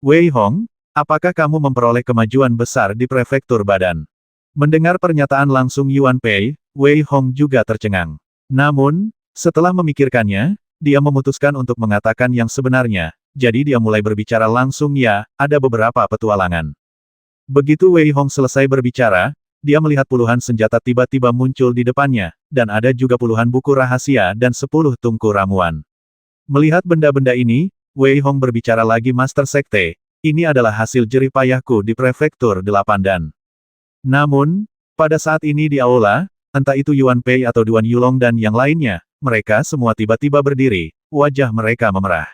Wei Hong, apakah kamu memperoleh kemajuan besar di prefektur Badan? Mendengar pernyataan langsung Yuan Pei, Wei Hong juga tercengang. Namun, setelah memikirkannya, dia memutuskan untuk mengatakan yang sebenarnya, jadi dia mulai berbicara langsung ya, ada beberapa petualangan. Begitu Wei Hong selesai berbicara, dia melihat puluhan senjata tiba-tiba muncul di depannya, dan ada juga puluhan buku rahasia dan 10 tungku ramuan. Melihat benda-benda ini, Wei Hong berbicara lagi Master Sekte, ini adalah hasil jerih payahku di prefektur 8 dan. Namun, pada saat ini di aula, entah itu Yuan Pei atau Duan Yulong dan yang lainnya, mereka semua tiba-tiba berdiri, wajah mereka memerah.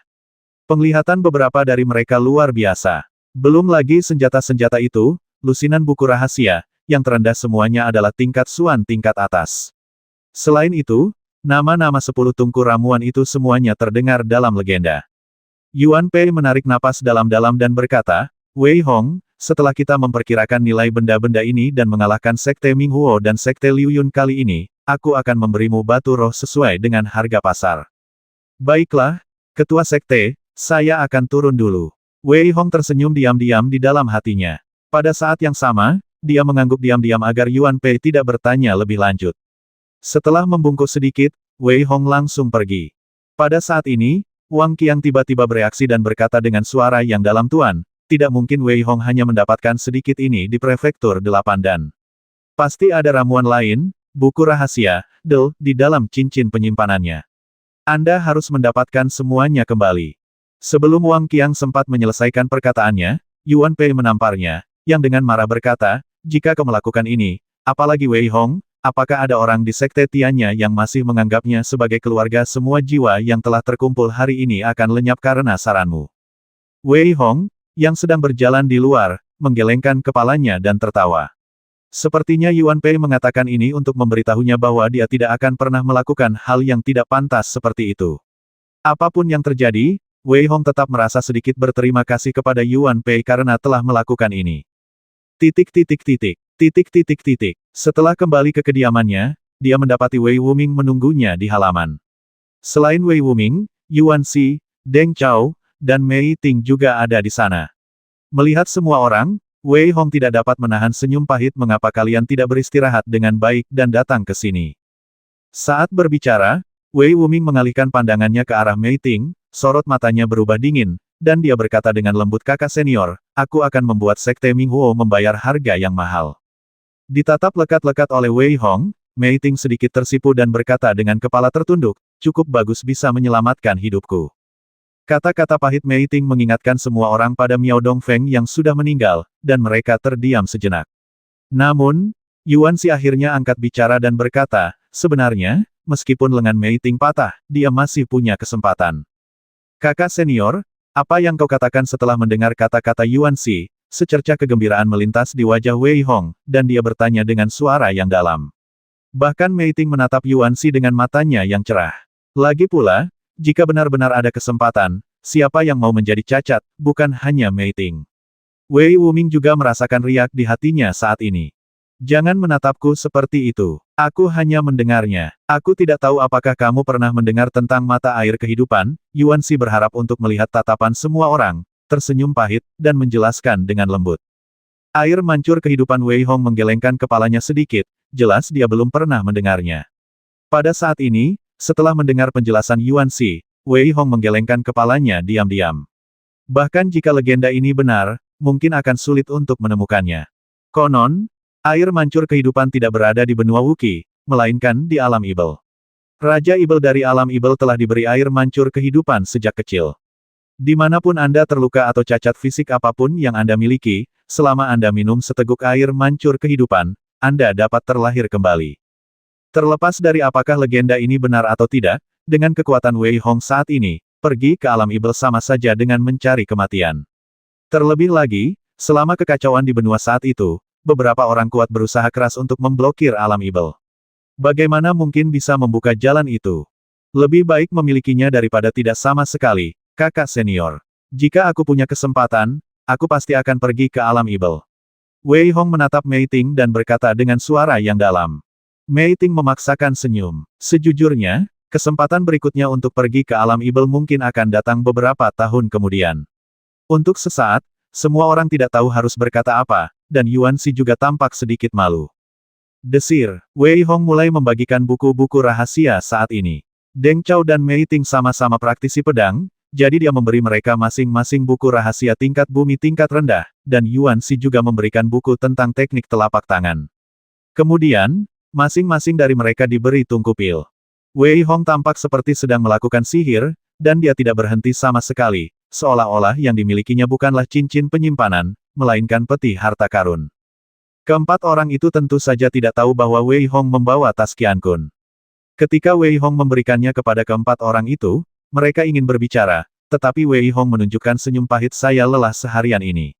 Penglihatan beberapa dari mereka luar biasa. Belum lagi senjata-senjata itu, lusinan buku rahasia, yang terendah semuanya adalah tingkat Suan tingkat atas. Selain itu, nama-nama 10 tungku ramuan itu semuanya terdengar dalam legenda. Yuan Pei menarik napas dalam-dalam dan berkata, Wei Hong, setelah kita memperkirakan nilai benda-benda ini dan mengalahkan Sekte Minghuo dan Sekte Liu Yun kali ini, aku akan memberimu batu roh sesuai dengan harga pasar. Baiklah, Ketua Sekte, saya akan turun dulu. Wei Hong tersenyum diam-diam di dalam hatinya. Pada saat yang sama, dia mengangguk diam-diam agar Yuan Pei tidak bertanya lebih lanjut. Setelah membungkuk sedikit, Wei Hong langsung pergi. Pada saat ini, Wang Qiang tiba-tiba bereaksi dan berkata dengan suara yang dalam, Tuan, tidak mungkin Wei Hong hanya mendapatkan sedikit ini di prefektur 8 dan. Pasti ada ramuan lain, buku rahasia, di dalam cincin penyimpanannya. Anda harus mendapatkan semuanya kembali. Sebelum Wang Qiang sempat menyelesaikan perkataannya, Yuan Pei menamparnya, yang dengan marah berkata, jika kau melakukan ini, apalagi Wei Hong, apakah ada orang di Sekte Tiannya yang masih menganggapnya sebagai keluarga? Semua jiwa yang telah terkumpul hari ini akan lenyap karena saranmu. Wei Hong, yang sedang berjalan di luar, menggelengkan kepalanya dan tertawa. Sepertinya Yuan Pei mengatakan ini untuk memberitahunya bahwa dia tidak akan pernah melakukan hal yang tidak pantas seperti itu. Apapun yang terjadi, Wei Hong tetap merasa sedikit berterima kasih kepada Yuan Pei karena telah melakukan ini. Setelah kembali ke kediamannya, dia mendapati Wei Wuming menunggunya di halaman. Selain Wei Wuming, Yuan Xi, Deng Chao, dan Mei Ting juga ada di sana. Melihat semua orang, Wei Hong tidak dapat menahan senyum pahit. Mengapa kalian tidak beristirahat dengan baik dan datang ke sini? Saat berbicara, Wei Wuming mengalihkan pandangannya ke arah Mei Ting, sorot matanya berubah dingin, dan dia berkata dengan lembut, kakak senior, aku akan membuat Sekte Minghuo membayar harga yang mahal. Ditatap lekat-lekat oleh Wei Hong, Mei Ting sedikit tersipu dan berkata dengan kepala tertunduk, cukup bagus bisa menyelamatkan hidupku. Kata-kata pahit Mei Ting mengingatkan semua orang pada Miao Dongfeng yang sudah meninggal, dan mereka terdiam sejenak. Namun, Yuan Xi akhirnya angkat bicara dan berkata, sebenarnya, meskipun lengan Mei Ting patah, dia masih punya kesempatan. Kakak senior, apa yang kau katakan? Setelah mendengar kata-kata Yuan Xi, secercah kegembiraan melintas di wajah Wei Hong, dan dia bertanya dengan suara yang dalam. Bahkan Mei Ting menatap Yuan Xi dengan matanya yang cerah. Lagi pula, jika benar-benar ada kesempatan, siapa yang mau menjadi cacat, bukan hanya Mei Ting. Wei Wuming juga merasakan riak di hatinya saat ini. Jangan menatapku seperti itu. Aku hanya mendengarnya. Aku tidak tahu apakah kamu pernah mendengar tentang mata air kehidupan. Yuan Xi berharap untuk melihat tatapan semua orang, tersenyum pahit, dan menjelaskan dengan lembut. Air mancur kehidupan. Wei Hong menggelengkan kepalanya sedikit, jelas dia belum pernah mendengarnya. Pada saat ini, setelah mendengar penjelasan Yuan Xi, Wei Hong menggelengkan kepalanya diam-diam. Bahkan jika legenda ini benar, mungkin akan sulit untuk menemukannya. Konon, air mancur kehidupan tidak berada di benua Wuqi, melainkan di alam Ibel. Raja Ibel dari alam Ibel telah diberi air mancur kehidupan sejak kecil. Dimanapun Anda terluka atau cacat fisik apapun yang Anda miliki, selama Anda minum seteguk air mancur kehidupan, Anda dapat terlahir kembali. Terlepas dari apakah legenda ini benar atau tidak, dengan kekuatan Wei Hong saat ini, pergi ke alam Ibel sama saja dengan mencari kematian. Terlebih lagi, selama kekacauan di benua saat itu, beberapa orang kuat berusaha keras untuk memblokir alam Ibel. Bagaimana mungkin bisa membuka jalan itu? Lebih baik memilikinya daripada tidak sama sekali, kakak senior. Jika aku punya kesempatan, aku pasti akan pergi ke alam Ibel. Wei Hong menatap Mei Ting dan berkata dengan suara yang dalam. Mei Ting memaksakan senyum. Sejujurnya, kesempatan berikutnya untuk pergi ke alam Ibel mungkin akan datang beberapa tahun kemudian. Untuk sesaat, semua orang tidak tahu harus berkata apa, dan Yuan Xi juga tampak sedikit malu. Desir, Wei Hong mulai membagikan buku-buku rahasia saat ini. Deng Chao dan Mei Ting sama-sama praktisi pedang, jadi dia memberi mereka masing-masing buku rahasia tingkat bumi tingkat rendah, dan Yuan Xi juga memberikan buku tentang teknik telapak tangan. Kemudian, masing-masing dari mereka diberi tungku pil. Wei Hong tampak seperti sedang melakukan sihir, dan dia tidak berhenti sama sekali, seolah-olah yang dimilikinya bukanlah cincin penyimpanan, melainkan peti harta karun. Keempat orang itu tentu saja tidak tahu bahwa Wei Hong membawa tas Qian Kun. Ketika Wei Hong memberikannya kepada keempat orang itu, mereka ingin berbicara, tetapi Wei Hong menunjukkan senyum pahit. Saya lelah seharian ini.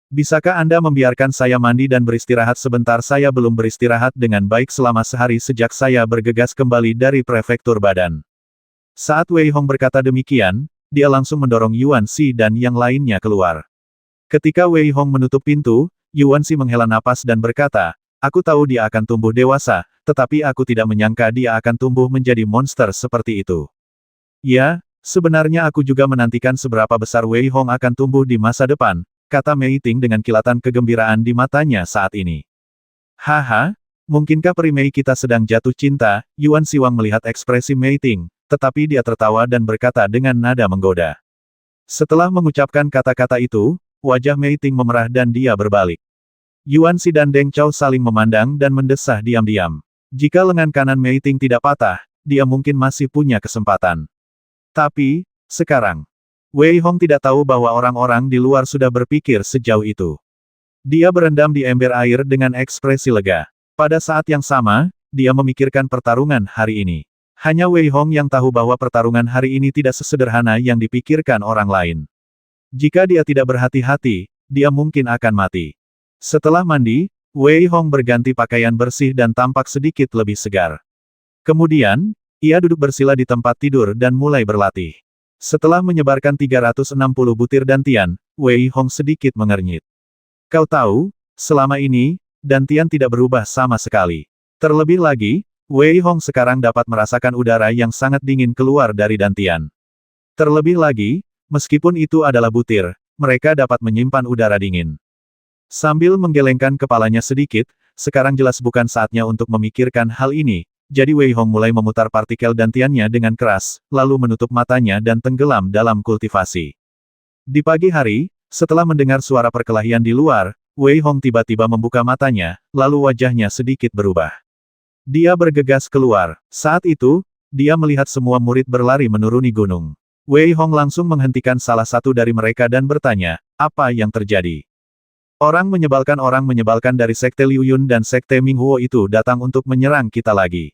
Bisakah Anda membiarkan saya mandi dan beristirahat sebentar? Saya belum beristirahat dengan baik selama sehari sejak saya bergegas kembali dari prefektur badan. Saat Wei Hong berkata demikian, dia langsung mendorong Yuan Xi dan yang lainnya keluar. Ketika Wei Hong menutup pintu, Yuan Xi menghela napas dan berkata, "Aku tahu dia akan tumbuh dewasa, tetapi aku tidak menyangka dia akan tumbuh menjadi monster seperti itu." "Ya, sebenarnya aku juga menantikan seberapa besar Wei Hong akan tumbuh di masa depan," kata Mei Ting dengan kilatan kegembiraan di matanya saat ini. "Haha, mungkinkah peri Mei kita sedang jatuh cinta?" Yuan Xiwang melihat ekspresi Mei Ting, tetapi dia tertawa dan berkata dengan nada menggoda. Setelah mengucapkan kata-kata itu, wajah Mei Ting memerah dan dia berbalik. Yuan Xi dan Deng Chao saling memandang dan mendesah diam-diam. Jika lengan kanan Mei Ting tidak patah, dia mungkin masih punya kesempatan. Tapi, sekarang, Wei Hong tidak tahu bahwa orang-orang di luar sudah berpikir sejauh itu. Dia berendam di ember air dengan ekspresi lega. Pada saat yang sama, dia memikirkan pertarungan hari ini. Hanya Wei Hong yang tahu bahwa pertarungan hari ini tidak sesederhana yang dipikirkan orang lain. Jika dia tidak berhati-hati, dia mungkin akan mati. Setelah mandi, Wei Hong berganti pakaian bersih dan tampak sedikit lebih segar. Kemudian, ia duduk bersila di tempat tidur dan mulai berlatih. Setelah menyebarkan 360 butir dantian, Wei Hong sedikit mengernyit. "Kau tahu, selama ini, dantian tidak berubah sama sekali. Terlebih lagi, Wei Hong sekarang dapat merasakan udara yang sangat dingin keluar dari dantian. Terlebih lagi, meskipun itu adalah butir, mereka dapat menyimpan udara dingin." Sambil menggelengkan kepalanya sedikit, sekarang jelas bukan saatnya untuk memikirkan hal ini. Jadi Wei Hong mulai memutar partikel dantiannya dengan keras, lalu menutup matanya dan tenggelam dalam kultivasi. Di pagi hari, setelah mendengar suara perkelahian di luar, Wei Hong tiba-tiba membuka matanya, lalu wajahnya sedikit berubah. Dia bergegas keluar. Saat itu, dia melihat semua murid berlari menuruni gunung. Wei Hong langsung menghentikan salah satu dari mereka dan bertanya, "Apa yang terjadi?" Orang menyebalkan dari Sekte Liu Yun dan Sekte Ming Huo itu datang untuk menyerang kita lagi.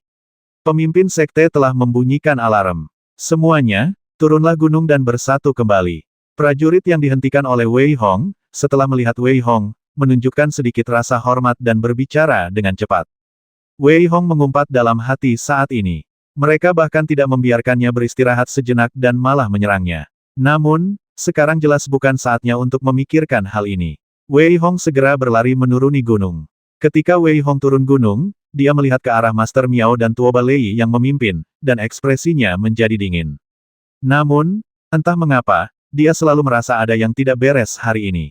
Pemimpin sekte telah membunyikan alarm. Semuanya, turunlah gunung dan bersatu kembali. Prajurit yang dihentikan oleh Wei Hong, setelah melihat Wei Hong, menunjukkan sedikit rasa hormat dan berbicara dengan cepat. Wei Hong mengumpat dalam hati saat ini. Mereka bahkan tidak membiarkannya beristirahat sejenak dan malah menyerangnya. Namun, sekarang jelas bukan saatnya untuk memikirkan hal ini. Wei Hong segera berlari menuruni gunung. Ketika Wei Hong turun gunung, dia melihat ke arah Master Miao dan Tuoba Lei yang memimpin, dan ekspresinya menjadi dingin. Namun, entah mengapa, dia selalu merasa ada yang tidak beres hari ini.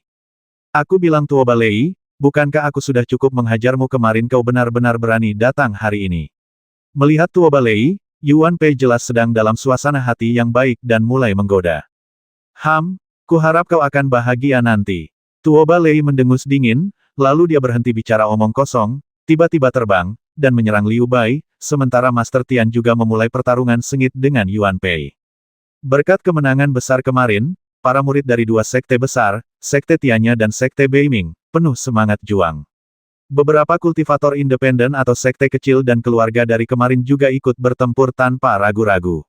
"Aku bilang Tuoba Lei, bukankah aku sudah cukup menghajarmu kemarin? Kau benar-benar berani datang hari ini." Melihat Tuoba Lei, Yuan Pei jelas sedang dalam suasana hati yang baik dan mulai menggoda. Kuharap kau akan bahagia nanti." Tuoba Lei mendengus dingin, lalu dia berhenti bicara omong kosong, tiba-tiba terbang, dan menyerang Liu Bai, sementara Master Tian juga memulai pertarungan sengit dengan Yuan Pei. Berkat kemenangan besar kemarin, para murid dari dua sekte besar, Sekte Tianya dan Sekte Beiming, penuh semangat juang. Beberapa kultivator independen atau sekte kecil dan keluarga dari kemarin juga ikut bertempur tanpa ragu-ragu.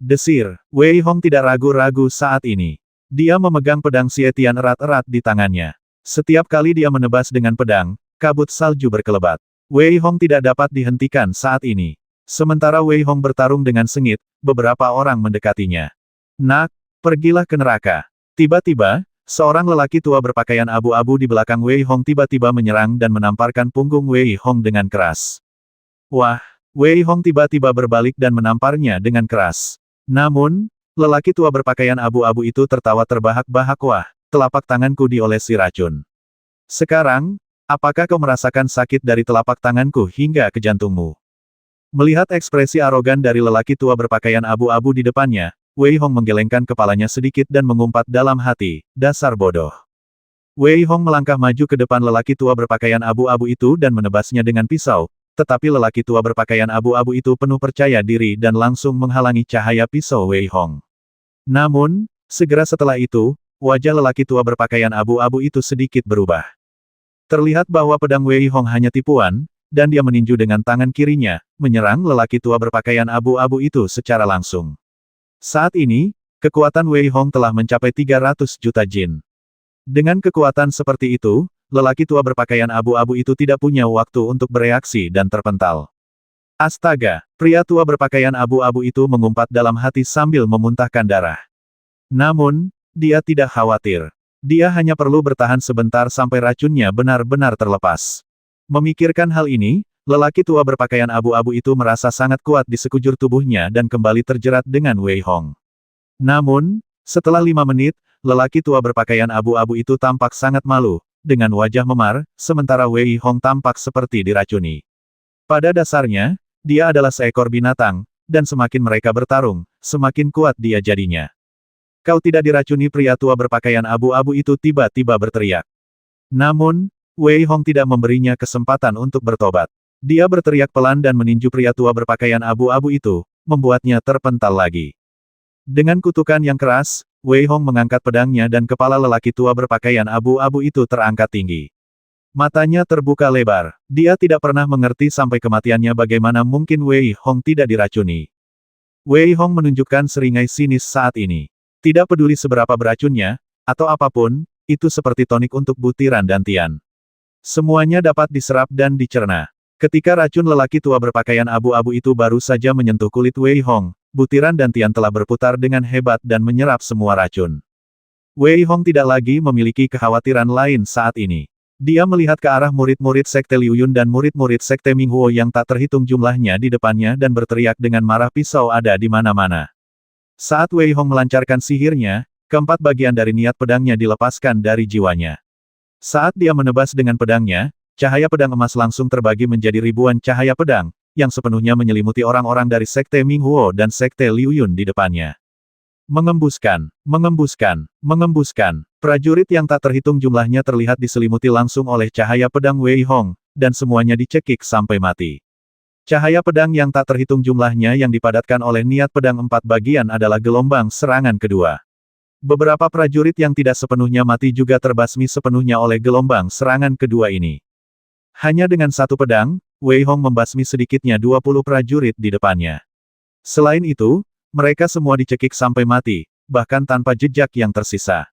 Desir, Wei Hong tidak ragu-ragu saat ini. Dia memegang pedang Xie Tian erat-erat di tangannya. Setiap kali dia menebas dengan pedang, kabut salju berkelebat. Wei Hong tidak dapat dihentikan saat ini. Sementara Wei Hong bertarung dengan sengit, beberapa orang mendekatinya. "Nak, pergilah ke neraka." Tiba-tiba, seorang lelaki tua berpakaian abu-abu di belakang Wei Hong tiba-tiba menyerang dan menamparkan punggung Wei Hong dengan keras. Wah, Wei Hong tiba-tiba berbalik dan menamparnya dengan keras. Namun, Lelaki tua berpakaian abu-abu itu tertawa terbahak-bahak. Wah, telapak tanganku diolesi racun. Sekarang, apakah kau merasakan sakit dari telapak tanganku hingga ke jantungmu? Melihat ekspresi arogan dari lelaki tua berpakaian abu-abu di depannya, Wei Hong menggelengkan kepalanya sedikit dan mengumpat dalam hati, dasar bodoh. Wei Hong melangkah maju ke depan lelaki tua berpakaian abu-abu itu dan menebasnya dengan pisau, tetapi lelaki tua berpakaian abu-abu itu penuh percaya diri dan langsung menghalangi cahaya pisau Wei Hong. Namun, segera setelah itu, wajah lelaki tua berpakaian abu-abu itu sedikit berubah. Terlihat bahwa pedang Wei Hong hanya tipuan, dan dia meninju dengan tangan kirinya, menyerang lelaki tua berpakaian abu-abu itu secara langsung. Saat ini, kekuatan Wei Hong telah mencapai 300 juta jin. Dengan kekuatan seperti itu, lelaki tua berpakaian abu-abu itu tidak punya waktu untuk bereaksi dan terpental. Astaga, pria tua berpakaian abu-abu itu mengumpat dalam hati sambil memuntahkan darah. Namun, dia tidak khawatir. Dia hanya perlu bertahan sebentar sampai racunnya benar-benar terlepas. Memikirkan hal ini, lelaki tua berpakaian abu-abu itu merasa sangat kuat di sekujur tubuhnya dan kembali terjerat dengan Wei Hong. Namun, setelah 5 menit, lelaki tua berpakaian abu-abu itu tampak sangat malu, dengan wajah memar, sementara Wei Hong tampak seperti diracuni. Pada dasarnya, dia adalah seekor binatang, dan semakin mereka bertarung, semakin kuat dia jadinya. Kau tidak diracuni, pria tua berpakaian abu-abu itu tiba-tiba berteriak. Namun, Wei Hong tidak memberinya kesempatan untuk bertobat. Dia berteriak pelan dan meninju pria tua berpakaian abu-abu itu, membuatnya terpental lagi. Dengan kutukan yang keras, Wei Hong mengangkat pedangnya dan kepala lelaki tua berpakaian abu-abu itu terangkat tinggi. Matanya terbuka lebar. Dia tidak pernah mengerti sampai kematiannya bagaimana mungkin Wei Hong tidak diracuni. Wei Hong menunjukkan seringai sinis saat ini. Tidak peduli seberapa beracunnya, atau apapun, itu seperti tonik untuk butiran dan Tian. Semuanya dapat diserap dan dicerna. Ketika racun lelaki tua berpakaian abu-abu itu baru saja menyentuh kulit Wei Hong, butiran dan Tian telah berputar dengan hebat dan menyerap semua racun. Wei Hong tidak lagi memiliki kekhawatiran lain saat ini. Dia melihat ke arah murid-murid Sekte Liu Yun dan murid-murid Sekte Ming Huo yang tak terhitung jumlahnya di depannya dan berteriak dengan marah, pisau ada di mana-mana. Saat Wei Hong melancarkan sihirnya, keempat bagian dari niat pedangnya dilepaskan dari jiwanya. Saat dia menebas dengan pedangnya, cahaya pedang emas langsung terbagi menjadi ribuan cahaya pedang, yang sepenuhnya menyelimuti orang-orang dari Sekte Ming Huo dan Sekte Liu Yun di depannya. Mengembuskan, mengembuskan, mengembuskan. Prajurit yang tak terhitung jumlahnya terlihat diselimuti langsung oleh cahaya pedang Wei Hong, dan semuanya dicekik sampai mati. Cahaya pedang yang tak terhitung jumlahnya yang dipadatkan oleh niat pedang empat bagian adalah gelombang serangan kedua. Beberapa prajurit yang tidak sepenuhnya mati juga terbasmi sepenuhnya oleh gelombang serangan kedua ini. Hanya dengan satu pedang, Wei Hong membasmi sedikitnya 20 prajurit di depannya. Selain itu, mereka semua dicekik sampai mati, bahkan tanpa jejak yang tersisa.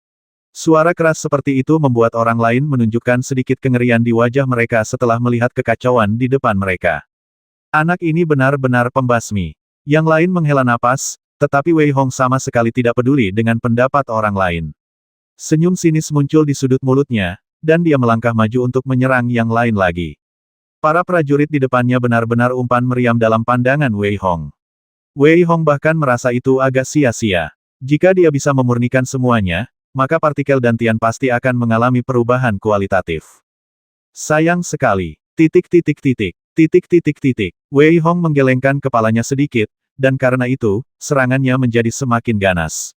Suara keras seperti itu membuat orang lain menunjukkan sedikit kengerian di wajah mereka setelah melihat kekacauan di depan mereka. Anak ini benar-benar pembasmi. Yang lain menghela napas, tetapi Wei Hong sama sekali tidak peduli dengan pendapat orang lain. Senyum sinis muncul di sudut mulutnya, dan dia melangkah maju untuk menyerang yang lain lagi. Para prajurit di depannya benar-benar umpan meriam dalam pandangan Wei Hong. Wei Hong bahkan merasa itu agak sia-sia. Jika dia bisa memurnikan semuanya, maka partikel dan Tian pasti akan mengalami perubahan kualitatif. Sayang sekali. Titik. Wei Hong menggelengkan kepalanya sedikit, dan karena itu, serangannya menjadi semakin ganas.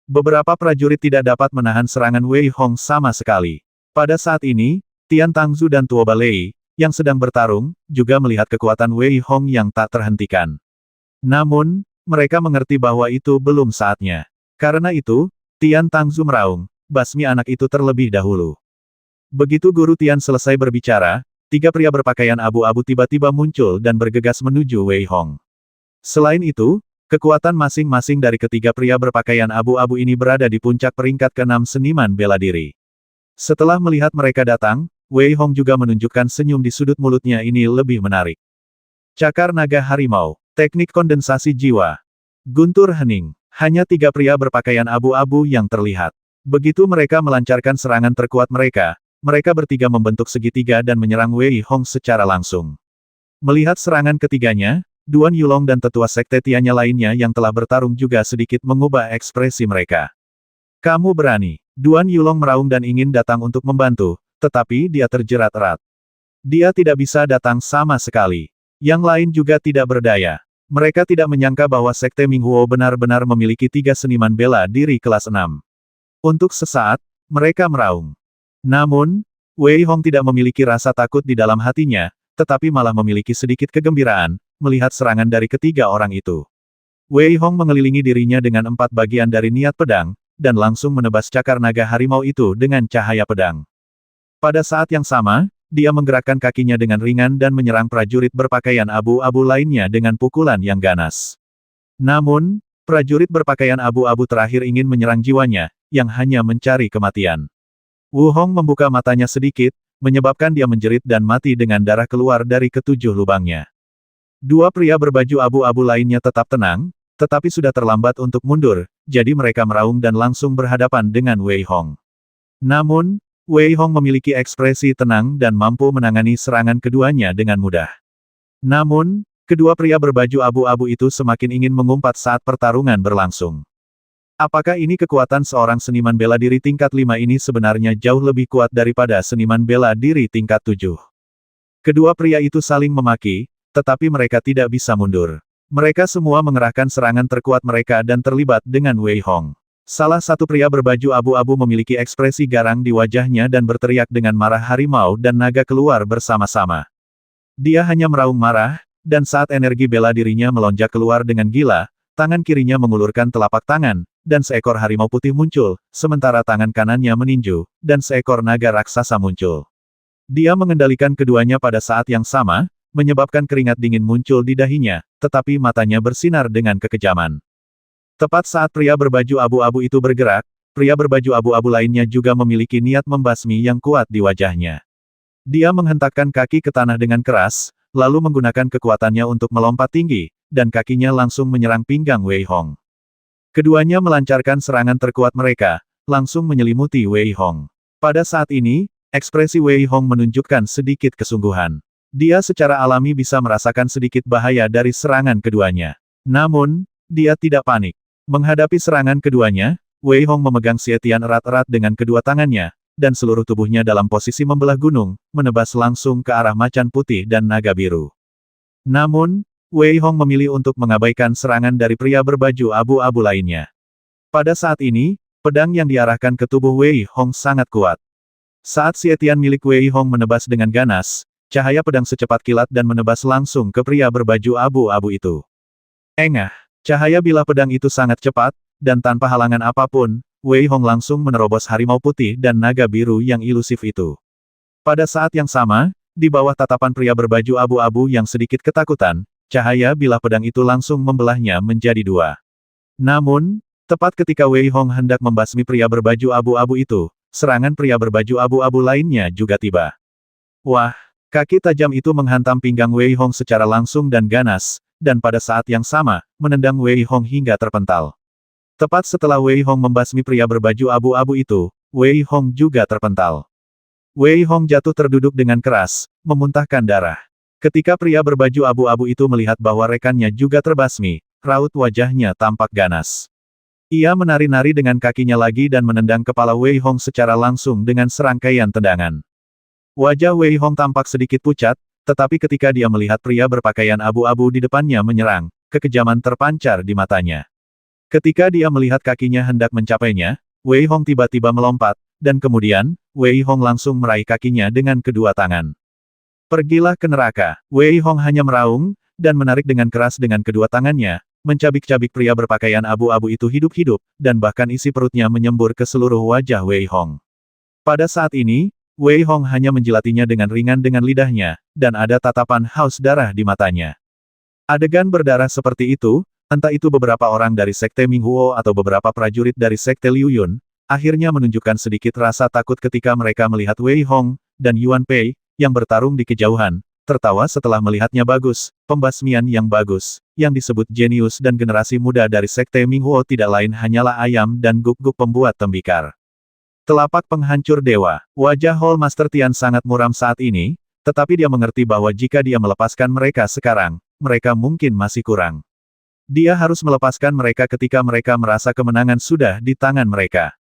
Beberapa prajurit tidak dapat menahan serangan Wei Hong sama sekali. Pada saat ini, Tian Tangzu dan Tuo Balei, yang sedang bertarung, juga melihat kekuatan Wei Hong yang tak terhentikan. Namun, mereka mengerti bahwa itu belum saatnya. Karena itu, Tian Tangzu meraung, basmi anak itu terlebih dahulu. Begitu Guru Tian selesai berbicara, 3 pria berpakaian abu-abu tiba-tiba muncul dan bergegas menuju Wei Hong. Selain itu, kekuatan masing-masing dari ketiga pria berpakaian abu-abu ini berada di puncak peringkat ke-6 seniman bela diri. Setelah melihat mereka datang, Wei Hong juga menunjukkan senyum di sudut mulutnya ini lebih menarik. Cakar naga harimau, teknik kondensasi jiwa. Guntur hening, hanya 3 pria berpakaian abu-abu yang terlihat. Begitu mereka melancarkan serangan terkuat mereka bertiga membentuk segitiga dan menyerang Wei Hong secara langsung. Melihat serangan ketiganya, Duan Yulong dan tetua sekte Tianya lainnya yang telah bertarung juga sedikit mengubah ekspresi mereka. Kamu berani. Duan Yulong meraung dan ingin datang untuk membantu, tetapi dia terjerat erat. Dia tidak bisa datang sama sekali. Yang lain juga tidak berdaya. Mereka tidak menyangka bahwa sekte Minghuo benar-benar memiliki 3 seniman bela diri kelas 6. Untuk sesaat, mereka meraung. Namun, Wei Hong tidak memiliki rasa takut di dalam hatinya, tetapi malah memiliki sedikit kegembiraan, melihat serangan dari ketiga orang itu. Wei Hong mengelilingi dirinya dengan 4 bagian dari niat pedang, dan langsung menebas cakar naga harimau itu dengan cahaya pedang. Pada saat yang sama, dia menggerakkan kakinya dengan ringan dan menyerang prajurit berpakaian abu-abu lainnya dengan pukulan yang ganas. Namun, prajurit berpakaian abu-abu terakhir ingin menyerang jiwanya, yang hanya mencari kematian. Wu Hong membuka matanya sedikit, menyebabkan dia menjerit dan mati dengan darah keluar dari ketujuh lubangnya. Dua pria berbaju abu-abu lainnya tetap tenang, tetapi sudah terlambat untuk mundur, jadi mereka meraung dan langsung berhadapan dengan Wei Hong. Namun, Wei Hong memiliki ekspresi tenang dan mampu menangani serangan keduanya dengan mudah. Namun, kedua pria berbaju abu-abu itu semakin ingin mengumpat saat pertarungan berlangsung. Apakah ini kekuatan seorang seniman bela diri tingkat 5 ini sebenarnya jauh lebih kuat daripada seniman bela diri tingkat 7? Kedua pria itu saling memaki, tetapi mereka tidak bisa mundur. Mereka semua mengerahkan serangan terkuat mereka dan terlibat dengan Wei Hong. Salah satu pria berbaju abu-abu memiliki ekspresi garang di wajahnya dan berteriak dengan marah harimau dan naga keluar bersama-sama. Dia hanya meraung marah, dan saat energi bela dirinya melonjak keluar dengan gila, tangan kirinya mengulurkan telapak tangan, dan seekor harimau putih muncul, sementara tangan kanannya meninju, dan seekor naga raksasa muncul. Dia mengendalikan keduanya pada saat yang sama, menyebabkan keringat dingin muncul di dahinya, tetapi matanya bersinar dengan kekejaman. Tepat saat pria berbaju abu-abu itu bergerak, pria berbaju abu-abu lainnya juga memiliki niat membasmi yang kuat di wajahnya. Dia menghentakkan kaki ke tanah dengan keras, lalu menggunakan kekuatannya untuk melompat tinggi, dan kakinya langsung menyerang pinggang Wei Hong. Keduanya melancarkan serangan terkuat mereka, langsung menyelimuti Wei Hong. Pada saat ini, ekspresi Wei Hong menunjukkan sedikit kesungguhan. Dia secara alami bisa merasakan sedikit bahaya dari serangan keduanya. Namun, dia tidak panik. Menghadapi serangan keduanya, Wei Hong memegang Xietian erat-erat dengan kedua tangannya, dan seluruh tubuhnya dalam posisi membelah gunung, menebas langsung ke arah macan putih dan naga biru. Namun, Wei Hong memilih untuk mengabaikan serangan dari pria berbaju abu-abu lainnya. Pada saat ini, pedang yang diarahkan ke tubuh Wei Hong sangat kuat. Saat Xietian milik Wei Hong menebas dengan ganas, cahaya pedang secepat kilat dan menebas langsung ke pria berbaju abu-abu itu. Engah! Cahaya bilah pedang itu sangat cepat, dan tanpa halangan apapun, Wei Hong langsung menerobos harimau putih dan naga biru yang ilusif itu. Pada saat yang sama, di bawah tatapan pria berbaju abu-abu yang sedikit ketakutan, cahaya bilah pedang itu langsung membelahnya menjadi dua. Namun, tepat ketika Wei Hong hendak membasmi pria berbaju abu-abu itu, serangan pria berbaju abu-abu lainnya juga tiba. Wah! Kaki tajam itu menghantam pinggang Wei Hong secara langsung dan ganas, dan pada saat yang sama, menendang Wei Hong hingga terpental. Tepat setelah Wei Hong membasmi pria berbaju abu-abu itu, Wei Hong juga terpental. Wei Hong jatuh terduduk dengan keras, memuntahkan darah. Ketika pria berbaju abu-abu itu melihat bahwa rekannya juga terbasmi, raut wajahnya tampak ganas. Ia menari-nari dengan kakinya lagi dan menendang kepala Wei Hong secara langsung dengan serangkaian tendangan. Wajah Wei Hong tampak sedikit pucat, tetapi ketika dia melihat pria berpakaian abu-abu di depannya menyerang, kekejaman terpancar di matanya. Ketika dia melihat kakinya hendak mencapainya, Wei Hong tiba-tiba melompat, dan kemudian, Wei Hong langsung meraih kakinya dengan kedua tangan. Pergilah ke neraka. Wei Hong hanya meraung, dan menarik dengan keras dengan kedua tangannya, mencabik-cabik pria berpakaian abu-abu itu hidup-hidup, dan bahkan isi perutnya menyembur ke seluruh wajah Wei Hong. Pada saat ini, Wei Hong hanya menjilatinya dengan ringan dengan lidahnya, dan ada tatapan haus darah di matanya. Adegan berdarah seperti itu, entah itu beberapa orang dari Sekte Minghuo atau beberapa prajurit dari Sekte Liu Yun, akhirnya menunjukkan sedikit rasa takut ketika mereka melihat Wei Hong dan Yuan Pei, yang bertarung di kejauhan, tertawa setelah melihatnya bagus, pembasmian yang bagus, yang disebut jenius dan generasi muda dari Sekte Minghuo tidak lain hanyalah ayam dan guk-guk pembuat tembikar. Telapak penghancur dewa. Wajah Hall Master Tian sangat muram saat ini, tetapi dia mengerti bahwa jika dia melepaskan mereka sekarang, mereka mungkin masih kurang. Dia harus melepaskan mereka ketika mereka merasa kemenangan sudah di tangan mereka.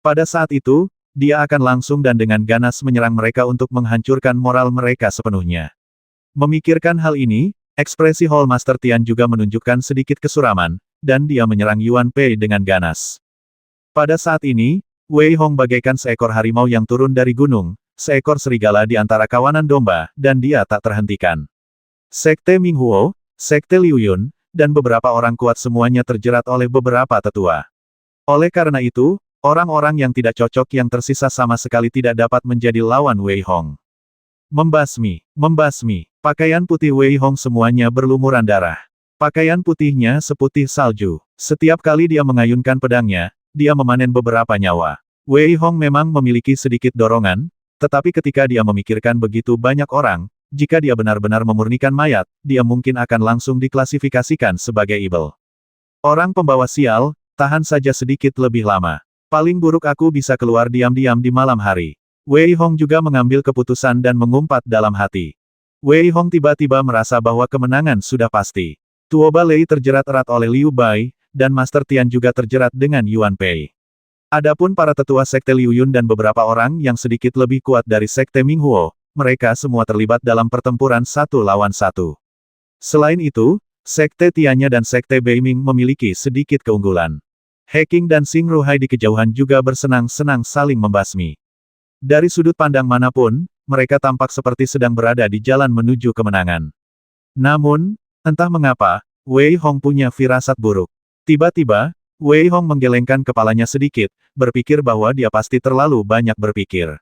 Pada saat itu, dia akan langsung dan dengan ganas menyerang mereka untuk menghancurkan moral mereka sepenuhnya. Memikirkan hal ini, ekspresi Hall Master Tian juga menunjukkan sedikit kesuraman, dan dia menyerang Yuan Pei dengan ganas. Pada saat ini, Wei Hong bagaikan seekor harimau yang turun dari gunung, seekor serigala di antara kawanan domba, dan dia tak terhentikan. Sekte Minghuo, Sekte Liu Yun, dan beberapa orang kuat semuanya terjerat oleh beberapa tetua. Oleh karena itu, orang-orang yang tidak cocok yang tersisa sama sekali tidak dapat menjadi lawan Wei Hong. Membasmi, membasmi, pakaian putih Wei Hong semuanya berlumuran darah. Pakaian putihnya seputih salju. Setiap kali dia mengayunkan pedangnya, dia memanen beberapa nyawa. Wei Hong memang memiliki sedikit dorongan, tetapi ketika dia memikirkan begitu banyak orang, jika dia benar-benar memurnikan mayat, dia mungkin akan langsung diklasifikasikan sebagai evil. Orang pembawa sial, tahan saja sedikit lebih lama. Paling buruk aku bisa keluar diam-diam di malam hari. Wei Hong juga mengambil keputusan dan mengumpat dalam hati. Wei Hong tiba-tiba merasa bahwa kemenangan sudah pasti. Tuoba Lei terjerat erat oleh Liu Bai, dan Master Tian juga terjerat dengan Yuan Pei. Adapun para tetua Sekte Liu Yun dan beberapa orang yang sedikit lebih kuat dari Sekte Minghuo, mereka semua terlibat dalam pertempuran satu lawan satu. Selain itu, Sekte Tiannya dan Sekte Beiming memiliki sedikit keunggulan. Heking dan Xing Ruhai di kejauhan juga bersenang-senang saling membasmi. Dari sudut pandang manapun, mereka tampak seperti sedang berada di jalan menuju kemenangan. Namun, entah mengapa, Wei Hong punya firasat buruk. Tiba-tiba, Wei Hong menggelengkan kepalanya sedikit, berpikir bahwa dia pasti terlalu banyak berpikir.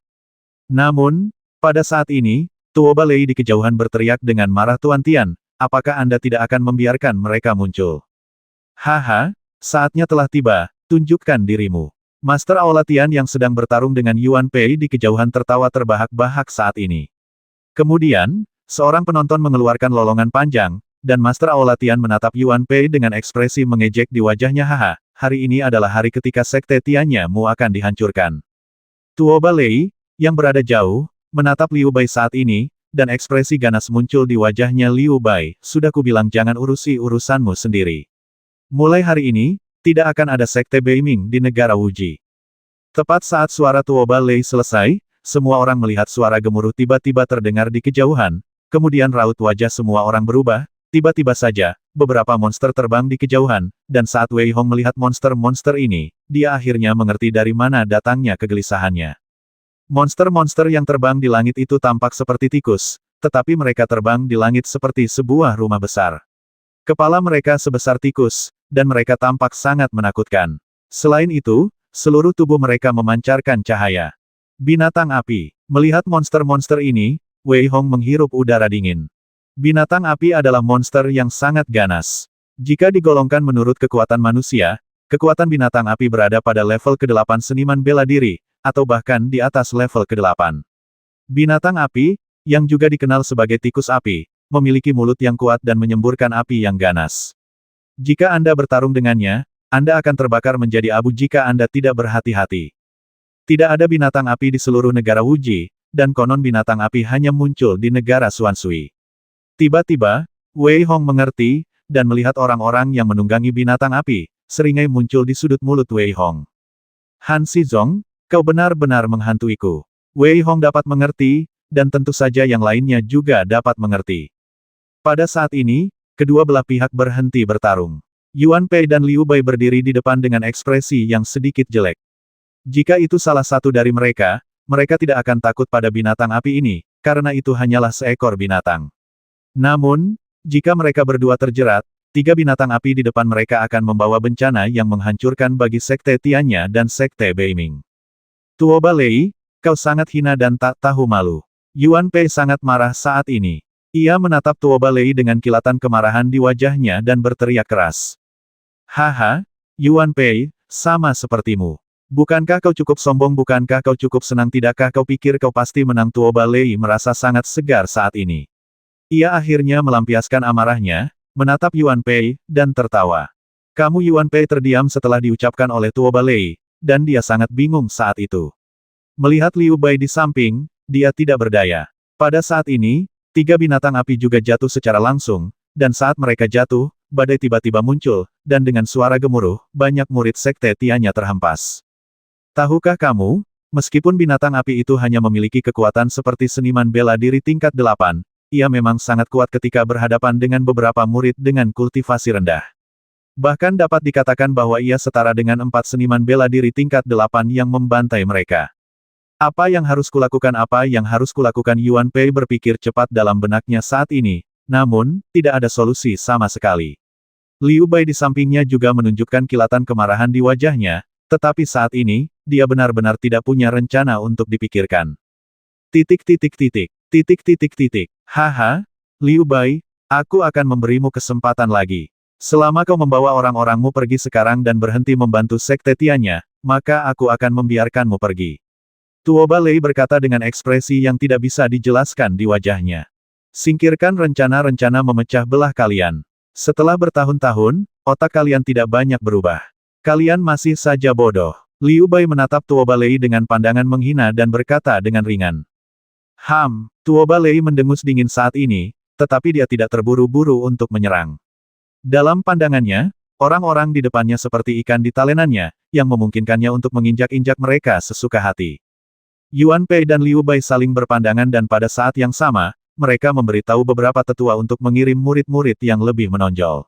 Namun, pada saat ini, Tuoba Lei di kejauhan berteriak dengan marah, Tuan Tian, apakah Anda tidak akan membiarkan mereka muncul? Haha, saatnya telah tiba, tunjukkan dirimu. Master Aula Tian yang sedang bertarung dengan Yuan Pei di kejauhan tertawa terbahak-bahak saat ini. Kemudian, seorang penonton mengeluarkan lolongan panjang, dan Master Aula Tian menatap Yuan Pei dengan ekspresi mengejek di wajahnya. Haha, hari ini adalah hari ketika Sekte Tiannya mu akan dihancurkan. Tuoba Lei, yang berada jauh, menatap Liu Bai saat ini, dan ekspresi ganas muncul di wajahnya. Liu Bai, sudah kubilang jangan urusi urusanmu sendiri. Mulai hari ini, tidak akan ada Sekte Beiming di negara Wuji. Tepat saat suara Tuoba Lei selesai, semua orang melihat suara gemuruh tiba-tiba terdengar di kejauhan, kemudian raut wajah semua orang berubah. Tiba-tiba saja, beberapa monster terbang di kejauhan, dan saat Wei Hong melihat monster-monster ini, dia akhirnya mengerti dari mana datangnya kegelisahannya. Monster-monster yang terbang di langit itu tampak seperti tikus, tetapi mereka terbang di langit seperti sebuah rumah besar. Kepala mereka sebesar tikus, dan mereka tampak sangat menakutkan. Selain itu, seluruh tubuh mereka memancarkan cahaya. Binatang api. Melihat monster-monster ini, Wei Hong menghirup udara dingin. Binatang api adalah monster yang sangat ganas. Jika digolongkan menurut kekuatan manusia, kekuatan binatang api berada pada level ke-8 seniman bela diri, atau bahkan di atas level ke-8. Binatang api, yang juga dikenal sebagai tikus api, memiliki mulut yang kuat dan menyemburkan api yang ganas. Jika Anda bertarung dengannya, Anda akan terbakar menjadi abu jika Anda tidak berhati-hati. Tidak ada binatang api di seluruh negara Wuji, dan konon binatang api hanya muncul di negara Xuanshui. Tiba-tiba, Wei Hong mengerti, dan melihat orang-orang yang menunggangi binatang api, seringai muncul di sudut mulut Wei Hong. Han Shizong, kau benar-benar menghantuiku. Wei Hong dapat mengerti, dan tentu saja yang lainnya juga dapat mengerti. Pada saat ini, kedua belah pihak berhenti bertarung. Yuan Pei dan Liu Bai berdiri di depan dengan ekspresi yang sedikit jelek. Jika itu salah satu dari mereka, mereka tidak akan takut pada binatang api ini, karena itu hanyalah seekor binatang. Namun, jika mereka berdua terjerat, tiga binatang api di depan mereka akan membawa bencana yang menghancurkan bagi Sekte Tiannya dan Sekte Beiming. Tuoba Lei, kau sangat hina dan tak tahu malu. Yuan Pei sangat marah saat ini. Ia menatap Tuoba Lei dengan kilatan kemarahan di wajahnya dan berteriak keras. Haha, Yuan Pei, sama sepertimu. Bukankah kau cukup sombong? Bukankah kau cukup senang? Tidakkah kau pikir kau pasti menang? Tuoba Lei merasa sangat segar saat ini. Ia akhirnya melampiaskan amarahnya, menatap Yuan Pei, dan tertawa. Kamu Yuan Pei terdiam setelah diucapkan oleh Tuoba Lei, dan dia sangat bingung saat itu. Melihat Liu Bai di samping, dia tidak berdaya. Pada saat ini, tiga binatang api juga jatuh secara langsung, dan saat mereka jatuh, badai tiba-tiba muncul, dan dengan suara gemuruh, banyak murid sekte Tianya terhempas. Tahukah kamu, meskipun binatang api itu hanya memiliki kekuatan seperti seniman bela diri tingkat 8, ia memang sangat kuat ketika berhadapan dengan beberapa murid dengan kultivasi rendah. Bahkan dapat dikatakan bahwa ia setara dengan 4 seniman bela diri tingkat 8 yang membantai mereka. Apa yang harus kulakukan? Apa yang harus kulakukan? Yuan Pei berpikir cepat dalam benaknya saat ini, namun, tidak ada solusi sama sekali. Liu Bai di sampingnya juga menunjukkan kilatan kemarahan di wajahnya, tetapi saat ini, dia benar-benar tidak punya rencana untuk dipikirkan. Haha, Liu Bai, aku akan memberimu kesempatan lagi. Selama kau membawa orang-orangmu pergi sekarang dan berhenti membantu sekte Tianya, maka aku akan membiarkanmu pergi. Tuoba Lei berkata dengan ekspresi yang tidak bisa dijelaskan di wajahnya. Singkirkan rencana-rencana memecah belah kalian. Setelah bertahun-tahun, otak kalian tidak banyak berubah. Kalian masih saja bodoh. Liu Bai menatap Tuoba Lei dengan pandangan menghina dan berkata dengan ringan. Tuoba Lei mendengus dingin saat ini, tetapi dia tidak terburu-buru untuk menyerang. Dalam pandangannya, orang-orang di depannya seperti ikan di talenannya, yang memungkinkannya untuk menginjak-injak mereka sesuka hati. Yuan Pei dan Liu Bai saling berpandangan dan pada saat yang sama, mereka memberitahu beberapa tetua untuk mengirim murid-murid yang lebih menonjol.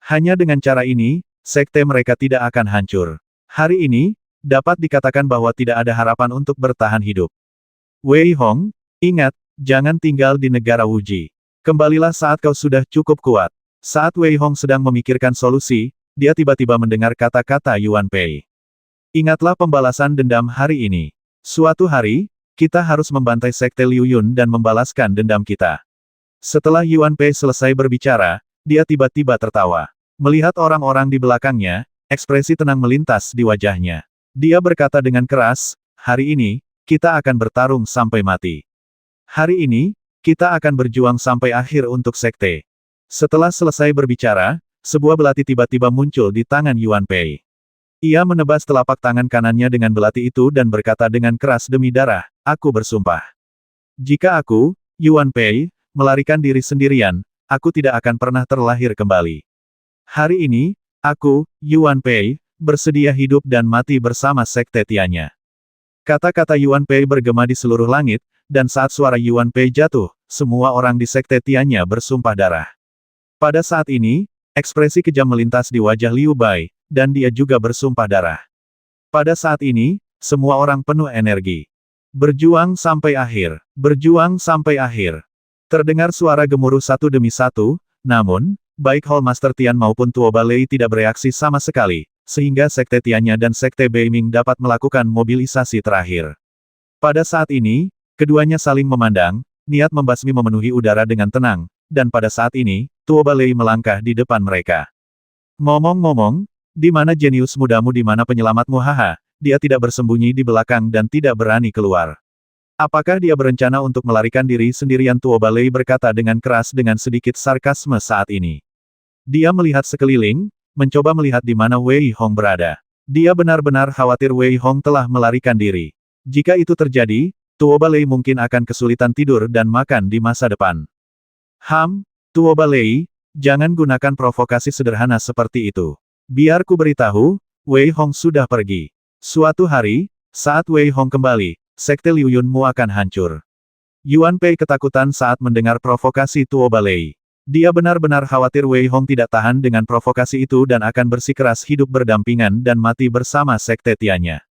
Hanya dengan cara ini, sekte mereka tidak akan hancur. Hari ini, dapat dikatakan bahwa tidak ada harapan untuk bertahan hidup. Wei Hong, ingat, jangan tinggal di negara Wuji. Kembalilah saat kau sudah cukup kuat. Saat Wei Hong sedang memikirkan solusi, dia tiba-tiba mendengar kata-kata Yuan Pei. Ingatlah pembalasan dendam hari ini. Suatu hari, kita harus membantai sekte Liu Yun dan membalaskan dendam kita. Setelah Yuan Pei selesai berbicara, dia tiba-tiba tertawa. Melihat orang-orang di belakangnya, ekspresi tenang melintas di wajahnya. Dia berkata dengan keras, hari ini, kita akan bertarung sampai mati. Hari ini, kita akan berjuang sampai akhir untuk sekte. Setelah selesai berbicara, sebuah belati tiba-tiba muncul di tangan Yuan Pei. Ia menebas telapak tangan kanannya dengan belati itu dan berkata dengan keras demi darah, aku bersumpah. Jika aku, Yuan Pei, melarikan diri sendirian, aku tidak akan pernah terlahir kembali. Hari ini, aku, Yuan Pei, bersedia hidup dan mati bersama sekte Tianya. Kata-kata Yuan Pei bergema di seluruh langit, dan saat suara Yuan Pei jatuh, semua orang di sekte Tianya bersumpah darah. Pada saat ini, ekspresi kejam melintas di wajah Liu Bai, dan dia juga bersumpah darah. Pada saat ini, semua orang penuh energi. Berjuang sampai akhir, berjuang sampai akhir. Terdengar suara gemuruh satu demi satu, namun, baik Hall Master Tian maupun Tuoba Lei tidak bereaksi sama sekali, sehingga sekte Tianya dan sekte Beiming dapat melakukan mobilisasi terakhir. Pada saat ini, keduanya saling memandang, niat membasmi memenuhi udara dengan tenang, dan pada saat ini, Tuoba Lei melangkah di depan mereka. Ngomong-ngomong, di mana jenius mudamu, di mana penyelamatmu? Haha, dia tidak bersembunyi di belakang dan tidak berani keluar. Apakah dia berencana untuk melarikan diri sendirian? Tuoba Lei berkata dengan keras dengan sedikit sarkasme saat ini. Dia melihat sekeliling, mencoba melihat di mana Wei Hong berada. Dia benar-benar khawatir Wei Hong telah melarikan diri. Jika itu terjadi, Tuoba Lei mungkin akan kesulitan tidur dan makan di masa depan. Tuoba Lei, jangan gunakan provokasi sederhana seperti itu. Biar ku beritahu, Wei Hong sudah pergi. Suatu hari, saat Wei Hong kembali, sekte Liu Yunmu akan hancur. Yuan Pei ketakutan saat mendengar provokasi Tuoba Lei. Dia benar-benar khawatir Wei Hong tidak tahan dengan provokasi itu dan akan bersikeras hidup berdampingan dan mati bersama sekte Tianya.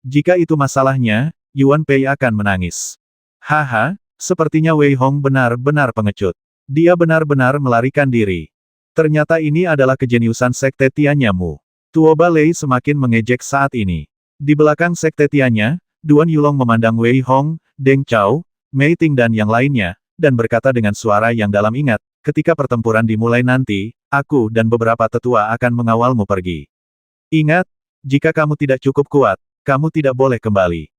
Jika itu masalahnya, Yuan Pei akan menangis. Haha, sepertinya Wei Hong benar-benar pengecut. Dia benar-benar melarikan diri. Ternyata ini adalah kejeniusan sekte Tianyamu. Tuoba Lei semakin mengejek saat ini. Di belakang sekte Tianya, Duan Yulong memandang Wei Hong, Deng Chao, Mei Ting dan yang lainnya, dan berkata dengan suara yang dalam, ingat, ketika pertempuran dimulai nanti, aku dan beberapa tetua akan mengawalmu pergi. Ingat, jika kamu tidak cukup kuat, kamu tidak boleh kembali.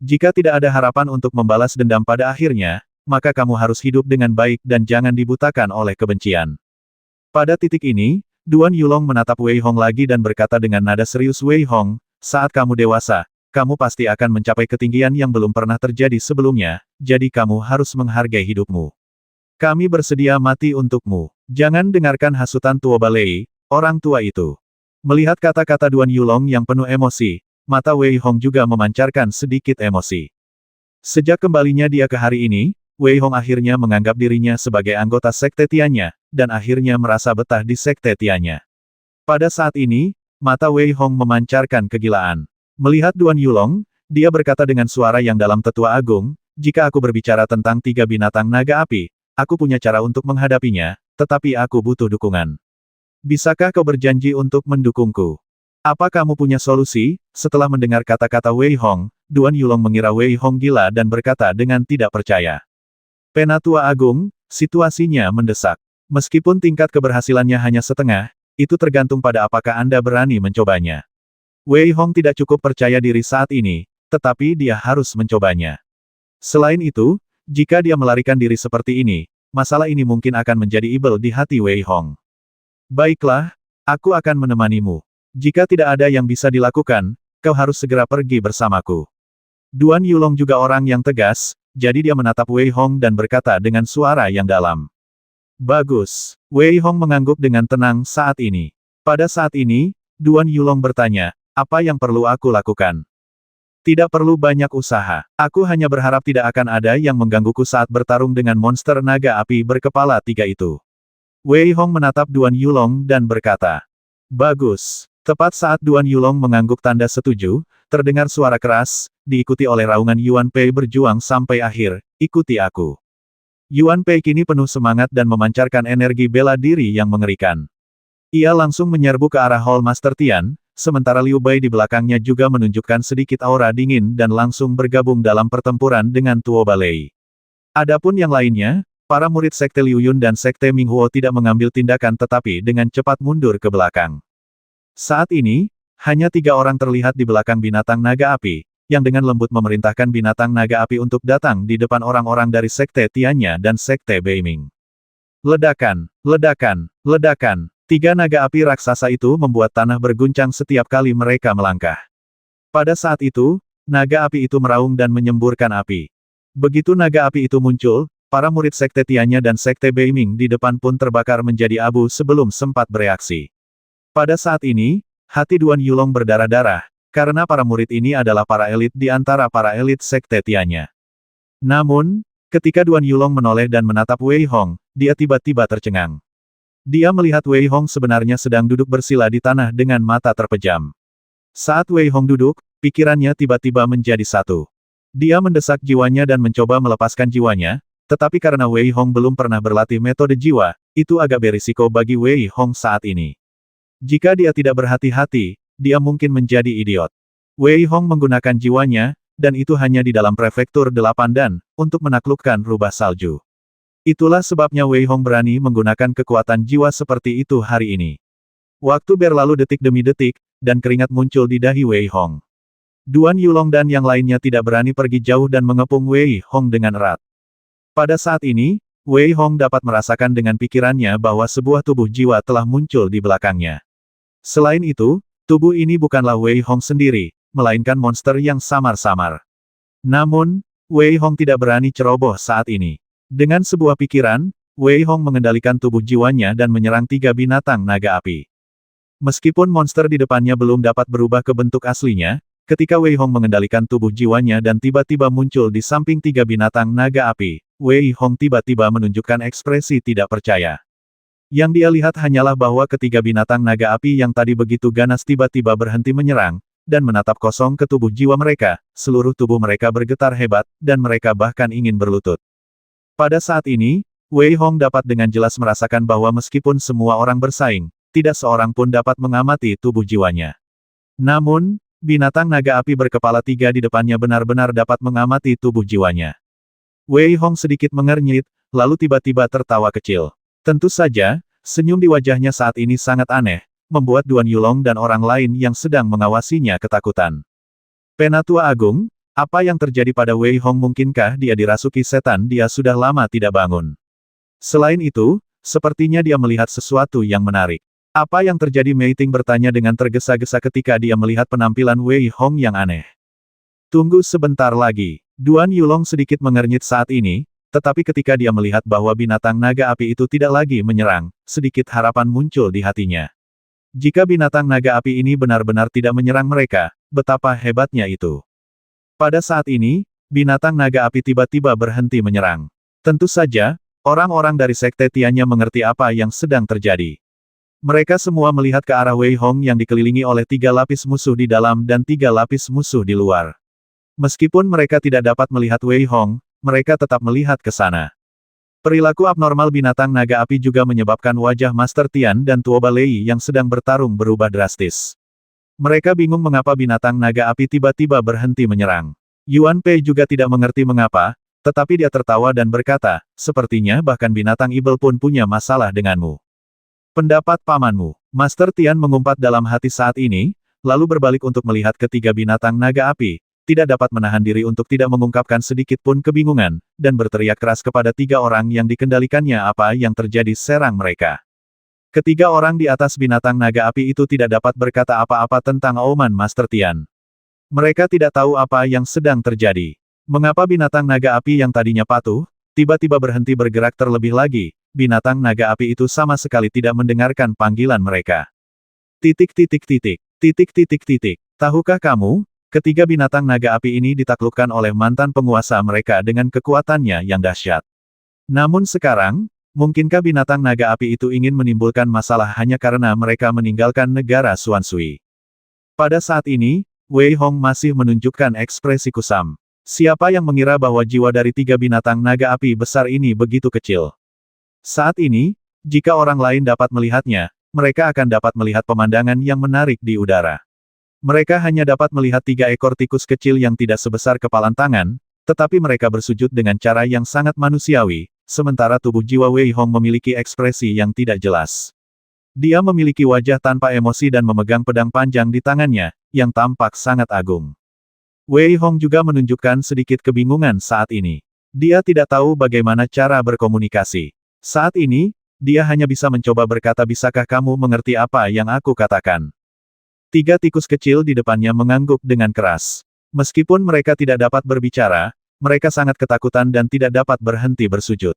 Jika tidak ada harapan untuk membalas dendam pada akhirnya, maka kamu harus hidup dengan baik dan jangan dibutakan oleh kebencian. Pada titik ini, Duan Yulong menatap Wei Hong lagi dan berkata dengan nada serius, Wei Hong, saat kamu dewasa, kamu pasti akan mencapai ketinggian yang belum pernah terjadi sebelumnya, jadi kamu harus menghargai hidupmu. Kami bersedia mati untukmu. Jangan dengarkan hasutan Tuo Balei, orang tua itu. Melihat kata-kata Duan Yulong yang penuh emosi, mata Wei Hong juga memancarkan sedikit emosi. Sejak kembalinya dia ke hari ini, Wei Hong akhirnya menganggap dirinya sebagai anggota sekte Tianya, dan akhirnya merasa betah di sekte Tianya. Pada saat ini, mata Wei Hong memancarkan kegilaan. Melihat Duan Yulong, dia berkata dengan suara yang dalam, Tetua Agung, jika aku berbicara tentang 3 binatang naga api, aku punya cara untuk menghadapinya, tetapi aku butuh dukungan. Bisakah kau berjanji untuk mendukungku? Apa kamu punya solusi? Setelah mendengar kata-kata Wei Hong, Duan Yulong mengira Wei Hong gila dan berkata dengan tidak percaya. Penatua Agung, situasinya mendesak. Meskipun tingkat keberhasilannya hanya setengah, itu tergantung pada apakah Anda berani mencobanya. Wei Hong tidak cukup percaya diri saat ini, tetapi dia harus mencobanya. Selain itu, jika dia melarikan diri seperti ini, masalah ini mungkin akan menjadi ibel di hati Wei Hong. Baiklah, aku akan menemanimu. Jika tidak ada yang bisa dilakukan, kau harus segera pergi bersamaku. Duan Yulong juga orang yang tegas, jadi dia menatap Wei Hong dan berkata dengan suara yang dalam. Bagus. Wei Hong mengangguk dengan tenang saat ini. Pada saat ini, Duan Yulong bertanya, apa yang perlu aku lakukan? Tidak perlu banyak usaha. Aku hanya berharap tidak akan ada yang menggangguku saat bertarung dengan monster naga api berkepala 3 itu. Wei Hong menatap Duan Yulong dan berkata, bagus. Tepat saat Duan Yulong mengangguk tanda setuju, terdengar suara keras, diikuti oleh raungan Yuan Pei berjuang sampai akhir, ikuti aku. Yuan Pei kini penuh semangat dan memancarkan energi bela diri yang mengerikan. Ia langsung menyerbu ke arah Hall Master Tian, sementara Liu Bai di belakangnya juga menunjukkan sedikit aura dingin dan langsung bergabung dalam pertempuran dengan Tuo Balei. Adapun yang lainnya, para murid Sekte Liu Yun dan Sekte Ming Huo tidak mengambil tindakan tetapi dengan cepat mundur ke belakang. Saat ini, hanya 3 orang terlihat di belakang binatang naga api, yang dengan lembut memerintahkan binatang naga api untuk datang di depan orang-orang dari Sekte Tianya dan Sekte Beiming. Ledakan, ledakan, ledakan. 3 naga api raksasa itu membuat tanah berguncang setiap kali mereka melangkah. Pada saat itu, naga api itu meraung dan menyemburkan api. Begitu naga api itu muncul, para murid Sekte Tianya dan Sekte Beiming di depan pun terbakar menjadi abu sebelum sempat bereaksi. Pada saat ini, hati Duan Yulong berdarah-darah, karena para murid ini adalah para elit di antara para elit Sekte Tianya. Namun, ketika Duan Yulong menoleh dan menatap Wei Hong, dia tiba-tiba tercengang. Dia melihat Wei Hong sebenarnya sedang duduk bersila di tanah dengan mata terpejam. Saat Wei Hong duduk, pikirannya tiba-tiba menjadi satu. Dia mendesak jiwanya dan mencoba melepaskan jiwanya, tetapi karena Wei Hong belum pernah berlatih metode jiwa, itu agak berisiko bagi Wei Hong saat ini. Jika dia tidak berhati-hati, dia mungkin menjadi idiot. Wei Hong menggunakan jiwanya, dan itu hanya di dalam prefektur 8 dan, untuk menaklukkan rubah salju. Itulah sebabnya Wei Hong berani menggunakan kekuatan jiwa seperti itu hari ini. Waktu berlalu detik demi detik, dan keringat muncul di dahi Wei Hong. Duan Yulong dan yang lainnya tidak berani pergi jauh dan mengepung Wei Hong dengan erat. Pada saat ini, Wei Hong dapat merasakan dengan pikirannya bahwa sebuah tubuh jiwa telah muncul di belakangnya. Selain itu, tubuh ini bukanlah Wei Hong sendiri, melainkan monster yang samar-samar. Namun, Wei Hong tidak berani ceroboh saat ini. Dengan sebuah pikiran, Wei Hong mengendalikan tubuh jiwanya dan menyerang 3 binatang naga api. Meskipun monster di depannya belum dapat berubah ke bentuk aslinya, ketika Wei Hong mengendalikan tubuh jiwanya dan tiba-tiba muncul di samping 3 binatang naga api, Wei Hong tiba-tiba menunjukkan ekspresi tidak percaya. Yang dia lihat hanyalah bahwa ketiga binatang naga api yang tadi begitu ganas tiba-tiba berhenti menyerang, dan menatap kosong ke tubuh jiwa mereka, seluruh tubuh mereka bergetar hebat, dan mereka bahkan ingin berlutut. Pada saat ini, Wei Hong dapat dengan jelas merasakan bahwa meskipun semua orang bersaing, tidak seorang pun dapat mengamati tubuh jiwanya. Namun, binatang naga api berkepala 3 di depannya benar-benar dapat mengamati tubuh jiwanya. Wei Hong sedikit mengernyit, lalu tiba-tiba tertawa kecil. Tentu saja, senyum di wajahnya saat ini sangat aneh, membuat Duan Yulong dan orang lain yang sedang mengawasinya ketakutan. Penatua Agung, apa yang terjadi pada Wei Hong? Mungkinkah dia dirasuki setan? Dia sudah lama tidak bangun. Selain itu, sepertinya dia melihat sesuatu yang menarik. Apa yang terjadi? Mei Ting bertanya dengan tergesa-gesa ketika dia melihat penampilan Wei Hong yang aneh. Tunggu sebentar lagi. Duan Yulong sedikit mengernyit saat ini, tetapi ketika dia melihat bahwa binatang naga api itu tidak lagi menyerang, sedikit harapan muncul di hatinya. Jika binatang naga api ini benar-benar tidak menyerang mereka, betapa hebatnya itu. Pada saat ini, binatang naga api tiba-tiba berhenti menyerang. Tentu saja, orang-orang dari Sekte Tiannya mengerti apa yang sedang terjadi. Mereka semua melihat ke arah Wei Hong yang dikelilingi oleh 3 lapis musuh di dalam dan 3 lapis musuh di luar. Meskipun mereka tidak dapat melihat Wei Hong, mereka tetap melihat ke sana. Perilaku abnormal binatang naga api juga menyebabkan wajah Master Tian dan Tuoba Lei yang sedang bertarung berubah drastis. Mereka bingung mengapa binatang naga api tiba-tiba berhenti menyerang. Yuan Pei juga tidak mengerti mengapa, tetapi dia tertawa dan berkata, sepertinya bahkan binatang ibel pun punya masalah denganmu. Pendapat pamanmu. Master Tian mengumpat dalam hati saat ini, lalu berbalik untuk melihat ketiga binatang naga api, tidak dapat menahan diri untuk tidak mengungkapkan sedikit pun kebingungan, dan berteriak keras kepada 3 orang yang dikendalikannya apa yang terjadi serang mereka. Ketiga orang di atas binatang naga api itu tidak dapat berkata apa-apa tentang auman Master Tian. Mereka tidak tahu apa yang sedang terjadi. Mengapa binatang naga api yang tadinya patuh, tiba-tiba berhenti bergerak terlebih lagi, binatang naga api itu sama sekali tidak mendengarkan panggilan mereka. Tahukah kamu, ketiga binatang naga api ini ditaklukkan oleh mantan penguasa mereka dengan kekuatannya yang dahsyat. Namun sekarang, mungkinkah binatang naga api itu ingin menimbulkan masalah hanya karena mereka meninggalkan negara Xuanshui? Pada saat ini, Wei Hong masih menunjukkan ekspresi kusam. Siapa yang mengira bahwa jiwa dari 3 binatang naga api besar ini begitu kecil? Saat ini, jika orang lain dapat melihatnya, mereka akan dapat melihat pemandangan yang menarik di udara. Mereka hanya dapat melihat 3 ekor tikus kecil yang tidak sebesar kepalan tangan, tetapi mereka bersujud dengan cara yang sangat manusiawi, sementara tubuh jiwa Wei Hong memiliki ekspresi yang tidak jelas. Dia memiliki wajah tanpa emosi dan memegang pedang panjang di tangannya, yang tampak sangat agung. Wei Hong juga menunjukkan sedikit kebingungan saat ini. Dia tidak tahu bagaimana cara berkomunikasi. Saat ini, dia hanya bisa mencoba berkata, bisakah kamu mengerti apa yang aku katakan? 3 tikus kecil di depannya mengangguk dengan keras. Meskipun mereka tidak dapat berbicara, mereka sangat ketakutan dan tidak dapat berhenti bersujud.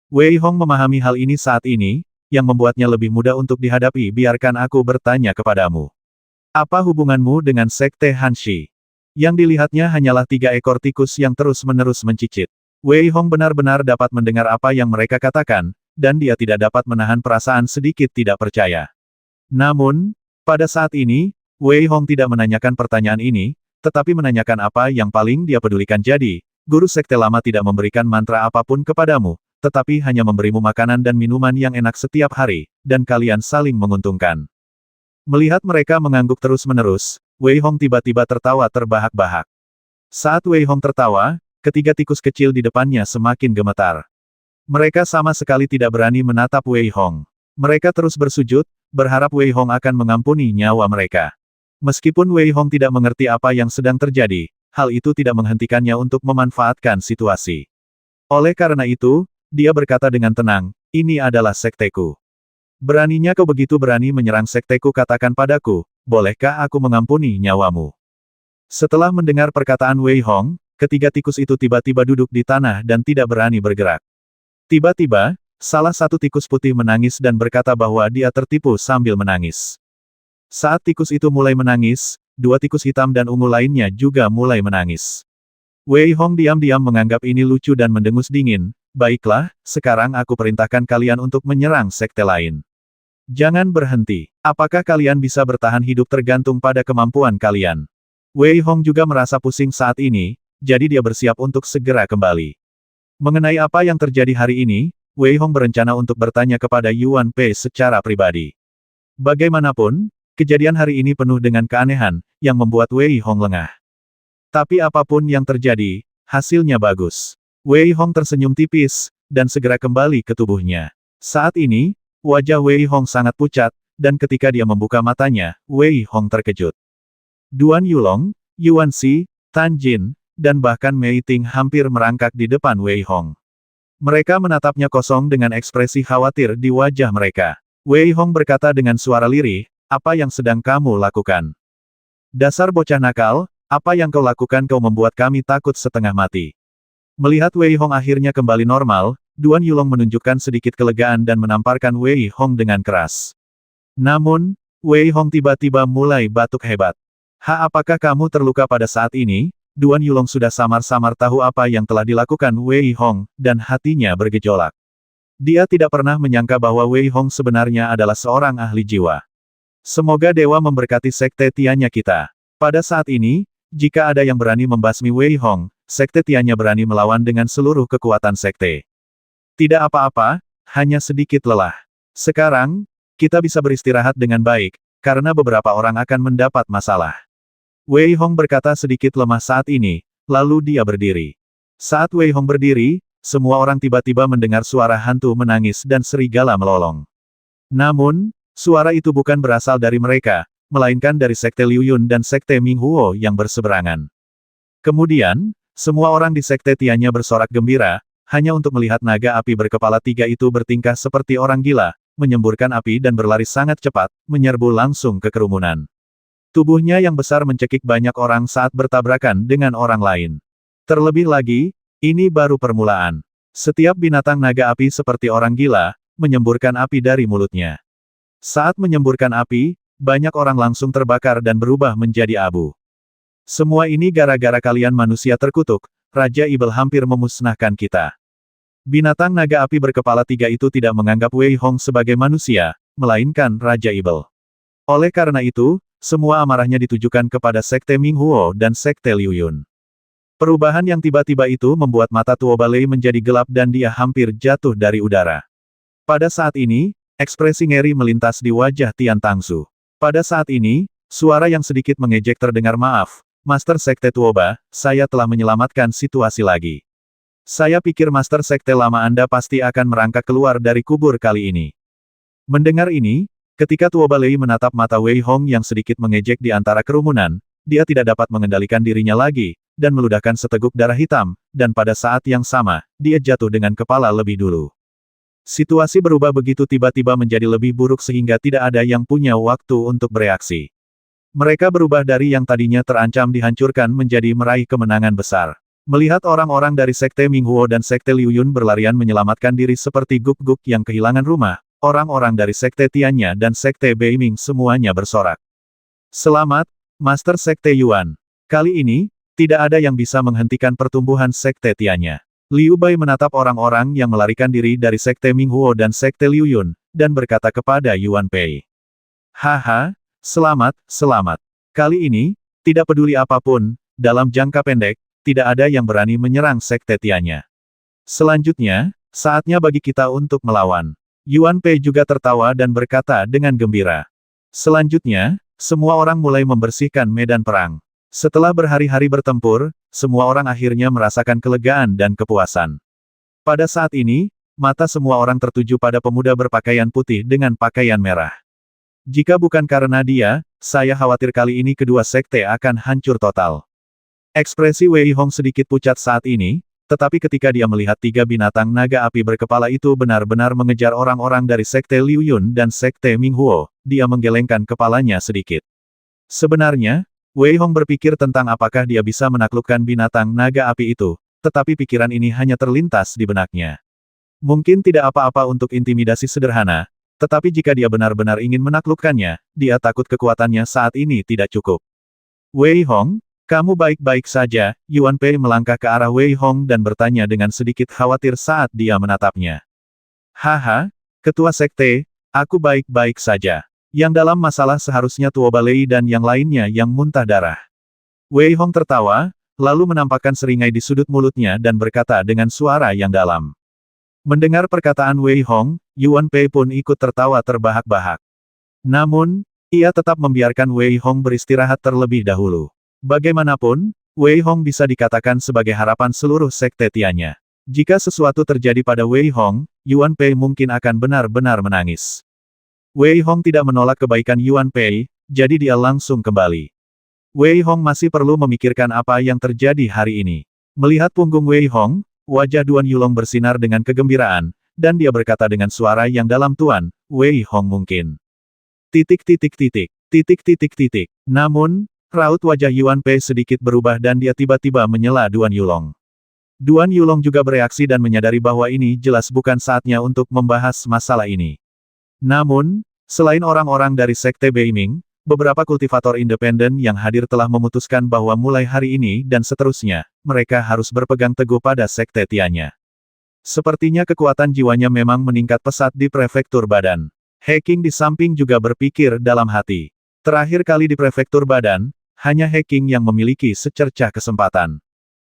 Wei Hong memahami hal ini saat ini, yang membuatnya lebih mudah untuk dihadapi. Biarkan aku bertanya kepadamu. Apa hubunganmu dengan Sekte Hanshi? Yang dilihatnya hanyalah 3 ekor tikus yang terus-menerus mencicit. Wei Hong benar-benar dapat mendengar apa yang mereka katakan, dan dia tidak dapat menahan perasaan sedikit tidak percaya. Namun, pada saat ini, Wei Hong tidak menanyakan pertanyaan ini, tetapi menanyakan apa yang paling dia pedulikan. Jadi, guru sekte lama tidak memberikan mantra apapun kepadamu, tetapi hanya memberimu makanan dan minuman yang enak setiap hari, dan kalian saling menguntungkan. Melihat mereka mengangguk terus-menerus, Wei Hong tiba-tiba tertawa terbahak-bahak. Saat Wei Hong tertawa, ketiga tikus kecil di depannya semakin gemetar. Mereka sama sekali tidak berani menatap Wei Hong. Mereka terus bersujud, berharap Wei Hong akan mengampuni nyawa mereka. Meskipun Wei Hong tidak mengerti apa yang sedang terjadi, hal itu tidak menghentikannya untuk memanfaatkan situasi. Oleh karena itu, dia berkata dengan tenang, ini adalah sekteku. Beraninya kau begitu berani menyerang sekteku, katakan padaku, bolehkah aku mengampuni nyawamu? Setelah mendengar perkataan Wei Hong, ketiga tikus itu tiba-tiba duduk di tanah dan tidak berani bergerak. Tiba-tiba, salah satu tikus putih menangis dan berkata bahwa dia tertipu sambil menangis. Saat tikus itu mulai menangis, 2 tikus hitam dan ungu lainnya juga mulai menangis. Wei Hong diam-diam menganggap ini lucu dan mendengus dingin. Baiklah, sekarang aku perintahkan kalian untuk menyerang sekte lain. Jangan berhenti. Apakah kalian bisa bertahan hidup tergantung pada kemampuan kalian. Wei Hong juga merasa pusing saat ini, jadi dia bersiap untuk segera kembali. Mengenai apa yang terjadi hari ini, Wei Hong berencana untuk bertanya kepada Yuan Pei secara pribadi. Bagaimanapun, kejadian hari ini penuh dengan keanehan, yang membuat Wei Hong lengah. Tapi apapun yang terjadi, hasilnya bagus. Wei Hong tersenyum tipis, dan segera kembali ke tubuhnya. Saat ini, wajah Wei Hong sangat pucat, dan ketika dia membuka matanya, Wei Hong terkejut. Duan Yulong, Yuan Si, Tan Jin, dan bahkan Mei Ting hampir merangkak di depan Wei Hong. Mereka menatapnya kosong dengan ekspresi khawatir di wajah mereka. Wei Hong berkata dengan suara lirih, apa yang sedang kamu lakukan? Dasar bocah nakal, apa yang kau lakukan? Kau membuat kami takut setengah mati. Melihat Wei Hong akhirnya kembali normal, Duan Yulong menunjukkan sedikit kelegaan dan menamparkan Wei Hong dengan keras. Namun, Wei Hong tiba-tiba mulai batuk hebat. Apakah kamu terluka pada saat ini?" Duan Yulong sudah samar-samar tahu apa yang telah dilakukan Wei Hong, dan hatinya bergejolak. Dia tidak pernah menyangka bahwa Wei Hong sebenarnya adalah seorang ahli jiwa. Semoga dewa memberkati sekte Tianya kita. Pada saat ini, jika ada yang berani membasmi Wei Hong, sekte Tianya berani melawan dengan seluruh kekuatan sekte. Tidak apa-apa, hanya sedikit lelah. Sekarang, kita bisa beristirahat dengan baik, karena beberapa orang akan mendapat masalah. Wei Hong berkata sedikit lemah saat ini, lalu dia berdiri. Saat Wei Hong berdiri, semua orang tiba-tiba mendengar suara hantu menangis dan serigala melolong. Namun, suara itu bukan berasal dari mereka, melainkan dari sekte Liu Yun dan sekte Ming Huo yang berseberangan. Kemudian, semua orang di sekte Tianya bersorak gembira, hanya untuk melihat naga api berkepala 3 itu bertingkah seperti orang gila, menyemburkan api dan berlari sangat cepat, menyerbu langsung ke kerumunan. Tubuhnya yang besar mencekik banyak orang saat bertabrakan dengan orang lain. Terlebih lagi, ini baru permulaan. Setiap binatang naga api seperti orang gila, menyemburkan api dari mulutnya. Saat menyemburkan api, banyak orang langsung terbakar dan berubah menjadi abu. Semua ini gara-gara kalian manusia terkutuk, Raja Ibel hampir memusnahkan kita. Binatang naga api berkepala 3 itu tidak menganggap Wei Hong sebagai manusia, melainkan Raja Ibel. Oleh karena itu, semua amarahnya ditujukan kepada sekte Ming Huo dan sekte Liu Yun. Perubahan yang tiba-tiba itu membuat mata Tuo Balei menjadi gelap dan dia hampir jatuh dari udara. Pada saat ini, ekspresi ngeri melintas di wajah Tian Tangsu. Pada saat ini, suara yang sedikit mengejek terdengar. "Maaf, Master Sekte Tuoba, saya telah menyelamatkan situasi lagi. Saya pikir Master Sekte lama Anda pasti akan merangkak keluar dari kubur kali ini." Mendengar ini, ketika Tuo Balei menatap mata Wei Hong yang sedikit mengejek di antara kerumunan, dia tidak dapat mengendalikan dirinya lagi, dan meludahkan seteguk darah hitam, dan pada saat yang sama, dia jatuh dengan kepala lebih dulu. Situasi berubah begitu tiba-tiba menjadi lebih buruk sehingga tidak ada yang punya waktu untuk bereaksi. Mereka berubah dari yang tadinya terancam dihancurkan menjadi meraih kemenangan besar. Melihat orang-orang dari sekte Ming Huo dan sekte Liu Yun berlarian menyelamatkan diri seperti guk-guk yang kehilangan rumah, orang-orang dari sekte Tianya dan sekte Beiming semuanya bersorak. "Selamat, Master Sekte Yuan. Kali ini, tidak ada yang bisa menghentikan pertumbuhan sekte Tianya." Liu Bai menatap orang-orang yang melarikan diri dari sekte Ming Huo dan sekte Liu Yun, dan berkata kepada Yuan Pei. "Haha, selamat, selamat. Kali ini, tidak peduli apapun, dalam jangka pendek, tidak ada yang berani menyerang sekte Tianya. Selanjutnya, saatnya bagi kita untuk melawan." Yuan Pei juga tertawa dan berkata dengan gembira. Selanjutnya, semua orang mulai membersihkan medan perang. Setelah berhari-hari bertempur, semua orang akhirnya merasakan kelegaan dan kepuasan. Pada saat ini, mata semua orang tertuju pada pemuda berpakaian putih dengan pakaian merah. Jika bukan karena dia, saya khawatir kali ini kedua sekte akan hancur total. Ekspresi Wei Hong sedikit pucat saat ini, tetapi ketika dia melihat 3 binatang naga api berkepala itu benar-benar mengejar orang-orang dari sekte Liu Yun dan sekte Ming Huo, dia menggelengkan kepalanya sedikit. Sebenarnya, Wei Hong berpikir tentang apakah dia bisa menaklukkan binatang naga api itu, tetapi pikiran ini hanya terlintas di benaknya. Mungkin tidak apa-apa untuk intimidasi sederhana, tetapi jika dia benar-benar ingin menaklukkannya, dia takut kekuatannya saat ini tidak cukup. "Wei Hong, kamu baik-baik saja?" Yuan Pei melangkah ke arah Wei Hong dan bertanya dengan sedikit khawatir saat dia menatapnya. "Haha, Ketua Sekte, aku baik-baik saja. Yang dalam masalah seharusnya Tuo Balei dan yang lainnya yang muntah darah." Wei Hong tertawa, lalu menampakkan seringai di sudut mulutnya dan berkata dengan suara yang dalam. Mendengar perkataan Wei Hong, Yuan Pei pun ikut tertawa terbahak-bahak. Namun, ia tetap membiarkan Wei Hong beristirahat terlebih dahulu. Bagaimanapun, Wei Hong bisa dikatakan sebagai harapan seluruh sekte Tianya. Jika sesuatu terjadi pada Wei Hong, Yuan Pei mungkin akan benar-benar menangis. Wei Hong tidak menolak kebaikan Yuan Pei, jadi dia langsung kembali. Wei Hong masih perlu memikirkan apa yang terjadi hari ini. Melihat punggung Wei Hong, wajah Duan Yulong bersinar dengan kegembiraan, dan dia berkata dengan suara yang dalam, "Tuan, Wei Hong mungkin." Titik titik titik. Titik titik titik. Namun, raut wajah Yuan Pei sedikit berubah dan dia tiba-tiba menyela Duan Yulong. Duan Yulong juga bereaksi dan menyadari bahwa ini jelas bukan saatnya untuk membahas masalah ini. Namun, selain orang-orang dari Sekte Beiming, beberapa kultivator independen yang hadir telah memutuskan bahwa mulai hari ini dan seterusnya, mereka harus berpegang teguh pada Sekte Tianya. Sepertinya kekuatan jiwanya memang meningkat pesat di prefektur Badan. He Qing di samping juga berpikir dalam hati. Terakhir kali di prefektur Badan, hanya He Qing yang memiliki secercah kesempatan.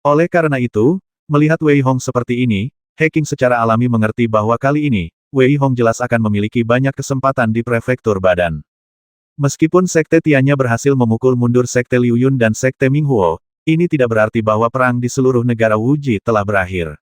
Oleh karena itu, melihat Wei Hong seperti ini, He Qing secara alami mengerti bahwa kali ini, Wei Hong jelas akan memiliki banyak kesempatan di prefektur Badan. Meskipun Sekte Tianya berhasil memukul mundur Sekte Liu Yun dan Sekte Minghuo, ini tidak berarti bahwa perang di seluruh negara Wuji telah berakhir.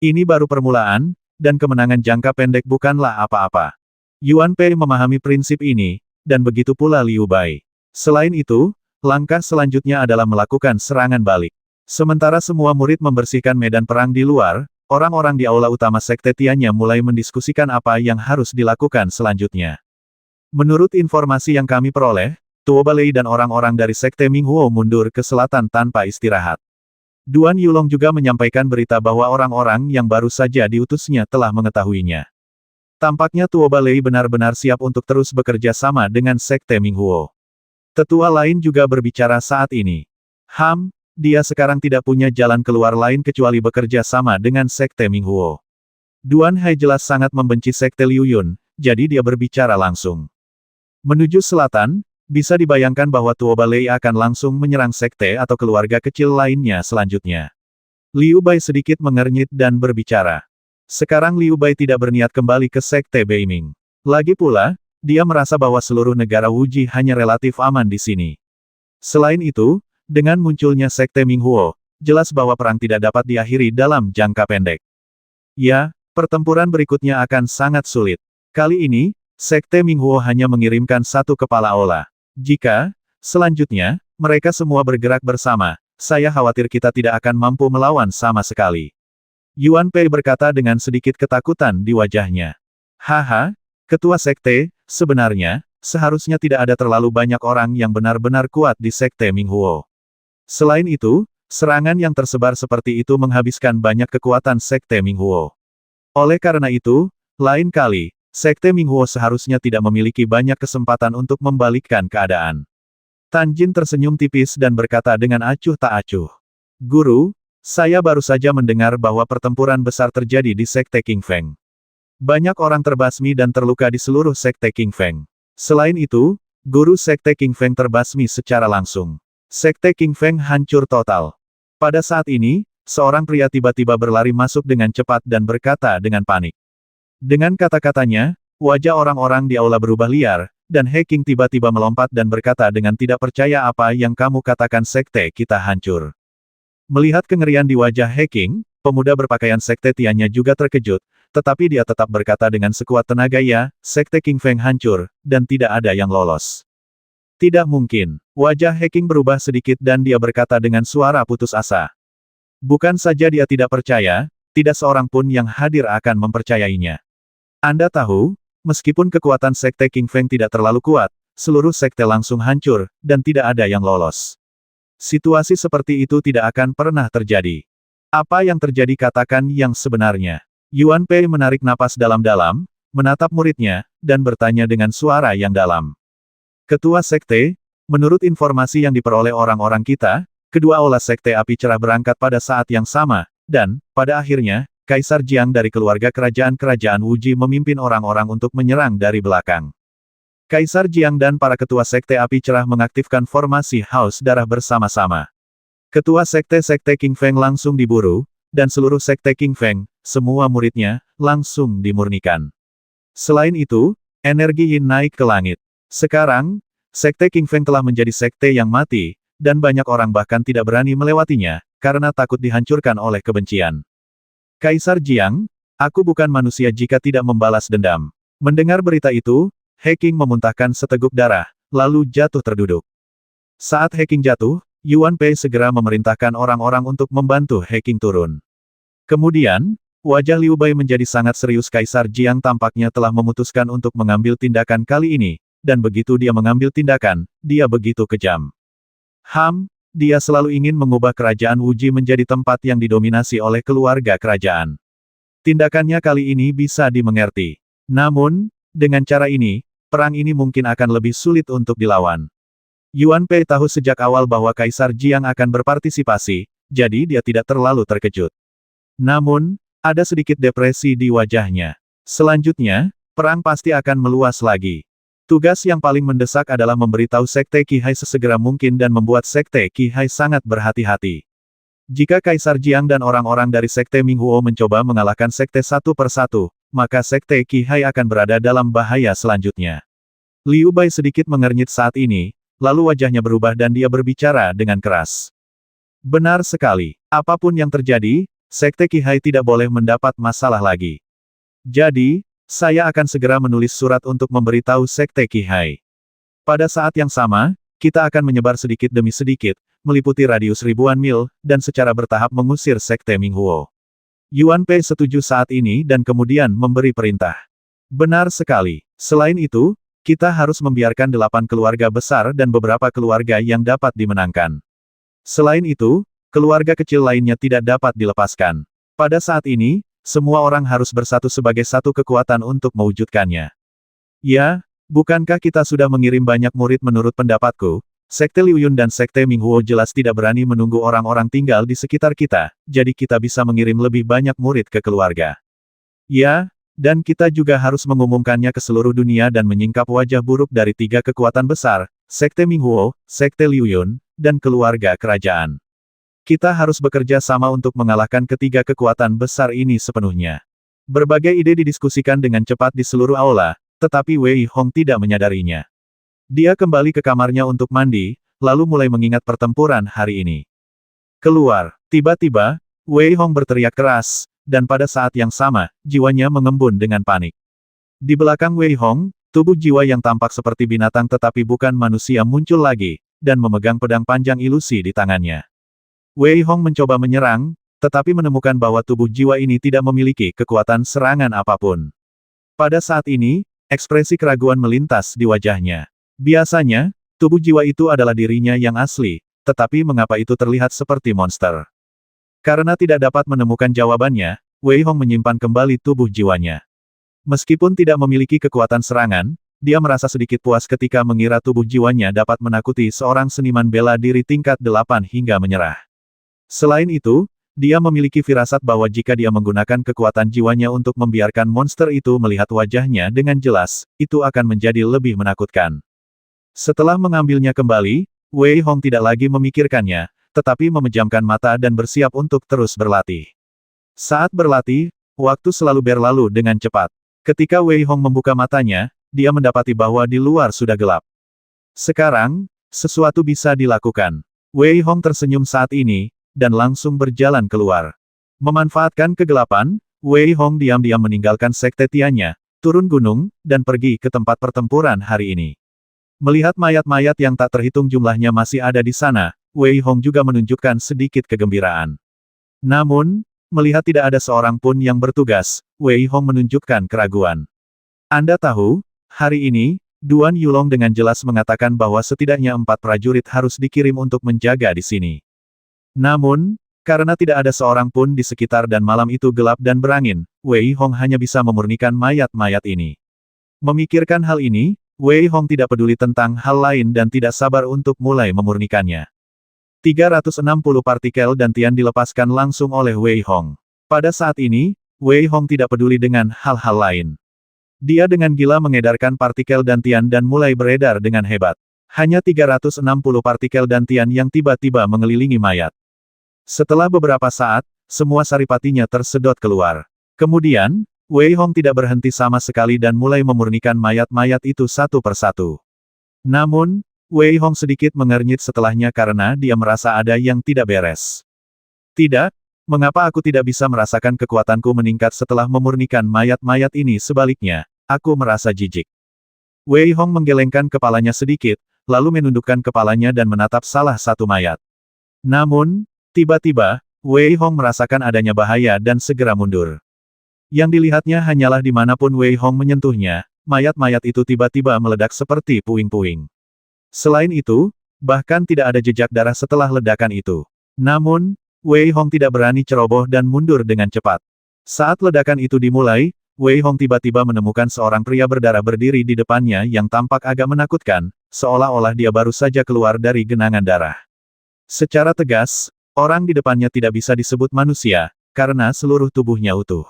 Ini baru permulaan, dan kemenangan jangka pendek bukanlah apa-apa. Yuan Pei memahami prinsip ini, dan begitu pula Liu Bai. Selain itu, langkah selanjutnya adalah melakukan serangan balik. Sementara semua murid membersihkan medan perang di luar, orang-orang di aula utama Sekte Tianya mulai mendiskusikan apa yang harus dilakukan selanjutnya. Menurut informasi yang kami peroleh, Tuo Balei dan orang-orang dari Sekte Minghuo mundur ke selatan tanpa istirahat. Duan Yulong juga menyampaikan berita bahwa orang-orang yang baru saja diutusnya telah mengetahuinya. Tampaknya Tuo Balei benar-benar siap untuk terus bekerja sama dengan Sekte Minghuo. Tetua lain juga berbicara saat ini. Dia sekarang tidak punya jalan keluar lain kecuali bekerja sama dengan Sekte Minghuo. Duan Hai jelas sangat membenci Sekte Liu Yun, jadi dia berbicara langsung. Menuju selatan, bisa dibayangkan bahwa Tuo Balei akan langsung menyerang sekte atau keluarga kecil lainnya selanjutnya. Liu Bai sedikit mengernyit dan berbicara. Sekarang Liu Bai tidak berniat kembali ke Sekte Beiming. Lagi pula, dia merasa bahwa seluruh negara Wuji hanya relatif aman di sini. Selain itu, dengan munculnya Sekte Minghuo, jelas bahwa perang tidak dapat diakhiri dalam jangka pendek. Ya, pertempuran berikutnya akan sangat sulit. Kali ini, Sekte Minghuo hanya mengirimkan satu kepala aula. Jika, selanjutnya, mereka semua bergerak bersama, saya khawatir kita tidak akan mampu melawan sama sekali. Yuan Pei berkata dengan sedikit ketakutan di wajahnya. Haha, ketua sekte, sebenarnya, seharusnya tidak ada terlalu banyak orang yang benar-benar kuat di Sekte Minghuo. Selain itu, serangan yang tersebar seperti itu menghabiskan banyak kekuatan Sekte Minghuo. Oleh karena itu, lain kali, Sekte Minghuo seharusnya tidak memiliki banyak kesempatan untuk membalikkan keadaan. Tan Jin tersenyum tipis dan berkata dengan acuh tak acuh. Guru, saya baru saja mendengar bahwa pertempuran besar terjadi di Sekte King Feng. Banyak orang terbasmi dan terluka di seluruh Sekte King Feng. Selain itu, guru Sekte King Feng terbasmi secara langsung. Sekte King Feng hancur total. Pada saat ini, seorang pria tiba-tiba berlari masuk dengan cepat dan berkata dengan panik. Dengan kata-katanya, wajah orang-orang di aula berubah liar, dan He Qing tiba-tiba melompat dan berkata dengan tidak percaya apa yang kamu katakan sekte kita hancur. Melihat kengerian di wajah He Qing, pemuda berpakaian sekte Tianya juga terkejut, tetapi dia tetap berkata dengan sekuat tenaga ya, Sekte King Feng hancur, dan tidak ada yang lolos. Tidak mungkin. Wajah He Qing berubah sedikit dan dia berkata dengan suara putus asa. Bukan saja dia tidak percaya, tidak seorang pun yang hadir akan mempercayainya. Anda tahu, meskipun kekuatan Sekte King Feng tidak terlalu kuat, seluruh sekte langsung hancur, dan tidak ada yang lolos. Situasi seperti itu tidak akan pernah terjadi. Apa yang terjadi katakan yang sebenarnya. Yuan Pei menarik napas dalam-dalam, menatap muridnya, dan bertanya dengan suara yang dalam. Ketua sekte, menurut informasi yang diperoleh orang-orang kita, kedua aula sekte api cerah berangkat pada saat yang sama, dan, pada akhirnya, Kaisar Jiang dari keluarga kerajaan-kerajaan Wuji memimpin orang-orang untuk menyerang dari belakang. Kaisar Jiang dan para ketua sekte api cerah mengaktifkan formasi haus darah bersama-sama. Ketua sekte-sekte King Feng langsung diburu, dan seluruh sekte King Feng, semua muridnya, langsung dimurnikan. Selain itu, energi Yin naik ke langit. Sekarang, sekte King Feng telah menjadi sekte yang mati, dan banyak orang bahkan tidak berani melewatinya, karena takut dihancurkan oleh kebencian. Kaisar Jiang, aku bukan manusia jika tidak membalas dendam. Mendengar berita itu, He Qing memuntahkan seteguk darah, lalu jatuh terduduk. Saat He Qing jatuh, Yuan Pei segera memerintahkan orang-orang untuk membantu He Qing turun. Kemudian, wajah Liu Bai menjadi sangat serius. Kaisar Jiang tampaknya telah memutuskan untuk mengambil tindakan kali ini, dan begitu dia mengambil tindakan, dia begitu kejam. dia selalu ingin mengubah kerajaan Wuji menjadi tempat yang didominasi oleh keluarga kerajaan. Tindakannya kali ini bisa dimengerti. Namun, dengan cara ini, perang ini mungkin akan lebih sulit untuk dilawan. Yuan Pei tahu sejak awal bahwa Kaisar Jiang akan berpartisipasi, jadi dia tidak terlalu terkejut. Namun, ada sedikit depresi di wajahnya. Selanjutnya, perang pasti akan meluas lagi. Tugas yang paling mendesak adalah memberitahu Sekte Qihai sesegera mungkin dan membuat Sekte Qihai sangat berhati-hati. Jika Kaisar Jiang dan orang-orang dari Sekte Minghuo mencoba mengalahkan Sekte satu persatu, maka Sekte Qihai akan berada dalam bahaya selanjutnya. Liu Bai sedikit mengernyit saat ini, lalu wajahnya berubah dan dia berbicara dengan keras. Benar sekali. Apapun yang terjadi, Sekte Qihai tidak boleh mendapat masalah lagi. Jadi, saya akan segera menulis surat untuk memberitahu Sekte Qihai. Pada saat yang sama, kita akan menyebar sedikit demi sedikit, meliputi radius ribuan mil, dan secara bertahap mengusir Sekte Minghuo. Yuan Pei setuju saat ini dan kemudian memberi perintah. Benar sekali. Selain itu, kita harus membiarkan 8 keluarga besar dan beberapa keluarga yang dapat dimenangkan. Selain itu, keluarga kecil lainnya tidak dapat dilepaskan. Pada saat ini, semua orang harus bersatu sebagai satu kekuatan untuk mewujudkannya. Ya, bukankah kita sudah mengirim banyak murid menurut pendapatku? Sekte Liuyun dan Sekte Minghuo jelas tidak berani menunggu orang-orang tinggal di sekitar kita, jadi kita bisa mengirim lebih banyak murid ke keluarga. Ya, dan kita juga harus mengumumkannya ke seluruh dunia dan menyingkap wajah buruk dari 3 kekuatan besar, Sekte Minghuo, Sekte Liuyun, dan keluarga kerajaan. Kita harus bekerja sama untuk mengalahkan ketiga kekuatan besar ini sepenuhnya. Berbagai ide didiskusikan dengan cepat di seluruh aula, tetapi Wei Hong tidak menyadarinya. Dia kembali ke kamarnya untuk mandi, lalu mulai mengingat pertempuran hari ini. Keluar. Tiba-tiba, Wei Hong berteriak keras, dan pada saat yang sama, jiwanya mengembun dengan panik. Di belakang Wei Hong, tubuh jiwa yang tampak seperti binatang tetapi bukan manusia muncul lagi, dan memegang pedang panjang ilusi di tangannya. Wei Hong mencoba menyerang, tetapi menemukan bahwa tubuh jiwa ini tidak memiliki kekuatan serangan apapun. Pada saat ini, ekspresi keraguan melintas di wajahnya. Biasanya, tubuh jiwa itu adalah dirinya yang asli, tetapi mengapa itu terlihat seperti monster? Karena tidak dapat menemukan jawabannya, Wei Hong menyimpan kembali tubuh jiwanya. Meskipun tidak memiliki kekuatan serangan, dia merasa sedikit puas ketika mengira tubuh jiwanya dapat menakuti seorang seniman bela diri tingkat 8 hingga menyerah. Selain itu, dia memiliki firasat bahwa jika dia menggunakan kekuatan jiwanya untuk membiarkan monster itu melihat wajahnya dengan jelas, itu akan menjadi lebih menakutkan. Setelah mengambilnya kembali, Wei Hong tidak lagi memikirkannya, tetapi memejamkan mata dan bersiap untuk terus berlatih. Saat berlatih, waktu selalu berlalu dengan cepat. Ketika Wei Hong membuka matanya, dia mendapati bahwa di luar sudah gelap. Sekarang, sesuatu bisa dilakukan. Wei Hong tersenyum saat ini, dan langsung berjalan keluar. Memanfaatkan kegelapan, Wei Hong diam-diam meninggalkan sekte Tiannya, turun gunung, dan pergi ke tempat pertempuran hari ini. Melihat mayat-mayat yang tak terhitung jumlahnya masih ada di sana, Wei Hong juga menunjukkan sedikit kegembiraan. Namun, melihat tidak ada seorang pun yang bertugas, Wei Hong menunjukkan keraguan. Anda tahu, hari ini, Duan Yulong dengan jelas mengatakan bahwa setidaknya 4 prajurit harus dikirim untuk menjaga di sini. Namun, karena tidak ada seorang pun di sekitar dan malam itu gelap dan berangin, Wei Hong hanya bisa memurnikan mayat-mayat ini. Memikirkan hal ini, Wei Hong tidak peduli tentang hal lain dan tidak sabar untuk mulai memurnikannya. 360 partikel dantian dilepaskan langsung oleh Wei Hong. Pada saat ini, Wei Hong tidak peduli dengan hal-hal lain. Dia dengan gila mengedarkan partikel dantian dan mulai beredar dengan hebat. Hanya 360 partikel dantian yang tiba-tiba mengelilingi mayat. Setelah beberapa saat, semua saripatinya tersedot keluar. Kemudian, Wei Hong tidak berhenti sama sekali dan mulai memurnikan mayat-mayat itu satu persatu. Namun, Wei Hong sedikit mengernyit setelahnya karena dia merasa ada yang tidak beres. Tidak, mengapa aku tidak bisa merasakan kekuatanku meningkat setelah memurnikan mayat-mayat ini? Sebaliknya, aku merasa jijik. Wei Hong menggelengkan kepalanya sedikit, lalu menundukkan kepalanya dan menatap salah satu mayat. Namun, tiba-tiba, Wei Hong merasakan adanya bahaya dan segera mundur. Yang dilihatnya hanyalah dimanapun Wei Hong menyentuhnya, mayat-mayat itu tiba-tiba meledak seperti puing-puing. Selain itu, Bahkan tidak ada jejak darah setelah ledakan itu. Namun, Wei Hong tidak berani ceroboh dan mundur dengan cepat. Saat ledakan itu dimulai, Wei Hong tiba-tiba menemukan seorang pria berdarah berdiri di depannya yang tampak agak menakutkan, seolah-olah dia baru saja keluar dari genangan darah. Secara tegas, orang di depannya tidak bisa disebut manusia, karena seluruh tubuhnya utuh.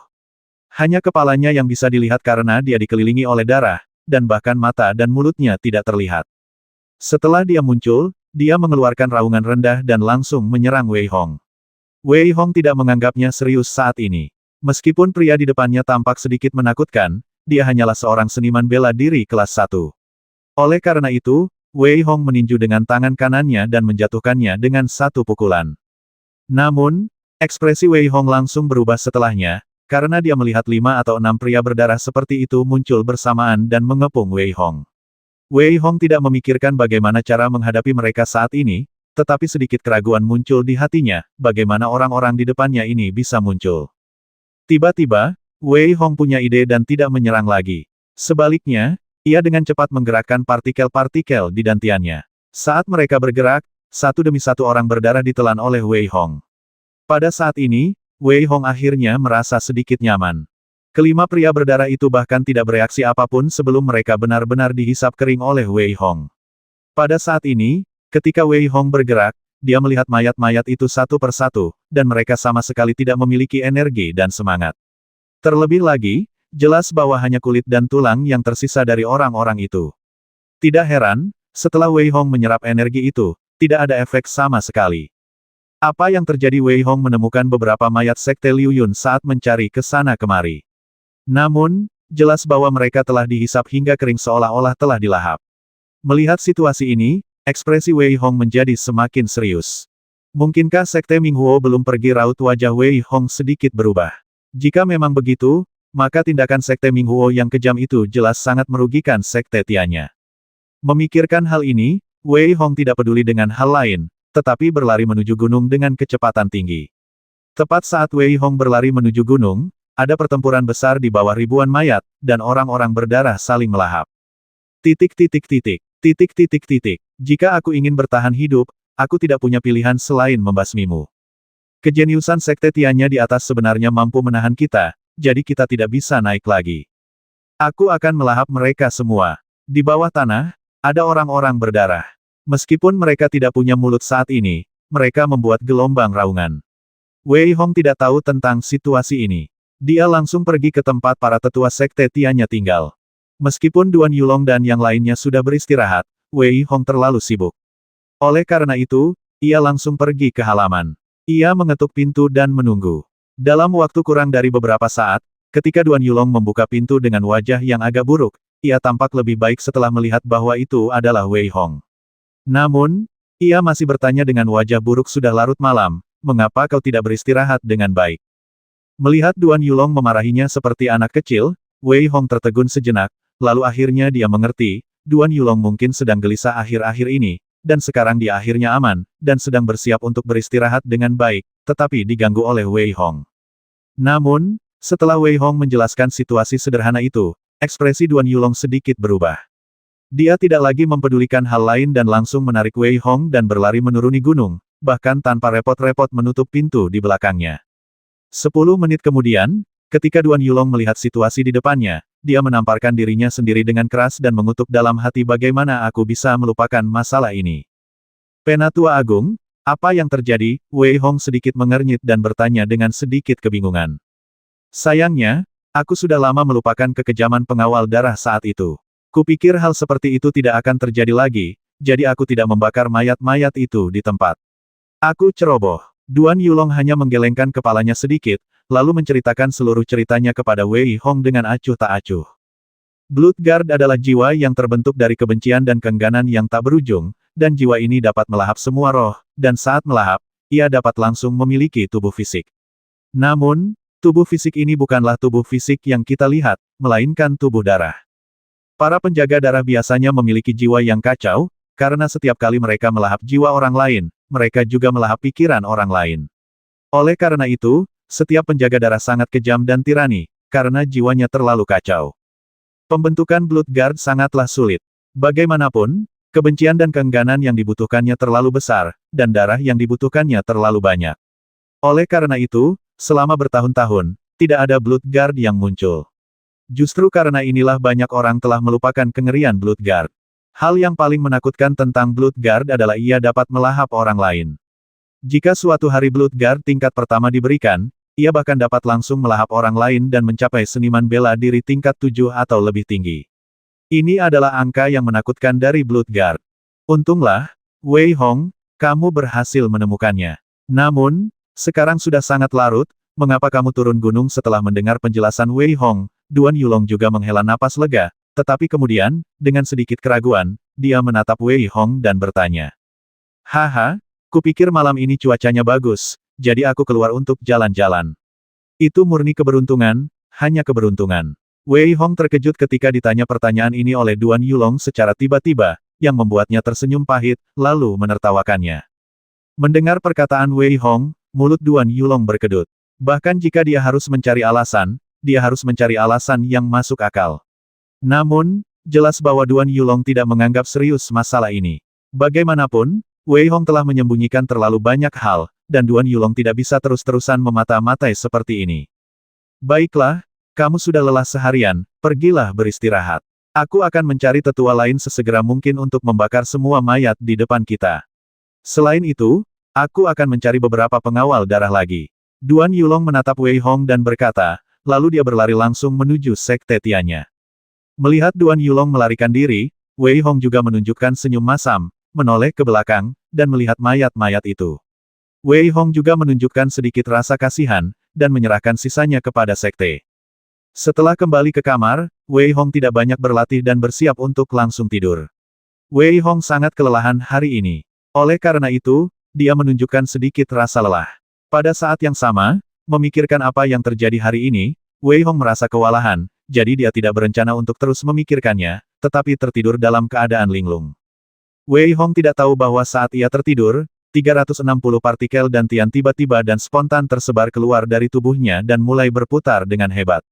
Hanya kepalanya yang bisa dilihat karena dia dikelilingi oleh darah, dan bahkan mata dan mulutnya tidak terlihat. Setelah dia muncul, dia mengeluarkan raungan rendah dan langsung menyerang Wei Hong. Wei Hong tidak menganggapnya serius saat ini. Meskipun pria di depannya tampak sedikit menakutkan, dia hanyalah seorang seniman bela diri kelas 1. Oleh karena itu, Wei Hong meninju dengan tangan kanannya dan menjatuhkannya dengan satu pukulan. Namun, ekspresi Wei Hong langsung berubah setelahnya, karena dia melihat 5 atau 6 pria berdarah seperti itu muncul bersamaan dan mengepung Wei Hong. Wei Hong tidak memikirkan bagaimana cara menghadapi mereka saat ini, tetapi sedikit keraguan muncul di hatinya, bagaimana orang-orang di depannya ini bisa muncul. Tiba-tiba, Wei Hong punya ide dan tidak menyerang lagi. Sebaliknya, ia dengan cepat menggerakkan partikel-partikel di dantiannya. Saat mereka bergerak, satu demi satu orang berdarah ditelan oleh Wei Hong. Pada saat ini, Wei Hong akhirnya merasa sedikit nyaman. Kelima pria berdarah itu bahkan tidak bereaksi apapun sebelum mereka benar-benar dihisap kering oleh Wei Hong. Pada saat ini, ketika Wei Hong bergerak, dia melihat mayat-mayat itu satu persatu, dan mereka sama sekali tidak memiliki energi dan semangat. Terlebih lagi, jelas bahwa hanya kulit dan tulang yang tersisa dari orang-orang itu. Tidak heran, setelah Wei Hong menyerap energi itu, tidak ada efek sama sekali. Apa yang terjadi? Wei Hong menemukan beberapa mayat sekte Liu Yun saat mencari ke sana kemari. Namun, jelas bahwa mereka telah dihisap hingga kering seolah-olah telah dilahap. Melihat situasi ini, ekspresi Wei Hong menjadi semakin serius. Mungkinkah Sekte Minghuo belum pergi? Raut wajah Wei Hong sedikit berubah. Jika memang begitu, maka tindakan Sekte Minghuo yang kejam itu jelas sangat merugikan Sekte Tianya. Memikirkan hal ini, Wei Hong tidak peduli dengan hal lain, tetapi berlari menuju gunung dengan kecepatan tinggi. Tepat saat Wei Hong berlari menuju gunung, ada pertempuran besar di bawah ribuan mayat, dan orang-orang berdarah saling melahap. Titik. Jika aku ingin bertahan hidup, aku tidak punya pilihan selain membasmimu. Kejeniusan Sekte Tianya di atas sebenarnya mampu menahan kita, jadi kita tidak bisa naik lagi. Aku akan melahap mereka semua. Di bawah tanah, ada orang-orang berdarah. Meskipun mereka tidak punya mulut saat ini, mereka membuat gelombang raungan. Wei Hong tidak tahu tentang situasi ini. Dia langsung pergi ke tempat para tetua Sekte Tianya tinggal. Meskipun Duan Yulong dan yang lainnya sudah beristirahat, Wei Hong terlalu sibuk. Oleh karena itu, ia langsung pergi ke halaman. Ia mengetuk pintu dan menunggu. Dalam waktu kurang dari beberapa saat, ketika Duan Yulong membuka pintu dengan wajah yang agak buruk, ia tampak lebih baik setelah melihat bahwa itu adalah Wei Hong. Namun, ia masih bertanya dengan wajah buruk. Sudah larut malam, mengapa kau tidak beristirahat dengan baik? Melihat Duan Yulong memarahinya seperti anak kecil, Wei Hong tertegun sejenak, lalu akhirnya dia mengerti, Duan Yulong mungkin sedang gelisah akhir-akhir ini, dan sekarang dia akhirnya aman, dan sedang bersiap untuk beristirahat dengan baik, tetapi diganggu oleh Wei Hong. Namun, setelah Wei Hong menjelaskan situasi sederhana itu, ekspresi Duan Yulong sedikit berubah. Dia tidak lagi mempedulikan hal lain dan langsung menarik Wei Hong dan berlari menuruni gunung, bahkan tanpa repot-repot menutup pintu di belakangnya. 10 menit kemudian, ketika Duan Yulong melihat situasi di depannya, dia menamparkan dirinya sendiri dengan keras dan mengutuk dalam hati. Bagaimana aku bisa melupakan masalah ini? Penatua Agung, apa yang terjadi? Wei Hong sedikit mengernyit dan bertanya dengan sedikit kebingungan. Sayangnya, aku sudah lama melupakan kekejaman pengawal darah saat itu. Kupikir hal seperti itu tidak akan terjadi lagi, jadi aku tidak membakar mayat-mayat itu di tempat. Aku ceroboh. Duan Yulong hanya menggelengkan kepalanya sedikit, lalu menceritakan seluruh ceritanya kepada Wei Hong dengan acuh tak acuh. Bloodguard adalah jiwa yang terbentuk dari kebencian dan keengganan yang tak berujung, dan jiwa ini dapat melahap semua roh, dan saat melahap, ia dapat langsung memiliki tubuh fisik. Namun, tubuh fisik ini bukanlah tubuh fisik yang kita lihat, melainkan tubuh darah. Para penjaga darah biasanya memiliki jiwa yang kacau, karena setiap kali mereka melahap jiwa orang lain, mereka juga melahap pikiran orang lain. Oleh karena itu, setiap penjaga darah sangat kejam dan tirani, karena jiwanya terlalu kacau. Pembentukan Bloodguard sangatlah sulit. Bagaimanapun, Kebencian dan keengganan yang dibutuhkannya terlalu besar, dan darah yang dibutuhkannya terlalu banyak. Oleh karena itu, selama bertahun-tahun, tidak ada Blood Guard yang muncul. Justru karena inilah banyak orang telah melupakan kengerian Blood Guard. Hal yang paling menakutkan tentang Blood Guard adalah ia dapat melahap orang lain. Jika suatu hari Blood Guard tingkat pertama diberikan, ia bahkan dapat langsung melahap orang lain dan mencapai seniman bela diri tingkat 7 atau lebih tinggi. Ini adalah angka yang menakutkan dari Blood Guard. Untunglah, Wei Hong, kamu berhasil menemukannya. Namun, sekarang sudah sangat larut, mengapa kamu turun gunung setelah mendengar penjelasan Wei Hong? Duan Yulong juga menghela napas lega, tetapi kemudian, dengan sedikit keraguan, dia menatap Wei Hong dan bertanya. Haha, kupikir malam ini cuacanya bagus, jadi aku keluar untuk jalan-jalan. Itu murni keberuntungan, hanya keberuntungan. Wei Hong terkejut ketika ditanya pertanyaan ini oleh Duan Yulong secara tiba-tiba, yang membuatnya tersenyum pahit, lalu menertawakannya. Mendengar perkataan Wei Hong, mulut Duan Yulong berkedut. Bahkan jika dia harus mencari alasan, dia harus mencari alasan yang masuk akal. Namun, jelas bahwa Duan Yulong tidak menganggap serius masalah ini. Bagaimanapun, Wei Hong telah menyembunyikan terlalu banyak hal, dan Duan Yulong tidak bisa terus-terusan memata-matai seperti ini. Baiklah, kamu sudah lelah seharian, pergilah beristirahat. Aku akan mencari tetua lain sesegera mungkin untuk membakar semua mayat di depan kita. Selain itu, aku akan mencari beberapa pengawal darah lagi. Duan Yulong menatap Wei Hong dan berkata, lalu dia berlari langsung menuju sekte Tianya. Melihat Duan Yulong melarikan diri, Wei Hong juga menunjukkan senyum masam, menoleh ke belakang, dan melihat mayat-mayat itu. Wei Hong juga menunjukkan sedikit rasa kasihan, dan menyerahkan sisanya kepada sekte. Setelah kembali ke kamar, Wei Hong tidak banyak berlatih dan bersiap untuk langsung tidur. Wei Hong sangat kelelahan hari ini. Oleh karena itu, dia menunjukkan sedikit rasa lelah. Pada saat yang sama, memikirkan apa yang terjadi hari ini, Wei Hong merasa kewalahan, jadi dia tidak berencana untuk terus memikirkannya, tetapi tertidur dalam keadaan linglung. Wei Hong tidak tahu bahwa saat ia tertidur, 360 partikel dantian tiba-tiba dan spontan tersebar keluar dari tubuhnya dan mulai berputar dengan hebat.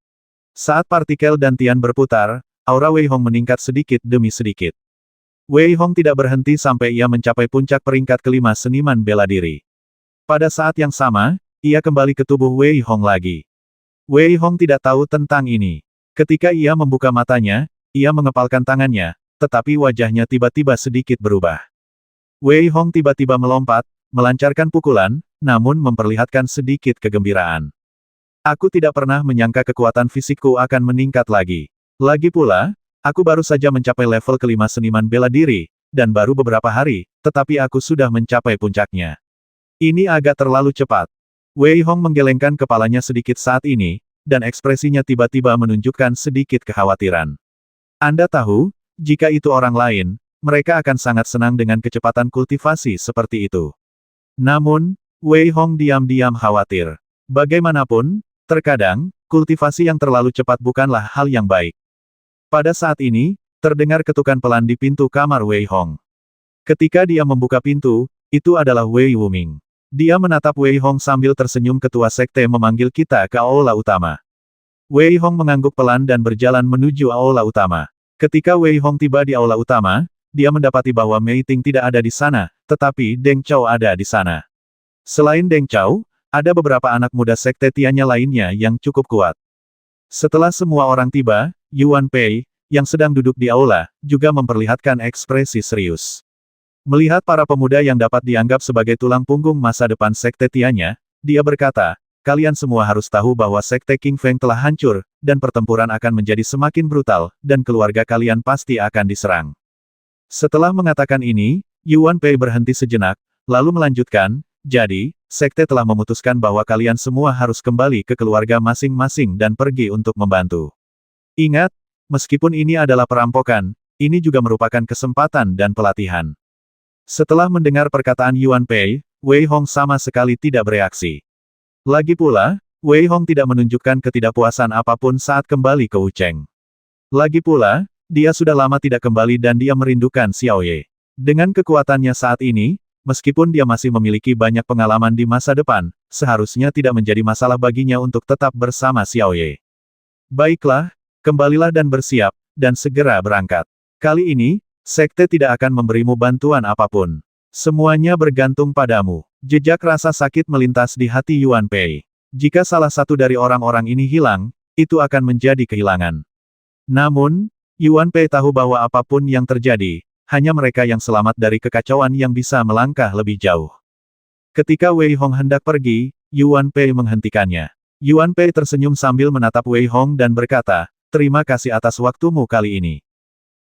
Saat partikel dantian berputar, aura Wei Hong meningkat sedikit demi sedikit. Wei Hong tidak berhenti sampai ia mencapai puncak peringkat kelima seniman bela diri. Pada saat yang sama, ia kembali ke tubuh Wei Hong lagi. Wei Hong tidak tahu tentang ini. Ketika ia membuka matanya, ia mengepalkan tangannya, tetapi wajahnya tiba-tiba sedikit berubah. Wei Hong tiba-tiba melompat, melancarkan pukulan, namun memperlihatkan sedikit kegembiraan. Aku tidak pernah menyangka kekuatan fisikku akan meningkat lagi. Lagi pula, aku baru saja mencapai level kelima seniman bela diri, dan baru beberapa hari, tetapi aku sudah mencapai puncaknya. Ini agak terlalu cepat. Wei Hong menggelengkan kepalanya sedikit saat ini, dan ekspresinya tiba-tiba menunjukkan sedikit kekhawatiran. Anda tahu, jika itu orang lain, mereka akan sangat senang dengan kecepatan kultivasi seperti itu. Namun, Wei Hong diam-diam khawatir. Bagaimanapun, terkadang, kultivasi yang terlalu cepat bukanlah hal yang baik. Pada saat ini, terdengar ketukan pelan di pintu kamar Wei Hong. Ketika dia membuka pintu, itu adalah Wei Wuming. Dia menatap Wei Hong sambil tersenyum. Ketua sekte memanggil kita ke aula utama. Wei Hong mengangguk pelan dan berjalan menuju aula utama. Ketika Wei Hong tiba di aula utama, dia mendapati bahwa Mei Ting tidak ada di sana, tetapi Deng Chao ada di sana. Selain Deng Chao, ada beberapa anak muda sekte Tianya lainnya yang cukup kuat. Setelah semua orang tiba, Yuan Pei, yang sedang duduk di aula, juga memperlihatkan ekspresi serius. Melihat para pemuda yang dapat dianggap sebagai tulang punggung masa depan sekte Tianya, dia berkata, kalian semua harus tahu bahwa sekte King Feng telah hancur, dan pertempuran akan menjadi semakin brutal, dan keluarga kalian pasti akan diserang. Setelah mengatakan ini, Yuan Pei berhenti sejenak, lalu melanjutkan, jadi, sekte telah memutuskan bahwa kalian semua harus kembali ke keluarga masing-masing dan pergi untuk membantu. Ingat, meskipun ini adalah perampokan, ini juga merupakan kesempatan dan pelatihan. Setelah mendengar perkataan Yuan Pei, Wei Hong sama sekali tidak bereaksi. Lagi pula, Wei Hong tidak menunjukkan ketidakpuasan apapun saat kembali ke Wucheng. Lagi pula, dia sudah lama tidak kembali dan dia merindukan Xiao Ye. Dengan kekuatannya saat ini, meskipun dia masih memiliki banyak pengalaman di masa depan, seharusnya tidak menjadi masalah baginya untuk tetap bersama Xiao Ye. Baiklah, kembalilah dan bersiap, dan segera berangkat. Kali ini, Sekte tidak akan memberimu bantuan apapun. Semuanya bergantung padamu. Jejak rasa sakit melintas di hati Yuan Pei. Jika salah satu dari orang-orang ini hilang, itu akan menjadi kehilangan. Namun, Yuan Pei tahu bahwa apapun yang terjadi, hanya mereka yang selamat dari kekacauan yang bisa melangkah lebih jauh. Ketika Wei Hong hendak pergi, Yuan Pei menghentikannya. Yuan Pei tersenyum sambil menatap Wei Hong dan berkata, "Terima kasih atas waktumu kali ini.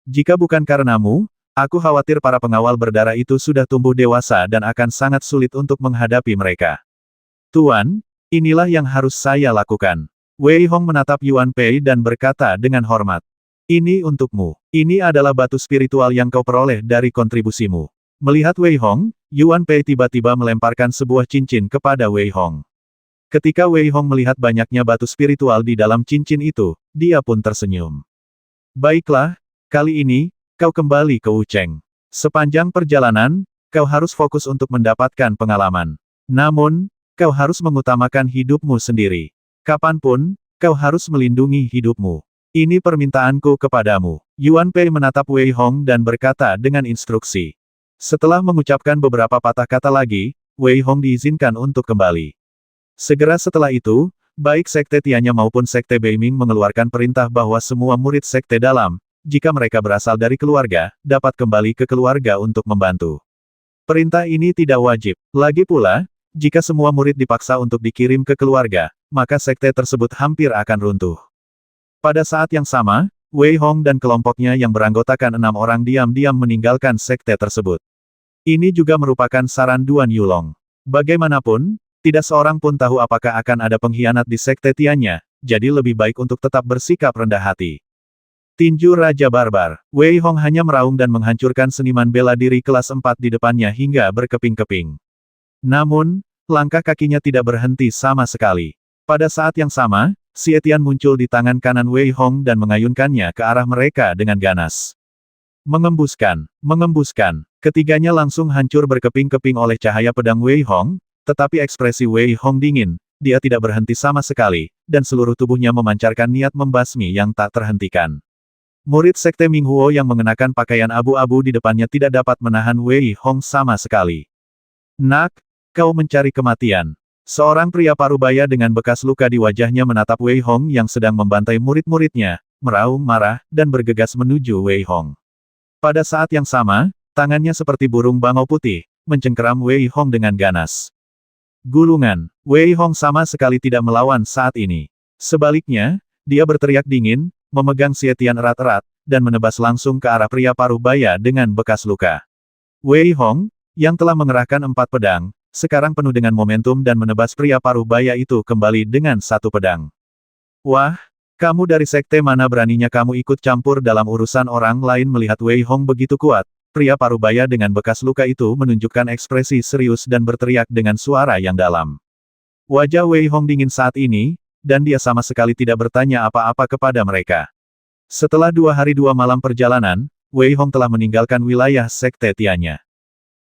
Jika bukan karenamu, aku khawatir para pengawal berdarah itu sudah tumbuh dewasa dan akan sangat sulit untuk menghadapi mereka. Tuan, inilah yang harus saya lakukan." Wei Hong menatap Yuan Pei dan berkata dengan hormat. "Ini untukmu. Ini adalah batu spiritual yang kau peroleh dari kontribusimu." Melihat Wei Hong, Yuan Pei tiba-tiba melemparkan sebuah cincin kepada Wei Hong. Ketika Wei Hong melihat banyaknya batu spiritual di dalam cincin itu, dia pun tersenyum. "Baiklah, kali ini, kau kembali ke Wucheng. Sepanjang perjalanan, kau harus fokus untuk mendapatkan pengalaman. Namun, kau harus mengutamakan hidupmu sendiri. Kapanpun, kau harus melindungi hidupmu. Ini permintaanku kepadamu." Yuan Pei menatap Wei Hong dan berkata dengan instruksi. Setelah mengucapkan beberapa patah kata lagi, Wei Hong diizinkan untuk kembali. Segera setelah itu, baik Sekte Tianya maupun Sekte Beiming mengeluarkan perintah bahwa semua murid Sekte Dalam, jika mereka berasal dari keluarga, dapat kembali ke keluarga untuk membantu. Perintah ini tidak wajib. Lagi pula, jika semua murid dipaksa untuk dikirim ke keluarga, maka sekte tersebut hampir akan runtuh. Pada saat yang sama, Wei Hong dan kelompoknya yang beranggotakan 6 orang diam-diam meninggalkan sekte tersebut. Ini juga merupakan saran Duan Yulong. Bagaimanapun, tidak seorang pun tahu apakah akan ada pengkhianat di sekte Tianya, jadi lebih baik untuk tetap bersikap rendah hati. Tinju Raja Barbar. Wei Hong hanya meraung dan menghancurkan seniman bela diri kelas 4 di depannya hingga berkeping-keping. Namun, langkah kakinya tidak berhenti sama sekali. Pada saat yang sama, Xie Tian muncul di tangan kanan Wei Hong dan mengayunkannya ke arah mereka dengan ganas. Mengembuskan, mengembuskan. Ketiganya langsung hancur berkeping-keping oleh cahaya pedang Wei Hong, tetapi ekspresi Wei Hong dingin, dia tidak berhenti sama sekali, dan seluruh tubuhnya memancarkan niat membasmi yang tak terhentikan. Murid Sekte Minghuo yang mengenakan pakaian abu-abu di depannya tidak dapat menahan Wei Hong sama sekali. "Nak, kau mencari kematian." Seorang pria parubaya dengan bekas luka di wajahnya menatap Wei Hong yang sedang membantai murid-muridnya, meraung marah, dan bergegas menuju Wei Hong. Pada saat yang sama, tangannya seperti burung bangau putih, mencengkeram Wei Hong dengan ganas. Gulungan. Wei Hong sama sekali tidak melawan saat ini. Sebaliknya, dia berteriak dingin, memegang Xie Tian erat-erat, dan menebas langsung ke arah pria parubaya dengan bekas luka. Wei Hong, yang telah mengerahkan 4 pedang, sekarang penuh dengan momentum dan menebas pria parubaya itu kembali dengan 1 pedang. "Wah, kamu dari sekte mana beraninya kamu ikut campur dalam urusan orang lain?" Melihat Wei Hong begitu kuat, pria parubaya dengan bekas luka itu menunjukkan ekspresi serius dan berteriak dengan suara yang dalam. Wajah Wei Hong dingin saat ini, dan dia sama sekali tidak bertanya apa-apa kepada mereka. Setelah 2 hari 2 malam perjalanan, Wei Hong telah meninggalkan wilayah sekte Tianya.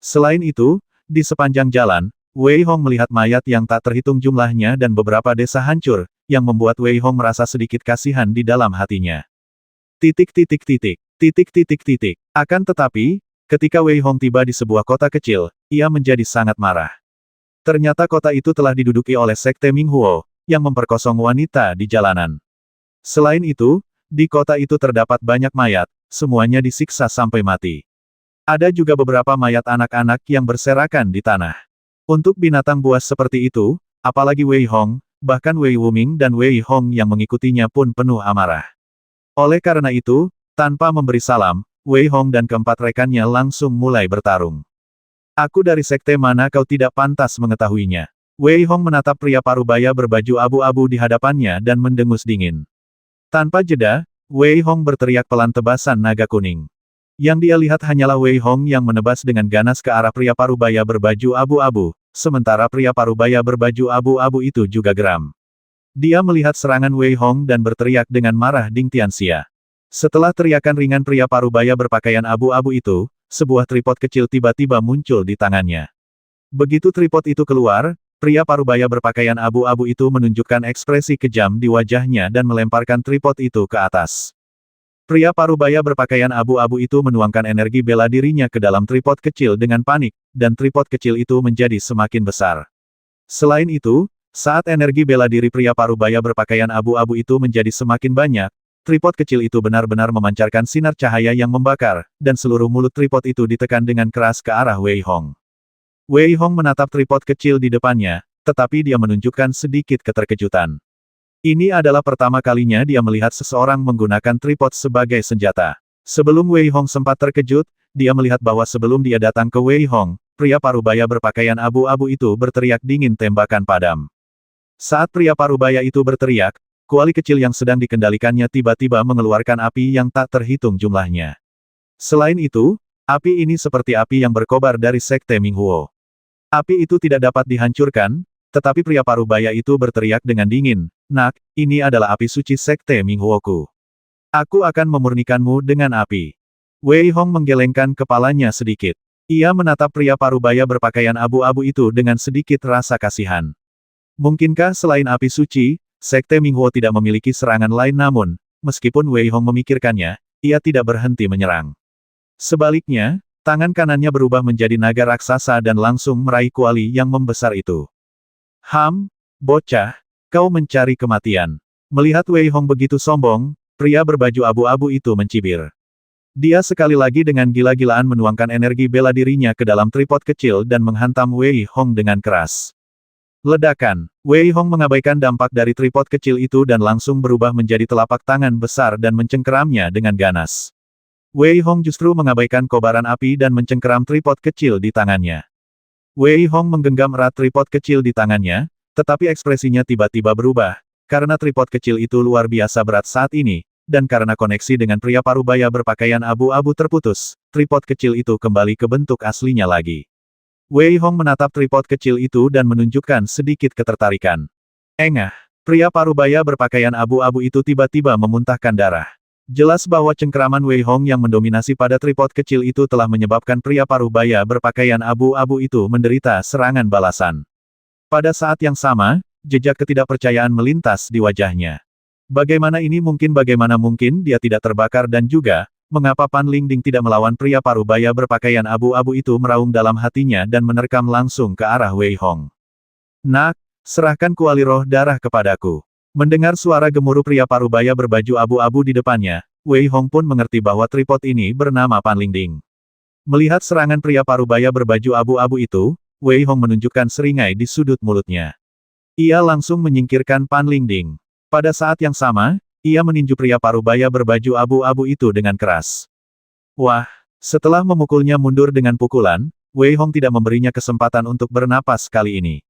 Selain itu, di sepanjang jalan, Wei Hong melihat mayat yang tak terhitung jumlahnya dan beberapa desa hancur, yang membuat Wei Hong merasa sedikit kasihan di dalam hatinya. Titik. Akan tetapi, ketika Wei Hong tiba di sebuah kota kecil, ia menjadi sangat marah. Ternyata kota itu telah diduduki oleh Sekte Minghuo, yang memperkosong wanita di jalanan. Selain itu, di kota itu terdapat banyak mayat, semuanya disiksa sampai mati. Ada juga beberapa mayat anak-anak yang berserakan di tanah. Untuk binatang buas seperti itu, apalagi Wei Hong, bahkan Wei Wuming dan Wei Hong yang mengikutinya pun penuh amarah. Oleh karena itu, tanpa memberi salam, Wei Hong dan keempat rekannya langsung mulai bertarung. "Aku dari sekte mana kau tidak pantas mengetahuinya." Wei Hong menatap pria parubaya berbaju abu-abu di hadapannya dan mendengus dingin. Tanpa jeda, Wei Hong berteriak pelan tebasan naga kuning. Yang dia lihat hanyalah Wei Hong yang menebas dengan ganas ke arah pria parubaya berbaju abu-abu, sementara pria parubaya berbaju abu-abu itu juga geram. Dia melihat serangan Wei Hong dan berteriak dengan marah Ding Tianxia. Setelah teriakan ringan pria parubaya berpakaian abu-abu itu, sebuah tripod kecil tiba-tiba muncul di tangannya. Begitu tripod itu keluar, pria parubaya berpakaian abu-abu itu menunjukkan ekspresi kejam di wajahnya dan melemparkan tripod itu ke atas. Pria parubaya berpakaian abu-abu itu menuangkan energi bela dirinya ke dalam tripod kecil dengan panik, dan tripod kecil itu menjadi semakin besar. Selain itu, saat energi bela diri pria parubaya berpakaian abu-abu itu menjadi semakin banyak, tripod kecil itu benar-benar memancarkan sinar cahaya yang membakar, dan seluruh mulut tripod itu ditekan dengan keras ke arah Wei Hong. Wei Hong menatap tripod kecil di depannya, tetapi dia menunjukkan sedikit keterkejutan. Ini adalah pertama kalinya dia melihat seseorang menggunakan tripod sebagai senjata. Sebelum Wei Hong sempat terkejut, dia melihat bahwa sebelum dia datang ke Wei Hong, pria parubaya berpakaian abu-abu itu berteriak dingin tembakan padam. Saat pria parubaya itu berteriak, kuali kecil yang sedang dikendalikannya tiba-tiba mengeluarkan api yang tak terhitung jumlahnya. Selain itu, api ini seperti api yang berkobar dari Sekte Minghuo. Api itu tidak dapat dihancurkan, tetapi pria parubaya itu berteriak dengan dingin, "Nak, ini adalah api suci Sekte Minghuoku. Aku akan memurnikanmu dengan api." Wei Hong menggelengkan kepalanya sedikit. Ia menatap pria parubaya berpakaian abu-abu itu dengan sedikit rasa kasihan. Mungkinkah selain api suci, Sekte Minghuo tidak memiliki serangan lain namun, meskipun Wei Hong memikirkannya, ia tidak berhenti menyerang. Sebaliknya, tangan kanannya berubah menjadi naga raksasa dan langsung meraih kuali yang membesar itu. Bocah, kau mencari kematian." Melihat Wei Hong begitu sombong, pria berbaju abu-abu itu mencibir. Dia sekali lagi dengan gila-gilaan menuangkan energi bela dirinya ke dalam tripod kecil dan menghantam Wei Hong dengan keras. Ledakan. Wei Hong mengabaikan dampak dari tripod kecil itu dan langsung berubah menjadi telapak tangan besar dan mencengkeramnya dengan ganas. Wei Hong justru mengabaikan kobaran api dan mencengkeram tripod kecil di tangannya. Wei Hong menggenggam erat tripod kecil di tangannya, tetapi ekspresinya tiba-tiba berubah, karena tripod kecil itu luar biasa berat saat ini, dan karena koneksi dengan pria parubaya berpakaian abu-abu terputus, tripod kecil itu kembali ke bentuk aslinya lagi. Wei Hong menatap tripod kecil itu dan menunjukkan sedikit ketertarikan. Engah, pria parubaya berpakaian abu-abu itu tiba-tiba memuntahkan darah. Jelas bahwa cengkeraman Wei Hong yang mendominasi pada tripod kecil itu telah menyebabkan pria parubaya berpakaian abu-abu itu menderita serangan balasan. Pada saat yang sama, jejak ketidakpercayaan melintas di wajahnya. Bagaimana mungkin dia tidak terbakar dan juga, mengapa Pan Lingding tidak melawan pria parubaya berpakaian abu-abu itu meraung dalam hatinya dan menerkam langsung ke arah Wei Hong. "Nak, serahkan kuali roh darah kepadaku." Mendengar suara gemuruh pria parubaya berbaju abu-abu di depannya, Wei Hong pun mengerti bahwa tripod ini bernama Pan Lingding. Melihat serangan pria parubaya berbaju abu-abu itu, Wei Hong menunjukkan seringai di sudut mulutnya. Ia langsung menyingkirkan Pan Lingding. Pada saat yang sama, ia meninju pria parubaya berbaju abu-abu itu dengan keras. Wah! Setelah memukulnya mundur dengan pukulan, Wei Hong tidak memberinya kesempatan untuk bernapas kali ini.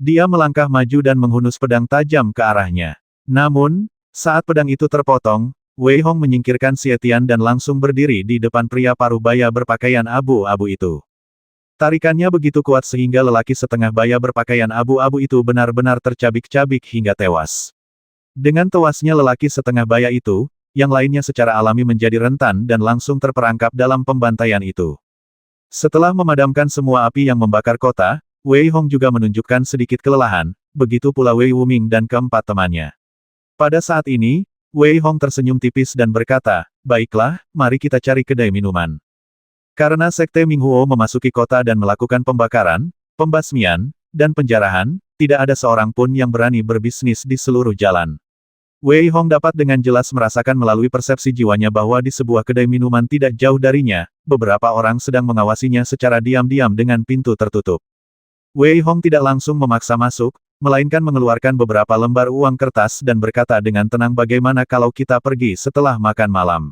Dia melangkah maju dan menghunus pedang tajam ke arahnya. Namun, saat pedang itu terpotong, Wei Hong menyingkirkan Xie Tian dan langsung berdiri di depan pria parubaya berpakaian abu-abu itu. Tarikannya begitu kuat sehingga lelaki setengah baya berpakaian abu-abu itu benar-benar tercabik-cabik hingga tewas. Dengan tewasnya lelaki setengah baya itu, yang lainnya secara alami menjadi rentan dan langsung terperangkap dalam pembantaian itu. Setelah memadamkan semua api yang membakar kota, Wei Hong juga menunjukkan sedikit kelelahan, begitu pula Wei Wuming dan keempat temannya. Pada saat ini, Wei Hong tersenyum tipis dan berkata, "Baiklah, mari kita cari kedai minuman." Karena Sekte Minghuo memasuki kota dan melakukan pembakaran, pembasmian, dan penjarahan, tidak ada seorang pun yang berani berbisnis di seluruh jalan. Wei Hong dapat dengan jelas merasakan melalui persepsi jiwanya bahwa di sebuah kedai minuman tidak jauh darinya, beberapa orang sedang mengawasinya secara diam-diam dengan pintu tertutup. Wei Hong tidak langsung memaksa masuk, melainkan mengeluarkan beberapa lembar uang kertas dan berkata dengan tenang, "Bagaimana kalau kita pergi setelah makan malam?"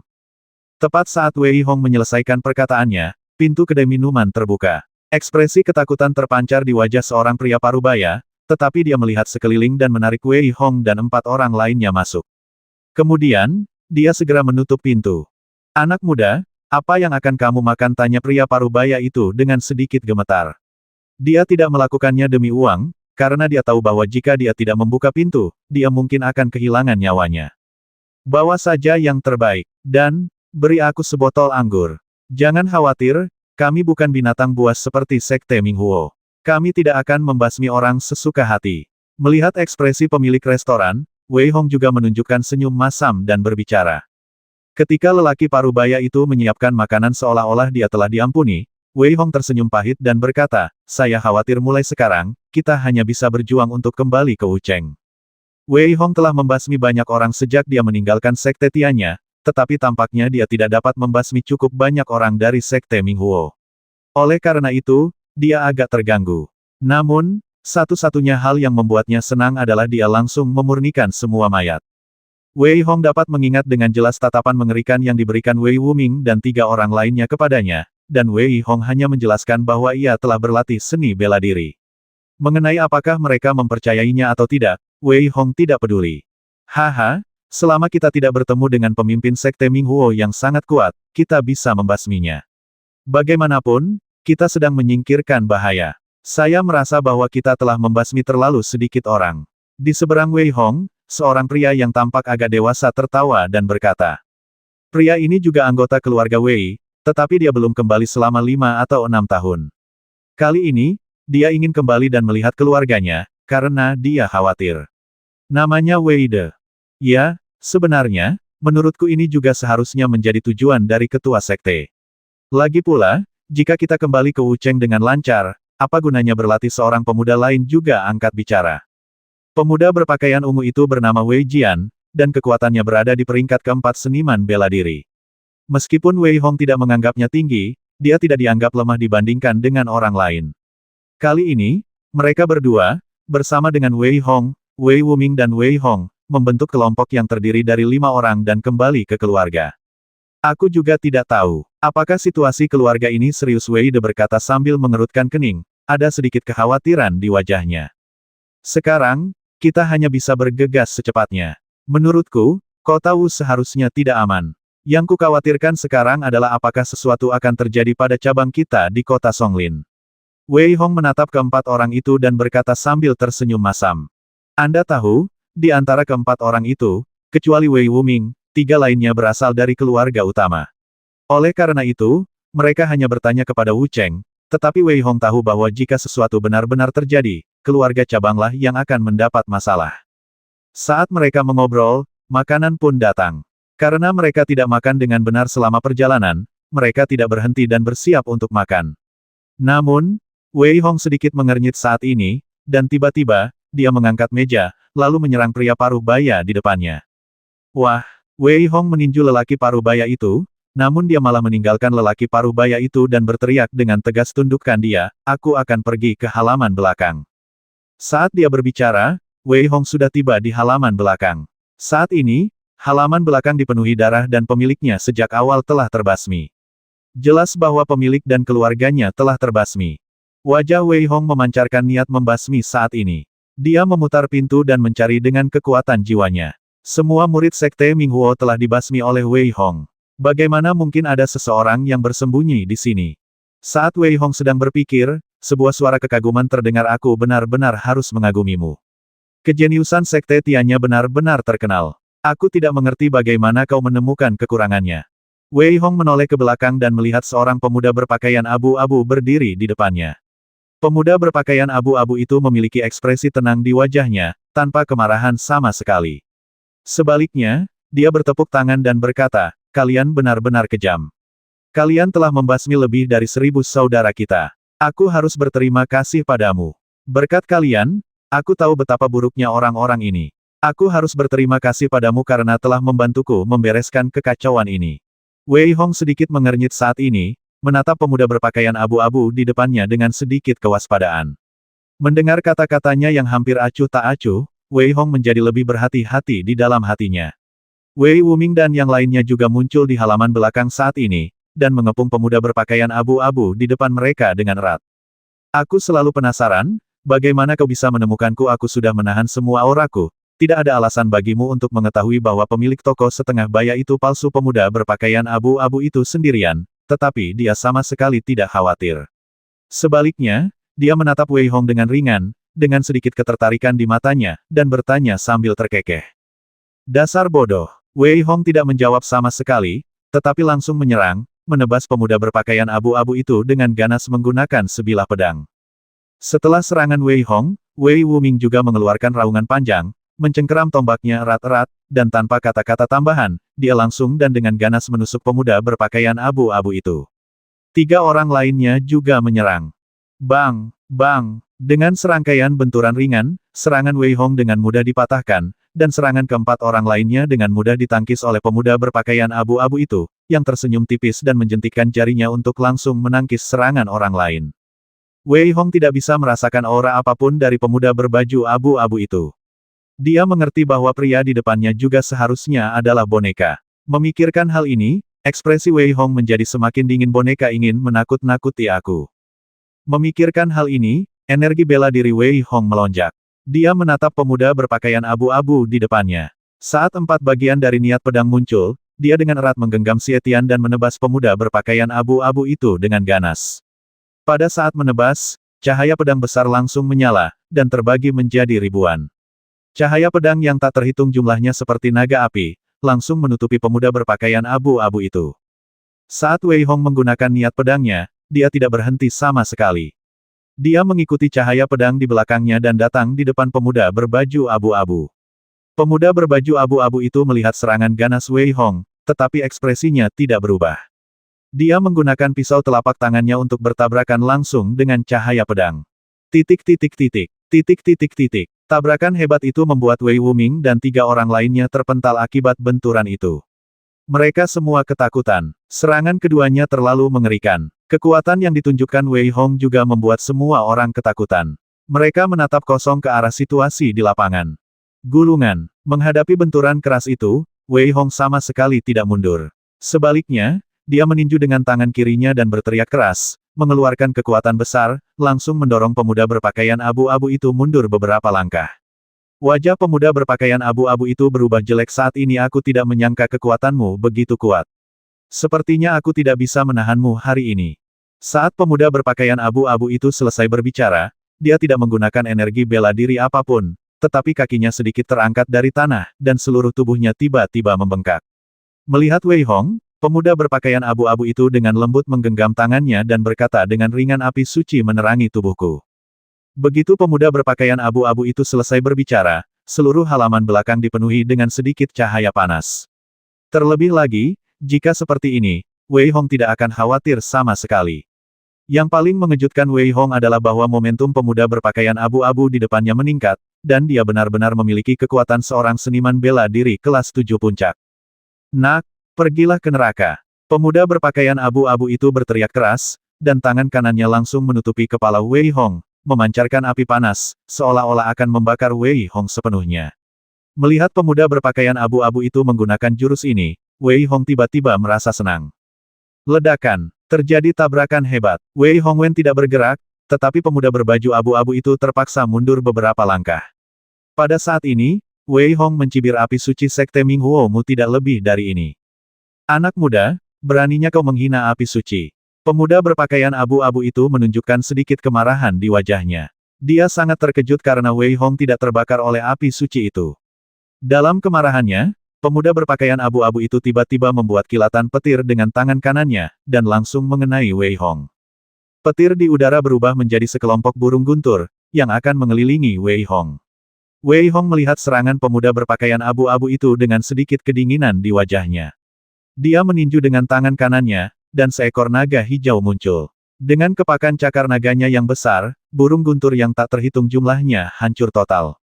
Tepat saat Wei Hong menyelesaikan perkataannya, pintu kedai minuman terbuka. Ekspresi ketakutan terpancar di wajah seorang pria parubaya, tetapi dia melihat sekeliling dan menarik Wei Hong dan 4 orang lainnya masuk. Kemudian, dia segera menutup pintu. "Anak muda, apa yang akan kamu makan?" tanya pria parubaya itu dengan sedikit gemetar. Dia tidak melakukannya demi uang, karena dia tahu bahwa jika dia tidak membuka pintu, dia mungkin akan kehilangan nyawanya. "Bawa saja yang terbaik, dan beri aku sebotol anggur. Jangan khawatir, kami bukan binatang buas seperti Sekte Minghuo. Kami tidak akan membasmi orang sesuka hati." Melihat ekspresi pemilik restoran, Wei Hong juga menunjukkan senyum masam dan berbicara. Ketika lelaki parubaya itu menyiapkan makanan seolah-olah dia telah diampuni, Wei Hong tersenyum pahit dan berkata, saya khawatir mulai sekarang, kita hanya bisa berjuang untuk kembali ke Wucheng. Wei Hong telah membasmi banyak orang sejak dia meninggalkan sekte Tiannya, tetapi tampaknya dia tidak dapat membasmi cukup banyak orang dari sekte Minghuo. Oleh karena itu, dia agak terganggu. Namun, satu-satunya hal yang membuatnya senang adalah dia langsung memurnikan semua mayat. Wei Hong dapat mengingat dengan jelas tatapan mengerikan yang diberikan Wei Wuming dan 3 orang lainnya kepadanya, dan Wei Hong hanya menjelaskan bahwa ia telah berlatih seni bela diri. Mengenai apakah mereka mempercayainya atau tidak, Wei Hong tidak peduli. Haha, selama kita tidak bertemu dengan pemimpin sekte Minghuo yang sangat kuat, kita bisa membasminya. Bagaimanapun, kita sedang menyingkirkan bahaya. Saya merasa bahwa kita telah membasmi terlalu sedikit orang. Di seberang Wei Hong, seorang pria yang tampak agak dewasa tertawa dan berkata. Pria ini juga anggota keluarga Wei, tetapi dia belum kembali selama 5 atau 6 tahun. Kali ini, dia ingin kembali dan melihat keluarganya, karena dia khawatir. Namanya Wei De. Ya, sebenarnya, menurutku ini juga seharusnya menjadi tujuan dari ketua sekte. Lagi pula, jika kita kembali ke Wucheng dengan lancar, apa gunanya berlatih seorang pemuda lain juga angkat bicara. Pemuda berpakaian ungu itu bernama Wei Jian, dan kekuatannya berada di peringkat keempat seniman bela diri. Meskipun Wei Hong tidak menganggapnya tinggi, dia tidak dianggap lemah dibandingkan dengan orang lain. Kali ini, mereka berdua, bersama dengan Wei Hong, Wei Wuming dan Wei Hong, membentuk kelompok yang terdiri dari 5 orang dan kembali ke keluarga. Aku juga tidak tahu, apakah situasi keluarga ini serius, Wei De berkata sambil mengerutkan kening, ada sedikit kekhawatiran di wajahnya. Sekarang, kita hanya bisa bergegas secepatnya. Menurutku, kota Wu seharusnya tidak aman. Yang kukhawatirkan sekarang adalah apakah sesuatu akan terjadi pada cabang kita di kota Songlin. Wei Hong menatap keempat orang itu dan berkata sambil tersenyum masam. Anda tahu, di antara keempat orang itu, kecuali Wei Wuming, 3 lainnya berasal dari keluarga utama. Oleh karena itu, mereka hanya bertanya kepada Wu Cheng, tetapi Wei Hong tahu bahwa jika sesuatu benar-benar terjadi, keluarga cabanglah yang akan mendapat masalah. Saat mereka mengobrol, makanan pun datang. Karena mereka tidak makan dengan benar selama perjalanan, mereka tidak berhenti dan bersiap untuk makan. Namun, Wei Hong sedikit mengernyit saat ini, dan tiba-tiba, dia mengangkat meja, lalu menyerang pria parubaya di depannya. Wah, Wei Hong meninju lelaki parubaya itu, namun dia malah meninggalkan lelaki parubaya itu dan berteriak dengan tegas, tundukkan dia, aku akan pergi ke halaman belakang. Saat dia berbicara, Wei Hong sudah tiba di halaman belakang. Saat ini, halaman belakang dipenuhi darah dan pemiliknya sejak awal telah terbasmi. Jelas bahwa pemilik dan keluarganya telah terbasmi. Wajah Wei Hong memancarkan niat membasmi saat ini. Dia memutar pintu dan mencari dengan kekuatan jiwanya. Semua murid sekte Minghuo telah dibasmi oleh Wei Hong. Bagaimana mungkin ada seseorang yang bersembunyi di sini? Saat Wei Hong sedang berpikir, sebuah suara kekaguman terdengar, aku benar-benar harus mengagumimu. Kejeniusan sekte Tiannya benar-benar terkenal. Aku tidak mengerti bagaimana kau menemukan kekurangannya. Wei Hong menoleh ke belakang dan melihat seorang pemuda berpakaian abu-abu berdiri di depannya. Pemuda berpakaian abu-abu itu memiliki ekspresi tenang di wajahnya, tanpa kemarahan sama sekali. Sebaliknya, dia bertepuk tangan dan berkata, kalian benar-benar kejam. Kalian telah membasmi lebih dari 1000 saudara kita. Aku harus berterima kasih padamu. Berkat kalian, aku tahu betapa buruknya orang-orang ini. Aku harus berterima kasih padamu karena telah membantuku membereskan kekacauan ini. Wei Hong sedikit mengernyit saat ini, menatap pemuda berpakaian abu-abu di depannya dengan sedikit kewaspadaan. Mendengar kata-katanya yang hampir acuh tak acuh, Wei Hong menjadi lebih berhati-hati di dalam hatinya. Wei Wuming dan yang lainnya juga muncul di halaman belakang saat ini, dan mengepung pemuda berpakaian abu-abu di depan mereka dengan erat. Aku selalu penasaran, bagaimana kau bisa menemukanku? Aku sudah menahan semua auraku. Tidak ada alasan bagimu untuk mengetahui bahwa pemilik toko setengah baya itu palsu. Pemuda berpakaian abu-abu itu sendirian, tetapi dia sama sekali tidak khawatir. Sebaliknya, dia menatap Wei Hong dengan ringan, dengan sedikit ketertarikan di matanya, dan bertanya sambil terkekeh. Dasar bodoh. Wei Hong tidak menjawab sama sekali, tetapi langsung menyerang, menebas pemuda berpakaian abu-abu itu dengan ganas menggunakan sebilah pedang. Setelah serangan Wei Hong, Wei Wuming juga mengeluarkan raungan panjang, mencengkeram tombaknya erat-erat, dan tanpa kata-kata tambahan, dia langsung dan dengan ganas menusuk pemuda berpakaian abu-abu itu. 3 orang lainnya juga menyerang. Bang! Bang! Dengan serangkaian benturan ringan, serangan Wei Hong dengan mudah dipatahkan, dan serangan keempat orang lainnya dengan mudah ditangkis oleh pemuda berpakaian abu-abu itu, yang tersenyum tipis dan menjentikkan jarinya untuk langsung menangkis serangan orang lain. Wei Hong tidak bisa merasakan aura apapun dari pemuda berbaju abu-abu itu. Dia mengerti bahwa pria di depannya juga seharusnya adalah boneka. Memikirkan hal ini, ekspresi Wei Hong menjadi semakin dingin. Boneka ingin menakut-nakuti aku. Memikirkan hal ini, energi bela diri Wei Hong melonjak. Dia menatap pemuda berpakaian abu-abu di depannya. Saat 4 bagian dari niat pedang muncul, dia dengan erat menggenggam Xie Tian dan menebas pemuda berpakaian abu-abu itu dengan ganas. Pada saat menebas, cahaya pedang besar langsung menyala, dan terbagi menjadi ribuan. Cahaya pedang yang tak terhitung jumlahnya seperti naga api, langsung menutupi pemuda berpakaian abu-abu itu. Saat Wei Hong menggunakan niat pedangnya, dia tidak berhenti sama sekali. Dia mengikuti cahaya pedang di belakangnya dan datang di depan pemuda berbaju abu-abu. Pemuda berbaju abu-abu itu melihat serangan ganas Wei Hong, tetapi ekspresinya tidak berubah. Dia menggunakan pisau telapak tangannya untuk bertabrakan langsung dengan cahaya pedang. Titik titik titik. Titik titik titik. Tabrakan hebat itu membuat Wei Wuming dan 3 orang lainnya terpental akibat benturan itu. Mereka semua ketakutan. Serangan keduanya terlalu mengerikan. Kekuatan yang ditunjukkan Wei Hong juga membuat semua orang ketakutan. Mereka menatap kosong ke arah situasi di lapangan. Gulungan. Menghadapi benturan keras itu, Wei Hong sama sekali tidak mundur. Sebaliknya, dia meninju dengan tangan kirinya dan berteriak keras, mengeluarkan kekuatan besar, langsung mendorong pemuda berpakaian abu-abu itu mundur beberapa langkah. Wajah pemuda berpakaian abu-abu itu berubah jelek. Saat ini aku tidak menyangka kekuatanmu begitu kuat. Sepertinya aku tidak bisa menahanmu hari ini. Saat pemuda berpakaian abu-abu itu selesai berbicara, dia tidak menggunakan energi bela diri apapun, tetapi kakinya sedikit terangkat dari tanah, dan seluruh tubuhnya tiba-tiba membengkak. Melihat Wei Hong, pemuda berpakaian abu-abu itu dengan lembut menggenggam tangannya dan berkata dengan ringan, api suci menerangi tubuhku. Begitu pemuda berpakaian abu-abu itu selesai berbicara, seluruh halaman belakang dipenuhi dengan sedikit cahaya panas. Terlebih lagi, jika seperti ini, Wei Hong tidak akan khawatir sama sekali. Yang paling mengejutkan Wei Hong adalah bahwa momentum pemuda berpakaian abu-abu di depannya meningkat, dan dia benar-benar memiliki kekuatan seorang seniman bela diri kelas 7 puncak. Nak, pergilah ke neraka. Pemuda berpakaian abu-abu itu berteriak keras, dan tangan kanannya langsung menutupi kepala Wei Hong, memancarkan api panas, seolah-olah akan membakar Wei Hong sepenuhnya. Melihat pemuda berpakaian abu-abu itu menggunakan jurus ini, Wei Hong tiba-tiba merasa senang. Ledakan. Terjadi tabrakan hebat. Wei Hongwen tidak bergerak, tetapi pemuda berbaju abu-abu itu terpaksa mundur beberapa langkah. Pada saat ini, Wei Hong mencibir api suci Sekte Minghuomu tidak lebih dari ini. Anak muda, beraninya kau menghina api suci. Pemuda berpakaian abu-abu itu menunjukkan sedikit kemarahan di wajahnya. Dia sangat terkejut karena Wei Hong tidak terbakar oleh api suci itu. Dalam kemarahannya, pemuda berpakaian abu-abu itu tiba-tiba membuat kilatan petir dengan tangan kanannya, dan langsung mengenai Wei Hong. Petir di udara berubah menjadi sekelompok burung guntur, yang akan mengelilingi Wei Hong. Wei Hong melihat serangan pemuda berpakaian abu-abu itu dengan sedikit kedinginan di wajahnya. Dia meninju dengan tangan kanannya, dan seekor naga hijau muncul. Dengan kepakan cakar naganya yang besar, burung guntur yang tak terhitung jumlahnya hancur total.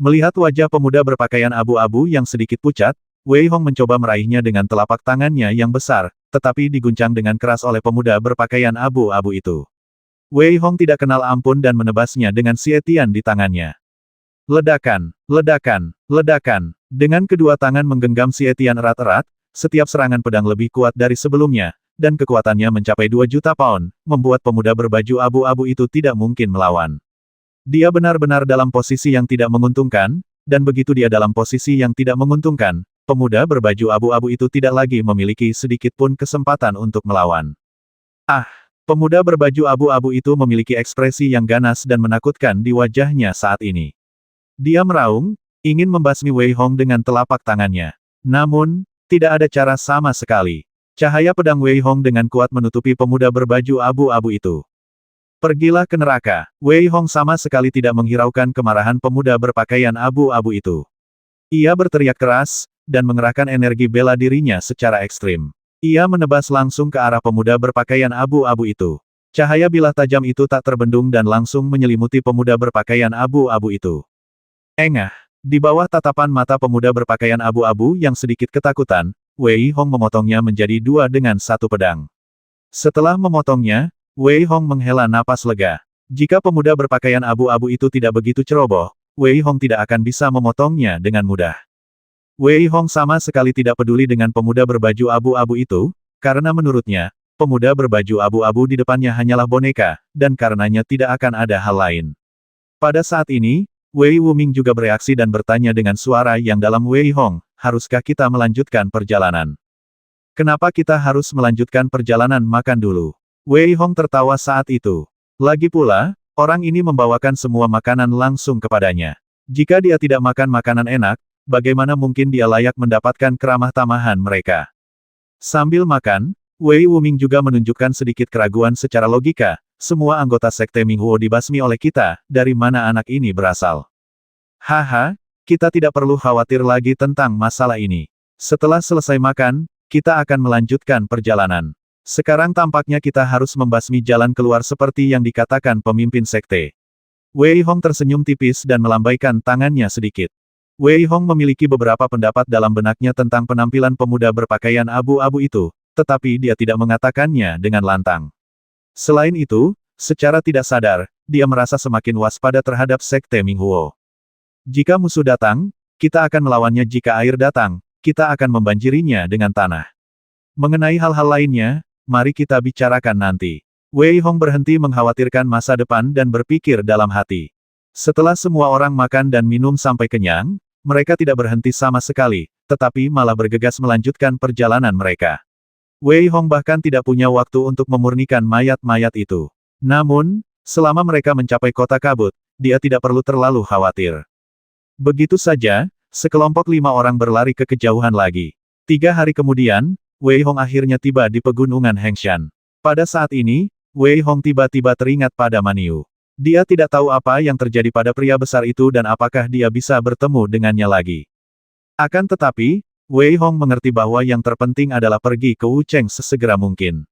Melihat wajah pemuda berpakaian abu-abu yang sedikit pucat, Wei Hong mencoba meraihnya dengan telapak tangannya yang besar, tetapi diguncang dengan keras oleh pemuda berpakaian abu-abu itu. Wei Hong tidak kenal ampun dan menebasnya dengan Xie Tian di tangannya. Ledakan, ledakan, ledakan. Dengan kedua tangan menggenggam Xie Tian erat-erat, setiap serangan pedang lebih kuat dari sebelumnya, dan kekuatannya mencapai 2 juta pound, membuat pemuda berbaju abu-abu itu tidak mungkin melawan. Dia benar-benar dalam posisi yang tidak menguntungkan, dan begitu dia dalam posisi yang tidak menguntungkan, pemuda berbaju abu-abu itu tidak lagi memiliki sedikit pun kesempatan untuk melawan. Ah! Pemuda berbaju abu-abu itu memiliki ekspresi yang ganas dan menakutkan di wajahnya saat ini. Dia meraung, ingin membasmi Wei Hong dengan telapak tangannya. Namun, tidak ada cara sama sekali. Cahaya pedang Wei Hong dengan kuat menutupi pemuda berbaju abu-abu itu. Pergilah ke neraka. Wei Hong sama sekali tidak menghiraukan kemarahan pemuda berpakaian abu-abu itu. Ia berteriak keras, dan mengerahkan energi bela dirinya secara ekstrim. Ia menebas langsung ke arah pemuda berpakaian abu-abu itu. Cahaya bilah tajam itu tak terbendung dan langsung menyelimuti pemuda berpakaian abu-abu itu. Engah! Di bawah tatapan mata pemuda berpakaian abu-abu yang sedikit ketakutan, Wei Hong memotongnya menjadi dua dengan satu pedang. Setelah memotongnya, Wei Hong menghela napas lega. Jika pemuda berpakaian abu-abu itu tidak begitu ceroboh, Wei Hong tidak akan bisa memotongnya dengan mudah. Wei Hong sama sekali tidak peduli dengan pemuda berbaju abu-abu itu, karena menurutnya, pemuda berbaju abu-abu di depannya hanyalah boneka, dan karenanya tidak akan ada hal lain. Pada saat ini, Wei Wuming juga bereaksi dan bertanya dengan suara yang dalam, Wei Hong, haruskah kita melanjutkan perjalanan? Kenapa kita harus melanjutkan perjalanan makan dulu? Wei Hong tertawa saat itu. Lagi pula, orang ini membawakan semua makanan langsung kepadanya. Jika dia tidak makan makanan enak, bagaimana mungkin dia layak mendapatkan keramah tamahan mereka? Sambil makan, Wei Wuming juga menunjukkan sedikit keraguan secara logika. Semua anggota Sekte Minghuo dibasmi oleh kita, dari mana anak ini berasal? Haha, kita tidak perlu khawatir lagi tentang masalah ini. Setelah selesai makan, kita akan melanjutkan perjalanan. Sekarang tampaknya kita harus membasmi jalan keluar seperti yang dikatakan pemimpin sekte. Wei Hong tersenyum tipis dan melambaikan tangannya sedikit. Wei Hong memiliki beberapa pendapat dalam benaknya tentang penampilan pemuda berpakaian abu-abu itu, tetapi dia tidak mengatakannya dengan lantang. Selain itu, secara tidak sadar, dia merasa semakin waspada terhadap Sekte Minghuo. Jika musuh datang, kita akan melawannya. Jika air datang, kita akan membanjirinya dengan tanah. Mengenai hal-hal lainnya, mari kita bicarakan nanti. Wei Hong berhenti mengkhawatirkan masa depan dan berpikir dalam hati. Setelah semua orang makan dan minum sampai kenyang, mereka tidak berhenti sama sekali, tetapi malah bergegas melanjutkan perjalanan mereka. Wei Hong bahkan tidak punya waktu untuk memurnikan mayat-mayat itu. Namun, selama mereka mencapai kota kabut, dia tidak perlu terlalu khawatir. Begitu saja, sekelompok 5 orang berlari ke kejauhan lagi. 3 hari kemudian, Wei Hong akhirnya tiba di pegunungan Hengshan. Pada saat ini, Wei Hong tiba-tiba teringat pada Maniu. Dia tidak tahu apa yang terjadi pada pria besar itu dan apakah dia bisa bertemu dengannya lagi. Akan tetapi, Wei Hong mengerti bahwa yang terpenting adalah pergi ke Wucheng sesegera mungkin.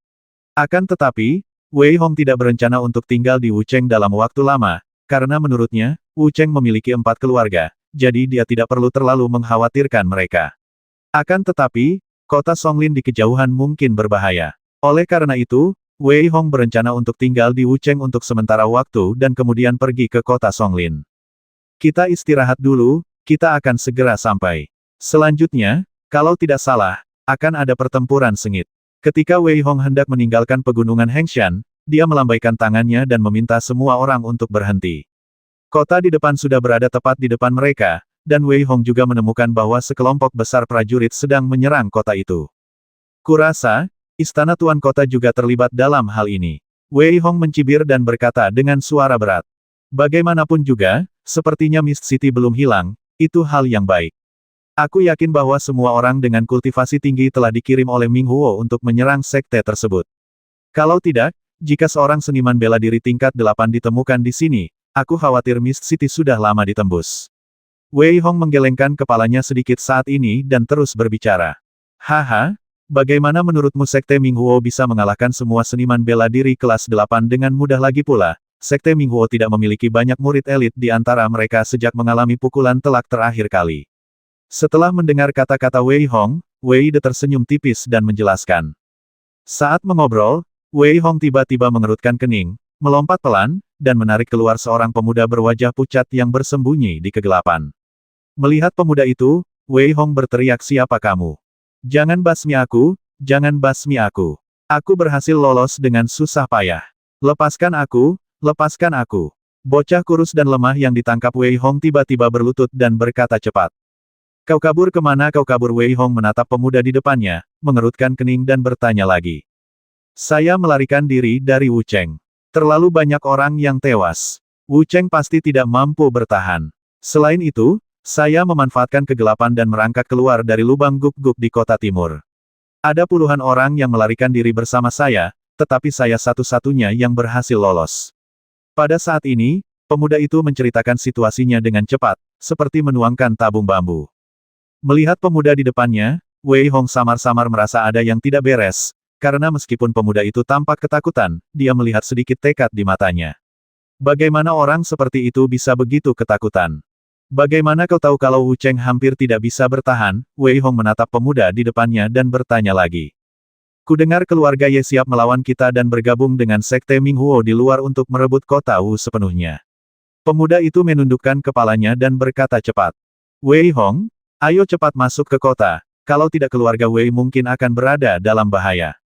Akan tetapi, Wei Hong tidak berencana untuk tinggal di Wucheng dalam waktu lama, karena menurutnya, Wucheng memiliki 4 keluarga, jadi dia tidak perlu terlalu mengkhawatirkan mereka. Akan tetapi, kota Songlin di kejauhan mungkin berbahaya. Oleh karena itu, Wei Hong berencana untuk tinggal di Wucheng untuk sementara waktu dan kemudian pergi ke kota Songlin. Kita istirahat dulu, kita akan segera sampai. Selanjutnya, kalau tidak salah, akan ada pertempuran sengit. Ketika Wei Hong hendak meninggalkan pegunungan Hengshan, dia melambaikan tangannya dan meminta semua orang untuk berhenti. Kota di depan sudah berada tepat di depan mereka, dan Wei Hong juga menemukan bahwa sekelompok besar prajurit sedang menyerang kota itu. Kurasa, istana tuan kota juga terlibat dalam hal ini. Wei Hong mencibir dan berkata dengan suara berat. Bagaimanapun juga, sepertinya Mist City belum hilang, itu hal yang baik. Aku yakin bahwa semua orang dengan kultivasi tinggi telah dikirim oleh Minghuo untuk menyerang sekte tersebut. Kalau tidak, jika seorang seniman bela diri tingkat 8 ditemukan di sini, aku khawatir Mist City sudah lama ditembus. Wei Hong menggelengkan kepalanya sedikit saat ini dan terus berbicara. Haha, bagaimana menurutmu sekte Minghuo bisa mengalahkan semua seniman bela diri kelas 8 dengan mudah? Lagi pula, sekte Minghuo tidak memiliki banyak murid elit di antara mereka sejak mengalami pukulan telak terakhir kali. Setelah mendengar kata-kata Wei Hong, Wei De tersenyum tipis dan menjelaskan. Saat mengobrol, Wei Hong tiba-tiba mengerutkan kening, melompat pelan, dan menarik keluar seorang pemuda berwajah pucat yang bersembunyi di kegelapan. Melihat pemuda itu, Wei Hong berteriak, siapa kamu? Jangan basmi aku, jangan basmi aku. Aku berhasil lolos dengan susah payah. Lepaskan aku, lepaskan aku. Bocah kurus dan lemah yang ditangkap Wei Hong tiba-tiba berlutut dan berkata cepat. Kau kabur kemana? Kau kabur? Wei Hong menatap pemuda di depannya, mengerutkan kening dan bertanya lagi. Saya melarikan diri dari Wucheng. Terlalu banyak orang yang tewas. Wucheng pasti tidak mampu bertahan. Selain itu, saya memanfaatkan kegelapan dan merangkak keluar dari lubang guk-guk di kota timur. Ada puluhan orang yang melarikan diri bersama saya, tetapi saya satu-satunya yang berhasil lolos. Pada saat ini, pemuda itu menceritakan situasinya dengan cepat, seperti menuangkan tabung bambu. Melihat pemuda di depannya, Wei Hong samar-samar merasa ada yang tidak beres, karena meskipun pemuda itu tampak ketakutan, dia melihat sedikit tekad di matanya. Bagaimana orang seperti itu bisa begitu ketakutan? Bagaimana kau tahu kalau Wu Cheng hampir tidak bisa bertahan? Wei Hong menatap pemuda di depannya dan bertanya lagi. Kudengar keluarga Ye siap melawan kita dan bergabung dengan Sekte Minghuo di luar untuk merebut kota Wu sepenuhnya. Pemuda itu menundukkan kepalanya dan berkata cepat. Wei Hong, ayo cepat masuk ke kota, kalau tidak keluarga Wei mungkin akan berada dalam bahaya.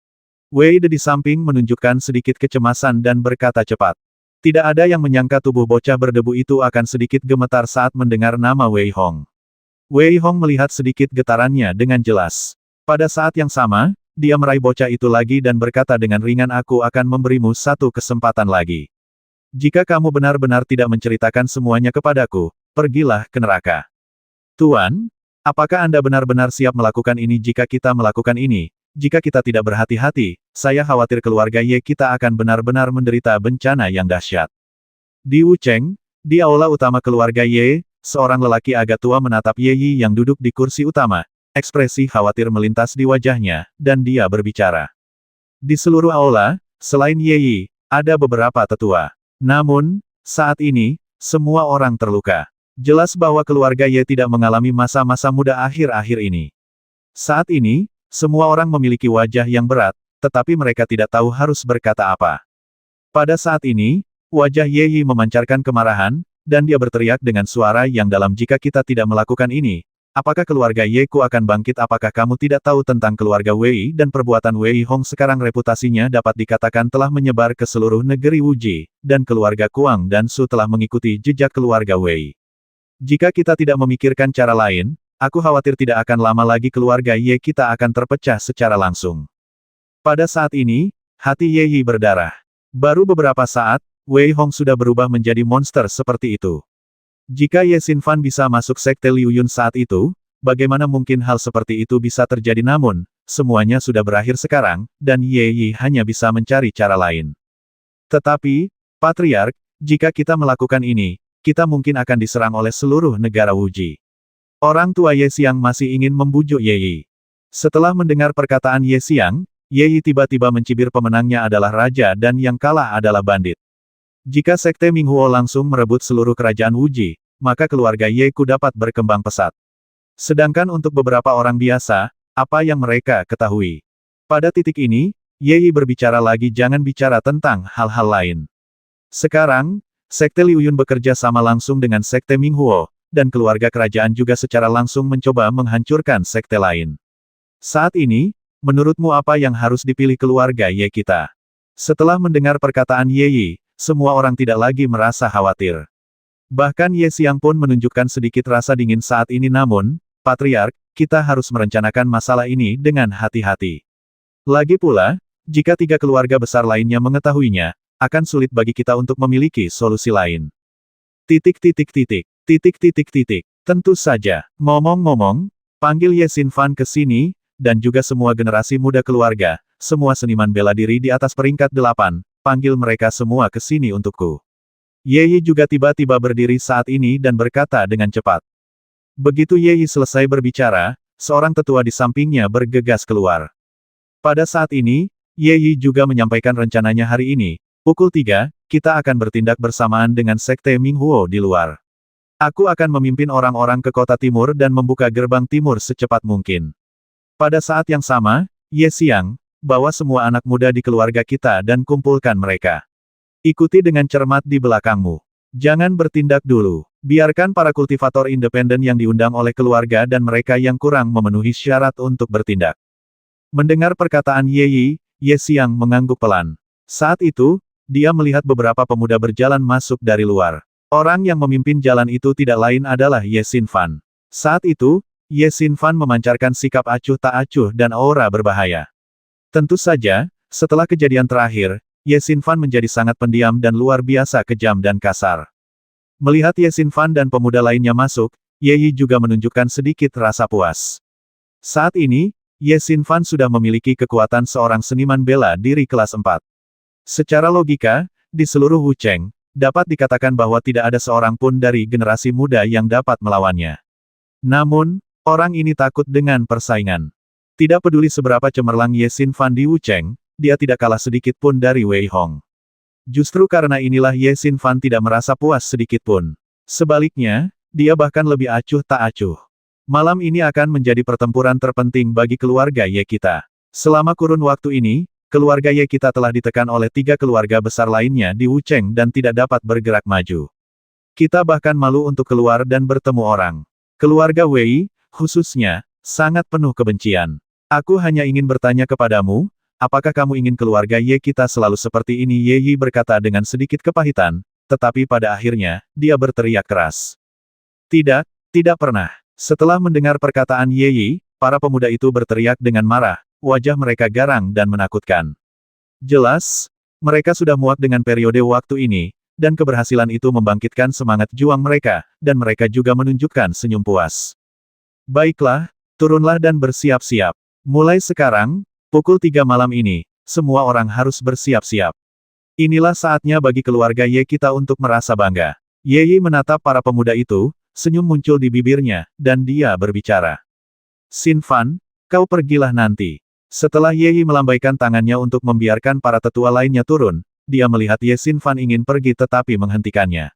Wei De di samping menunjukkan sedikit kecemasan dan berkata cepat. Tidak ada yang menyangka tubuh bocah berdebu itu akan sedikit gemetar saat mendengar nama Wei Hong. Wei Hong melihat sedikit getarannya dengan jelas. Pada saat yang sama, dia meraih bocah itu lagi dan berkata dengan ringan, aku akan memberimu satu kesempatan lagi. Jika kamu benar-benar tidak menceritakan semuanya kepadaku, pergilah ke neraka. Tuan, apakah Anda benar-benar siap melakukan ini? Jika kita melakukan ini, jika kita tidak berhati-hati, saya khawatir keluarga Ye kita akan benar-benar menderita bencana yang dahsyat. Di Wu Cheng, di aula utama keluarga Ye, seorang lelaki agak tua menatap Ye Yi yang duduk di kursi utama. Ekspresi khawatir melintas di wajahnya, dan dia berbicara. Di seluruh aula, selain Ye Yi, ada beberapa tetua. Namun, saat ini, semua orang terluka. Jelas bahwa keluarga Ye tidak mengalami masa-masa muda akhir-akhir ini. Saat ini, semua orang memiliki wajah yang berat, tetapi mereka tidak tahu harus berkata apa. Pada saat ini, wajah Ye Yi memancarkan kemarahan, dan dia berteriak dengan suara yang dalam, jika kita tidak melakukan ini, apakah keluarga Ye Ku akan bangkit? Apakah kamu tidak tahu tentang keluarga Wei dan perbuatan Wei Hong sekarang reputasinya dapat dikatakan telah menyebar ke seluruh negeri Wuji, dan keluarga Kuang dan Su telah mengikuti jejak keluarga Wei. Jika kita tidak memikirkan cara lain, aku khawatir tidak akan lama lagi keluarga Ye kita akan terpecah secara langsung. Pada saat ini, hati Ye Yi berdarah. Baru beberapa saat, Wei Hong sudah berubah menjadi monster seperti itu. Jika Ye Xinfan bisa masuk Sekte Liu Yun saat itu, bagaimana mungkin hal seperti itu bisa terjadi? Namun, semuanya sudah berakhir sekarang, dan Ye Yi hanya bisa mencari cara lain. Tetapi, Patriark, jika kita melakukan ini, kita mungkin akan diserang oleh seluruh negara Wuji. Orang tua Ye Xiang masih ingin membujuk Ye Yi. Setelah mendengar perkataan Ye Xiang, Ye Yi tiba-tiba mencibir, pemenangnya adalah raja dan yang kalah adalah bandit. Jika Sekte Minghuo langsung merebut seluruh kerajaan Wuji, maka keluarga Ye Ku dapat berkembang pesat. Sedangkan untuk beberapa orang biasa, apa yang mereka ketahui? Pada titik ini, Ye Yi berbicara lagi, jangan bicara tentang hal-hal lain. Sekarang, Sekte Liu Yun bekerja sama langsung dengan Sekte Minghuo, dan keluarga kerajaan juga secara langsung mencoba menghancurkan sekte lain. Saat ini, menurutmu apa yang harus dipilih keluarga Ye kita? Setelah mendengar perkataan Ye Yi, semua orang tidak lagi merasa khawatir. Bahkan Ye Xiang pun menunjukkan sedikit rasa dingin saat ini. Namun, Patriark, kita harus merencanakan masalah ini dengan hati-hati. Lagi pula, jika tiga keluarga besar lainnya mengetahuinya, akan sulit bagi kita untuk memiliki solusi lain. Tentu saja. Ngomong-ngomong, panggil Ye Xinfan ke sini, dan juga semua generasi muda keluarga, semua seniman bela diri di atas peringkat 8, panggil mereka semua ke sini untukku. Ye Yi juga tiba-tiba berdiri saat ini dan berkata dengan cepat. Begitu Ye Yi selesai berbicara, seorang tetua di sampingnya bergegas keluar. Pada saat ini, Ye Yi juga menyampaikan rencananya hari ini. Pukul 3, kita akan bertindak bersamaan dengan Sekte Minghuo di luar. Aku akan memimpin orang-orang ke kota timur dan membuka gerbang timur secepat mungkin. Pada saat yang sama, Ye Xiang, bawa semua anak muda di keluarga kita dan kumpulkan mereka. Ikuti dengan cermat di belakangmu. Jangan bertindak dulu. Biarkan para kultivator independen yang diundang oleh keluarga dan mereka yang kurang memenuhi syarat untuk bertindak. Mendengar perkataan Ye Yi, Ye Xiang mengangguk pelan. Saat itu, dia melihat beberapa pemuda berjalan masuk dari luar. Orang yang memimpin jalan itu tidak lain adalah Ye Xinfan. Saat itu, Ye Xinfan memancarkan sikap acuh tak acuh dan aura berbahaya. Tentu saja, setelah kejadian terakhir, Ye Xinfan menjadi sangat pendiam dan luar biasa kejam dan kasar. Melihat Ye Xinfan dan pemuda lainnya masuk, Ye Yi juga menunjukkan sedikit rasa puas. Saat ini, Ye Xinfan sudah memiliki kekuatan seorang seniman bela diri kelas 4. Secara logika, di seluruh Wu Cheng, dapat dikatakan bahwa tidak ada seorang pun dari generasi muda yang dapat melawannya. Namun, Orang ini takut dengan persaingan. Tidak peduli seberapa cemerlang Ye Xinfan di Wucheng, dia tidak kalah sedikit pun dari Wei Hong. Justru karena inilah Ye Xinfan tidak merasa puas sedikit pun. Sebaliknya, dia bahkan lebih acuh tak acuh. Malam ini akan menjadi pertempuran terpenting bagi keluarga Ye kita. Selama kurun waktu ini, keluarga Ye kita telah ditekan oleh 3 keluarga besar lainnya di Wucheng dan tidak dapat bergerak maju. Kita bahkan malu untuk keluar dan bertemu orang. Keluarga Wei, khususnya, sangat penuh kebencian. Aku hanya ingin bertanya kepadamu, apakah kamu ingin keluarga Ye kita selalu seperti ini? Ye Yi berkata dengan sedikit kepahitan, tetapi pada akhirnya, dia berteriak keras. Tidak, tidak pernah. Setelah mendengar perkataan Ye Yi, para pemuda itu berteriak dengan marah, wajah mereka garang dan menakutkan. Jelas, mereka sudah muak dengan periode waktu ini, dan keberhasilan itu membangkitkan semangat juang mereka, dan mereka juga menunjukkan senyum puas. Baiklah, turunlah dan bersiap-siap. Mulai sekarang, pukul 3 malam ini, semua orang harus bersiap-siap. Inilah saatnya bagi keluarga Ye kita untuk merasa bangga. Ye Yi menatap para pemuda itu, senyum muncul di bibirnya, dan dia berbicara. Xinfan, kau pergilah nanti. Setelah Ye Yi melambaikan tangannya untuk membiarkan para tetua lainnya turun, dia melihat Ye Xinfan ingin pergi tetapi menghentikannya.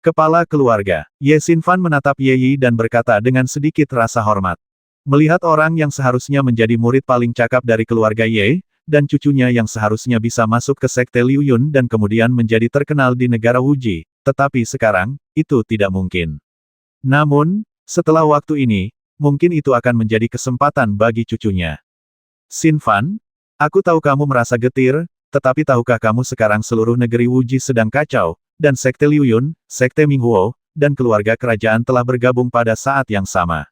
Kepala keluarga, Ye Xinfan menatap Ye Yi dan berkata dengan sedikit rasa hormat. Melihat orang yang seharusnya menjadi murid paling cakap dari keluarga Ye, dan cucunya yang seharusnya bisa masuk ke sekte Liu Yun dan kemudian menjadi terkenal di negara Wuji, tetapi sekarang, itu tidak mungkin. Namun, setelah waktu ini, mungkin itu akan menjadi kesempatan bagi cucunya. Xinfan, aku tahu kamu merasa getir, tetapi tahukah kamu sekarang seluruh negeri Wuji sedang kacau, dan sekte Liu Yun, sekte Minghuo, dan keluarga kerajaan telah bergabung pada saat yang sama.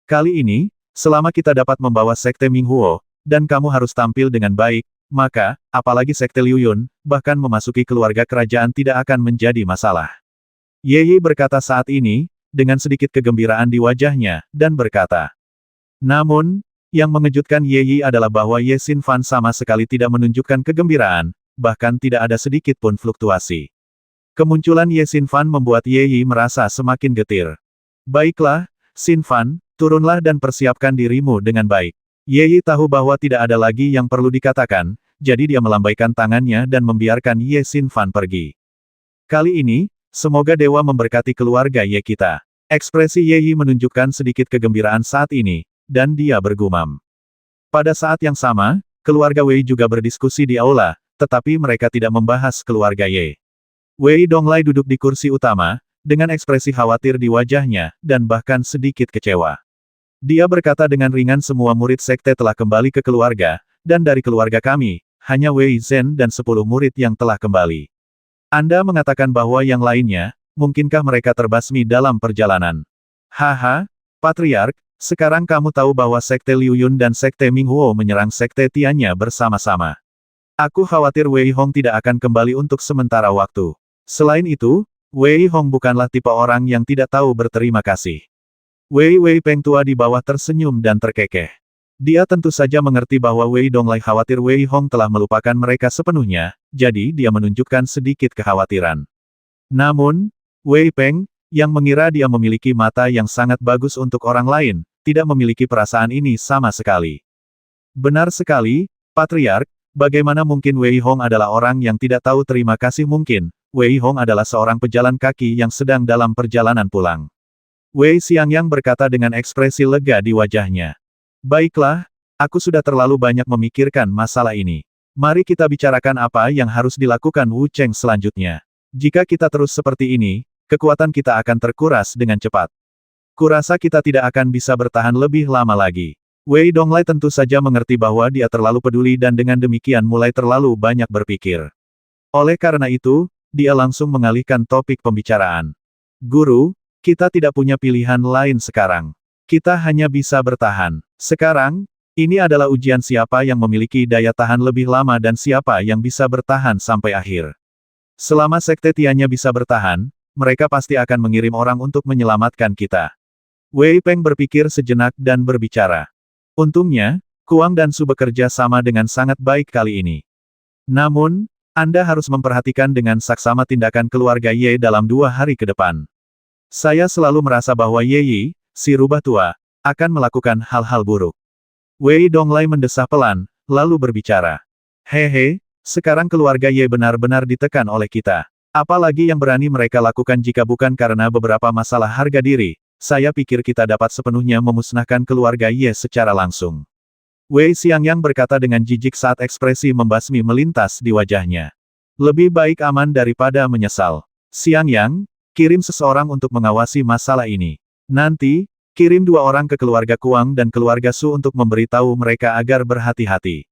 Kali ini, selama kita dapat membawa sekte Minghuo, dan kamu harus tampil dengan baik, maka, apalagi sekte Liu Yun, bahkan memasuki keluarga kerajaan tidak akan menjadi masalah. Ye Yi berkata saat ini, dengan sedikit kegembiraan di wajahnya, dan berkata. Namun, yang mengejutkan Ye Yi adalah bahwa Ye Xinfan sama sekali tidak menunjukkan kegembiraan, bahkan tidak ada sedikit pun fluktuasi. Kemunculan Ye Xinfan membuat Ye Yi merasa semakin getir. Baiklah, Xinfan, turunlah dan persiapkan dirimu dengan baik. Ye Yi tahu bahwa tidak ada lagi yang perlu dikatakan, jadi dia melambaikan tangannya dan membiarkan Ye Xinfan pergi. Kali ini, semoga dewa memberkati keluarga Ye kita. Ekspresi Ye Yi menunjukkan sedikit kegembiraan saat ini, dan dia bergumam. Pada saat yang sama, keluarga Wei juga berdiskusi di aula, tetapi mereka tidak membahas keluarga Ye. Wei Donglai duduk di kursi utama, dengan ekspresi khawatir di wajahnya, dan bahkan sedikit kecewa. Dia berkata dengan ringan semua murid sekte telah kembali ke keluarga, dan dari keluarga kami, hanya Wei Zhen dan 10 murid yang telah kembali. Anda mengatakan bahwa yang lainnya, mungkinkah mereka terbasmi dalam perjalanan? Haha, Patriark, sekarang kamu tahu bahwa sekte Liu Yun dan sekte Minghuo menyerang sekte Tiannya bersama-sama. Aku khawatir Wei Hong tidak akan kembali untuk sementara waktu. Selain itu, Wei Hong bukanlah tipe orang yang tidak tahu berterima kasih. Wei Peng tua di bawah tersenyum dan terkekeh. Dia tentu saja mengerti bahwa Wei Donglai khawatir Wei Hong telah melupakan mereka sepenuhnya, jadi dia menunjukkan sedikit kekhawatiran. Namun, Wei Peng, yang mengira dia memiliki mata yang sangat bagus untuk orang lain, tidak memiliki perasaan ini sama sekali. Benar sekali, Patriark, bagaimana mungkin Wei Hong adalah orang yang tidak tahu terima kasih mungkin, Wei Hong adalah seorang pejalan kaki yang sedang dalam perjalanan pulang. Wei Xiangyang berkata dengan ekspresi lega di wajahnya. Baiklah, aku sudah terlalu banyak memikirkan masalah ini. Mari kita bicarakan apa yang harus dilakukan Wu Cheng selanjutnya. Jika kita terus seperti ini, kekuatan kita akan terkuras dengan cepat. Kurasa kita tidak akan bisa bertahan lebih lama lagi. Wei Donglai tentu saja mengerti bahwa dia terlalu peduli dan dengan demikian mulai terlalu banyak berpikir. Oleh karena itu, dia langsung mengalihkan topik pembicaraan. Guru, kita tidak punya pilihan lain sekarang. Kita hanya bisa bertahan. Sekarang, ini adalah ujian siapa yang memiliki daya tahan lebih lama dan siapa yang bisa bertahan sampai akhir. Selama sekte Tiannya bisa bertahan, mereka pasti akan mengirim orang untuk menyelamatkan kita. Wei Peng berpikir sejenak dan berbicara. Untungnya, Kuang dan Su bekerja sama dengan sangat baik kali ini. Namun, Anda harus memperhatikan dengan saksama tindakan keluarga Ye dalam 2 hari ke depan. Saya selalu merasa bahwa Ye Yi, si rubah tua, akan melakukan hal-hal buruk. Wei Donglai mendesah pelan, lalu berbicara. Hehe, sekarang keluarga Ye benar-benar ditekan oleh kita. Apalagi yang berani mereka lakukan jika bukan karena beberapa masalah harga diri, saya pikir kita dapat sepenuhnya memusnahkan keluarga Ye secara langsung. Wei Xiangyang berkata dengan jijik saat ekspresi membasmi melintas di wajahnya. Lebih baik aman daripada menyesal. Xiangyang, kirim seseorang untuk mengawasi masalah ini. Nanti, kirim 2 orang ke keluarga Kuang dan keluarga Su untuk memberitahu mereka agar berhati-hati.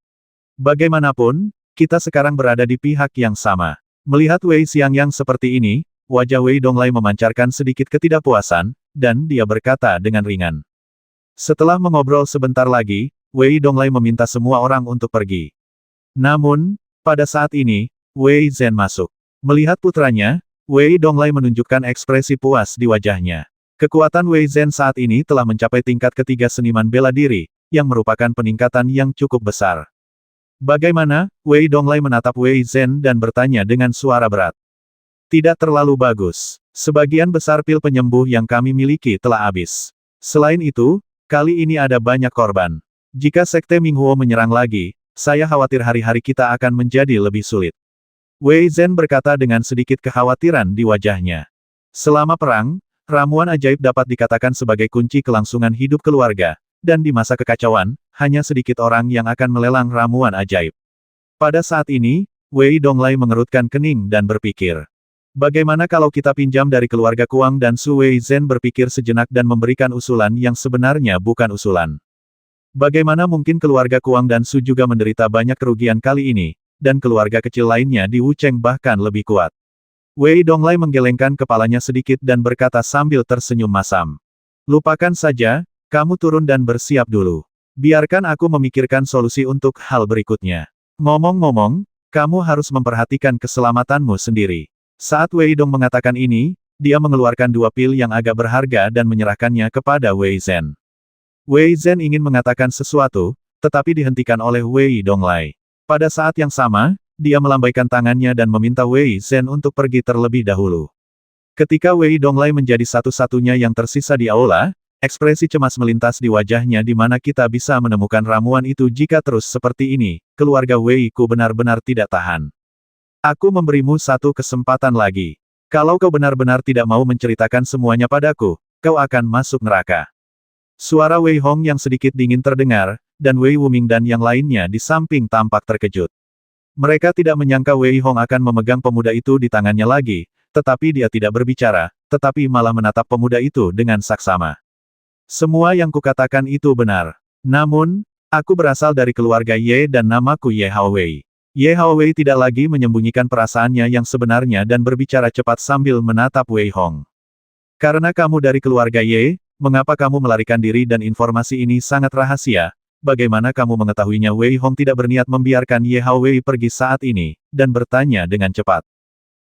Bagaimanapun, kita sekarang berada di pihak yang sama. Melihat Wei Xiangyang seperti ini, wajah Wei Donglai memancarkan sedikit ketidakpuasan, dan dia berkata dengan ringan. Setelah mengobrol sebentar lagi, Wei Donglai meminta semua orang untuk pergi. Namun, pada saat ini, Wei Zhen masuk. Melihat putranya, Wei Donglai menunjukkan ekspresi puas di wajahnya. Kekuatan Wei Zhen saat ini telah mencapai tingkat ketiga seniman bela diri, yang merupakan peningkatan yang cukup besar. Bagaimana? Wei Donglai menatap Wei Zhen dan bertanya dengan suara berat. Tidak terlalu bagus. Sebagian besar pil penyembuh yang kami miliki telah habis. Selain itu, kali ini ada banyak korban. Jika Sekte Minghuo menyerang lagi, saya khawatir hari-hari kita akan menjadi lebih sulit. Wei Zhen berkata dengan sedikit kekhawatiran di wajahnya. Selama perang, ramuan ajaib dapat dikatakan sebagai kunci kelangsungan hidup keluarga, dan di masa kekacauan, hanya sedikit orang yang akan melelang ramuan ajaib. Pada saat ini, Wei Donglai mengerutkan kening dan berpikir. Bagaimana kalau kita pinjam dari keluarga Kuang dan Su? Wei Zhen berpikir sejenak dan memberikan usulan yang sebenarnya bukan usulan. Bagaimana mungkin keluarga Kuang dan Su juga menderita banyak kerugian kali ini, dan keluarga kecil lainnya di Wucheng bahkan lebih kuat. Wei Donglai menggelengkan kepalanya sedikit dan berkata sambil tersenyum masam. Lupakan saja, kamu turun dan bersiap dulu. Biarkan aku memikirkan solusi untuk hal berikutnya. Ngomong-ngomong, kamu harus memperhatikan keselamatanmu sendiri. Saat Wei Dong mengatakan ini, dia mengeluarkan 2 pil yang agak berharga dan menyerahkannya kepada Wei Zhen. Wei Zhen ingin mengatakan sesuatu, tetapi dihentikan oleh Wei Donglai. Pada saat yang sama, dia melambaikan tangannya dan meminta Wei Zhen untuk pergi terlebih dahulu. Ketika Wei Donglai menjadi satu-satunya yang tersisa di aula, ekspresi cemas melintas di wajahnya di mana kita bisa menemukan ramuan itu jika terus seperti ini, keluarga Wei Ku benar-benar tidak tahan. Aku memberimu satu kesempatan lagi. Kalau kau benar-benar tidak mau menceritakan semuanya padaku, kau akan masuk neraka. Suara Wei Hong yang sedikit dingin terdengar, dan Wei Wuming dan yang lainnya di samping tampak terkejut. Mereka tidak menyangka Wei Hong akan memegang pemuda itu di tangannya lagi, tetapi dia tidak berbicara, tetapi malah menatap pemuda itu dengan saksama. Semua yang kukatakan itu benar. Namun, aku berasal dari keluarga Ye dan namaku Ye Haowei. Ye Haowei tidak lagi menyembunyikan perasaannya yang sebenarnya dan berbicara cepat sambil menatap Wei Hong. Karena kamu dari keluarga Ye, mengapa kamu melarikan diri dan informasi ini sangat rahasia? Bagaimana kamu mengetahuinya? Wei Hong tidak berniat membiarkan Ye Haowei pergi saat ini, dan bertanya dengan cepat.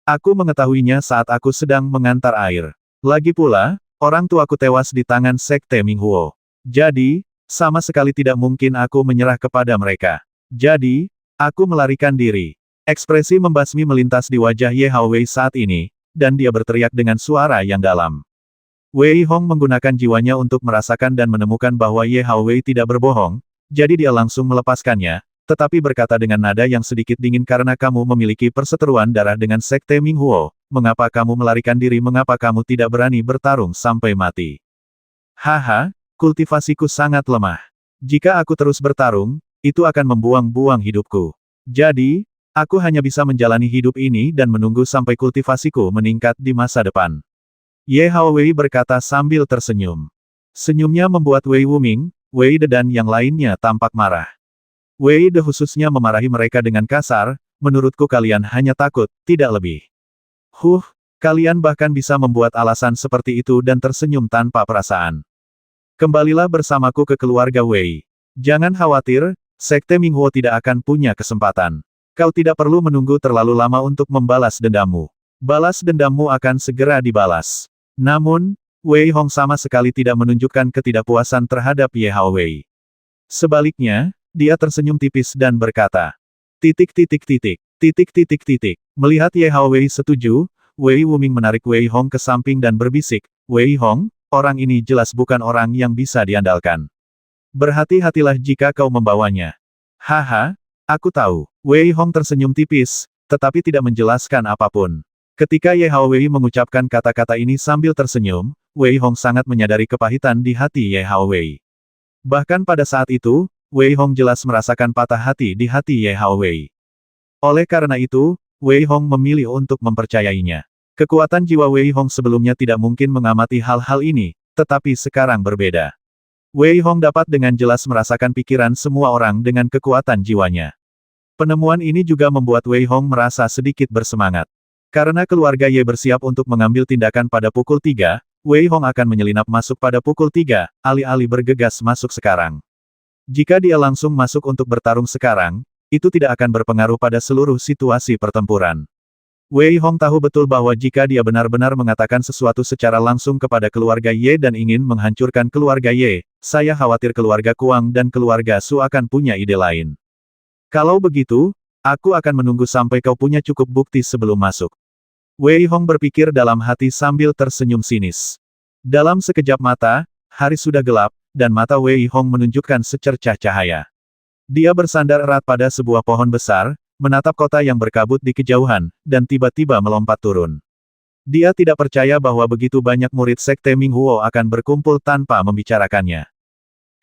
Aku mengetahuinya saat aku sedang mengantar air. Lagi pula, orang tuaku tewas di tangan Sekte Minghuo. Jadi, sama sekali tidak mungkin aku menyerah kepada mereka. Jadi, aku melarikan diri. Ekspresi membasmi melintas di wajah Ye Haowei saat ini, dan dia berteriak dengan suara yang dalam. Wei Hong menggunakan jiwanya untuk merasakan dan menemukan bahwa Ye Haowei tidak berbohong, jadi dia langsung melepaskannya, tetapi berkata dengan nada yang sedikit dingin, karena kamu memiliki perseteruan darah dengan Sekte Minghuo, mengapa kamu melarikan diri? Mengapa kamu tidak berani bertarung sampai mati? Haha, kultivasiku sangat lemah. Jika aku terus bertarung, itu akan membuang-buang hidupku. Jadi, aku hanya bisa menjalani hidup ini dan menunggu sampai kultivasiku meningkat di masa depan. Ye Haowei berkata sambil tersenyum. Senyumnya membuat Wei Wuming, Wei De dan yang lainnya tampak marah. Wei De khususnya memarahi mereka dengan kasar, menurutku kalian hanya takut, tidak lebih. Kalian bahkan bisa membuat alasan seperti itu dan tersenyum tanpa perasaan. Kembalilah bersamaku ke keluarga Wei. Jangan khawatir, Sekte Minghuo tidak akan punya kesempatan. Kau tidak perlu menunggu terlalu lama untuk membalas dendammu. Balas dendammu akan segera dibalas. Namun, Wei Hong sama sekali tidak menunjukkan ketidakpuasan terhadap Ye Haowei. Sebaliknya, dia tersenyum tipis dan berkata, Melihat Ye Haowei setuju, Wei Wuming menarik Wei Hong ke samping dan berbisik, Wei Hong, orang ini jelas bukan orang yang bisa diandalkan. Berhati-hatilah jika kau membawanya. Haha, aku tahu. Wei Hong tersenyum tipis, tetapi tidak menjelaskan apapun. Ketika Ye Hao Wei mengucapkan kata-kata ini sambil tersenyum, Wei Hong sangat menyadari kepahitan di hati Ye Hao Wei. Bahkan pada saat itu, Wei Hong jelas merasakan patah hati di hati Ye Hao Wei. Oleh karena itu, Wei Hong memilih untuk mempercayainya. Kekuatan jiwa Wei Hong sebelumnya tidak mungkin mengamati hal-hal ini, tetapi sekarang berbeda. Wei Hong dapat dengan jelas merasakan pikiran semua orang dengan kekuatan jiwanya. Penemuan ini juga membuat Wei Hong merasa sedikit bersemangat. Karena keluarga Ye bersiap untuk mengambil tindakan pada pukul 3, Wei Hong akan menyelinap masuk pada pukul 3, alih-alih bergegas masuk sekarang. Jika dia langsung masuk untuk bertarung sekarang, itu tidak akan berpengaruh pada seluruh situasi pertempuran. Wei Hong tahu betul bahwa jika dia benar-benar mengatakan sesuatu secara langsung kepada keluarga Ye dan ingin menghancurkan keluarga Ye, saya khawatir keluarga Kuang dan keluarga Su akan punya ide lain. Kalau begitu, aku akan menunggu sampai kau punya cukup bukti sebelum masuk. Wei Hong berpikir dalam hati sambil tersenyum sinis. Dalam sekejap mata, hari sudah gelap, dan mata Wei Hong menunjukkan secercah cahaya. Dia bersandar erat pada sebuah pohon besar, menatap kota yang berkabut di kejauhan, dan tiba-tiba melompat turun. Dia tidak percaya bahwa begitu banyak murid Sekte Ming Huo akan berkumpul tanpa membicarakannya.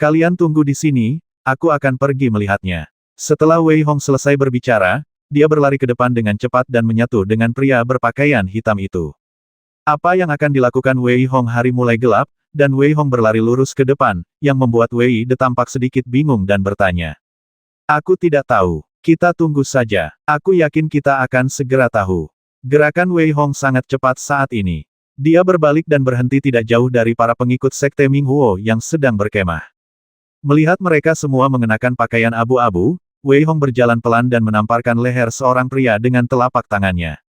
Kalian tunggu di sini, aku akan pergi melihatnya. Setelah Wei Hong selesai berbicara, dia berlari ke depan dengan cepat dan menyatu dengan pria berpakaian hitam itu. Apa yang akan dilakukan Wei Hong? Hari mulai gelap, dan Wei Hong berlari lurus ke depan, yang membuat Wei De tampak sedikit bingung dan bertanya. Aku tidak tahu. Kita tunggu saja. Aku yakin kita akan segera tahu. Gerakan Wei Hong sangat cepat saat ini. Dia berbalik dan berhenti tidak jauh dari para pengikut Sekte Ming Huo yang sedang berkemah. Melihat mereka semua mengenakan pakaian abu-abu, Wei Hong berjalan pelan dan menamparkan leher seorang pria dengan telapak tangannya.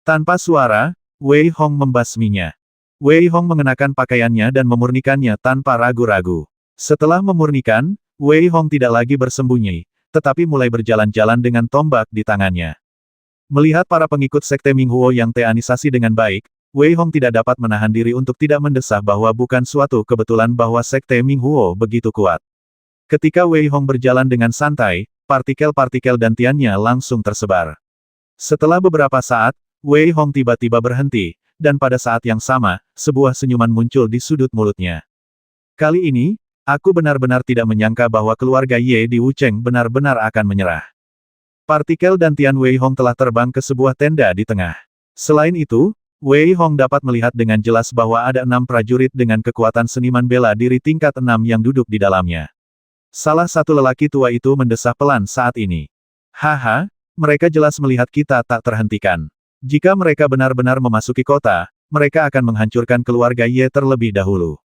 Tanpa suara, Wei Hong membasminya. Wei Hong mengenakan pakaiannya dan memurnikannya tanpa ragu-ragu. Setelah memurnikan, Wei Hong tidak lagi bersembunyi, tetapi mulai berjalan-jalan dengan tombak di tangannya. Melihat para pengikut Sekte Ming Huo yang teanisasi dengan baik, Wei Hong tidak dapat menahan diri untuk tidak mendesah bahwa bukan suatu kebetulan bahwa Sekte Ming Huo begitu kuat. Ketika Wei Hong berjalan dengan santai, partikel-partikel dantiannya langsung tersebar. Setelah beberapa saat, Wei Hong tiba-tiba berhenti, dan pada saat yang sama, sebuah senyuman muncul di sudut mulutnya. Kali ini, aku benar-benar tidak menyangka bahwa keluarga Ye di Wucheng benar-benar akan menyerah. Partikel dantian Wei Hong telah terbang ke sebuah tenda di tengah. Selain itu, Wei Hong dapat melihat dengan jelas bahwa ada 6 prajurit dengan kekuatan seniman bela diri tingkat 6 yang duduk di dalamnya. Salah satu lelaki tua itu mendesah pelan saat ini. Haha, mereka jelas melihat kita tak terhentikan. Jika mereka benar-benar memasuki kota, mereka akan menghancurkan keluarga Ye terlebih dahulu.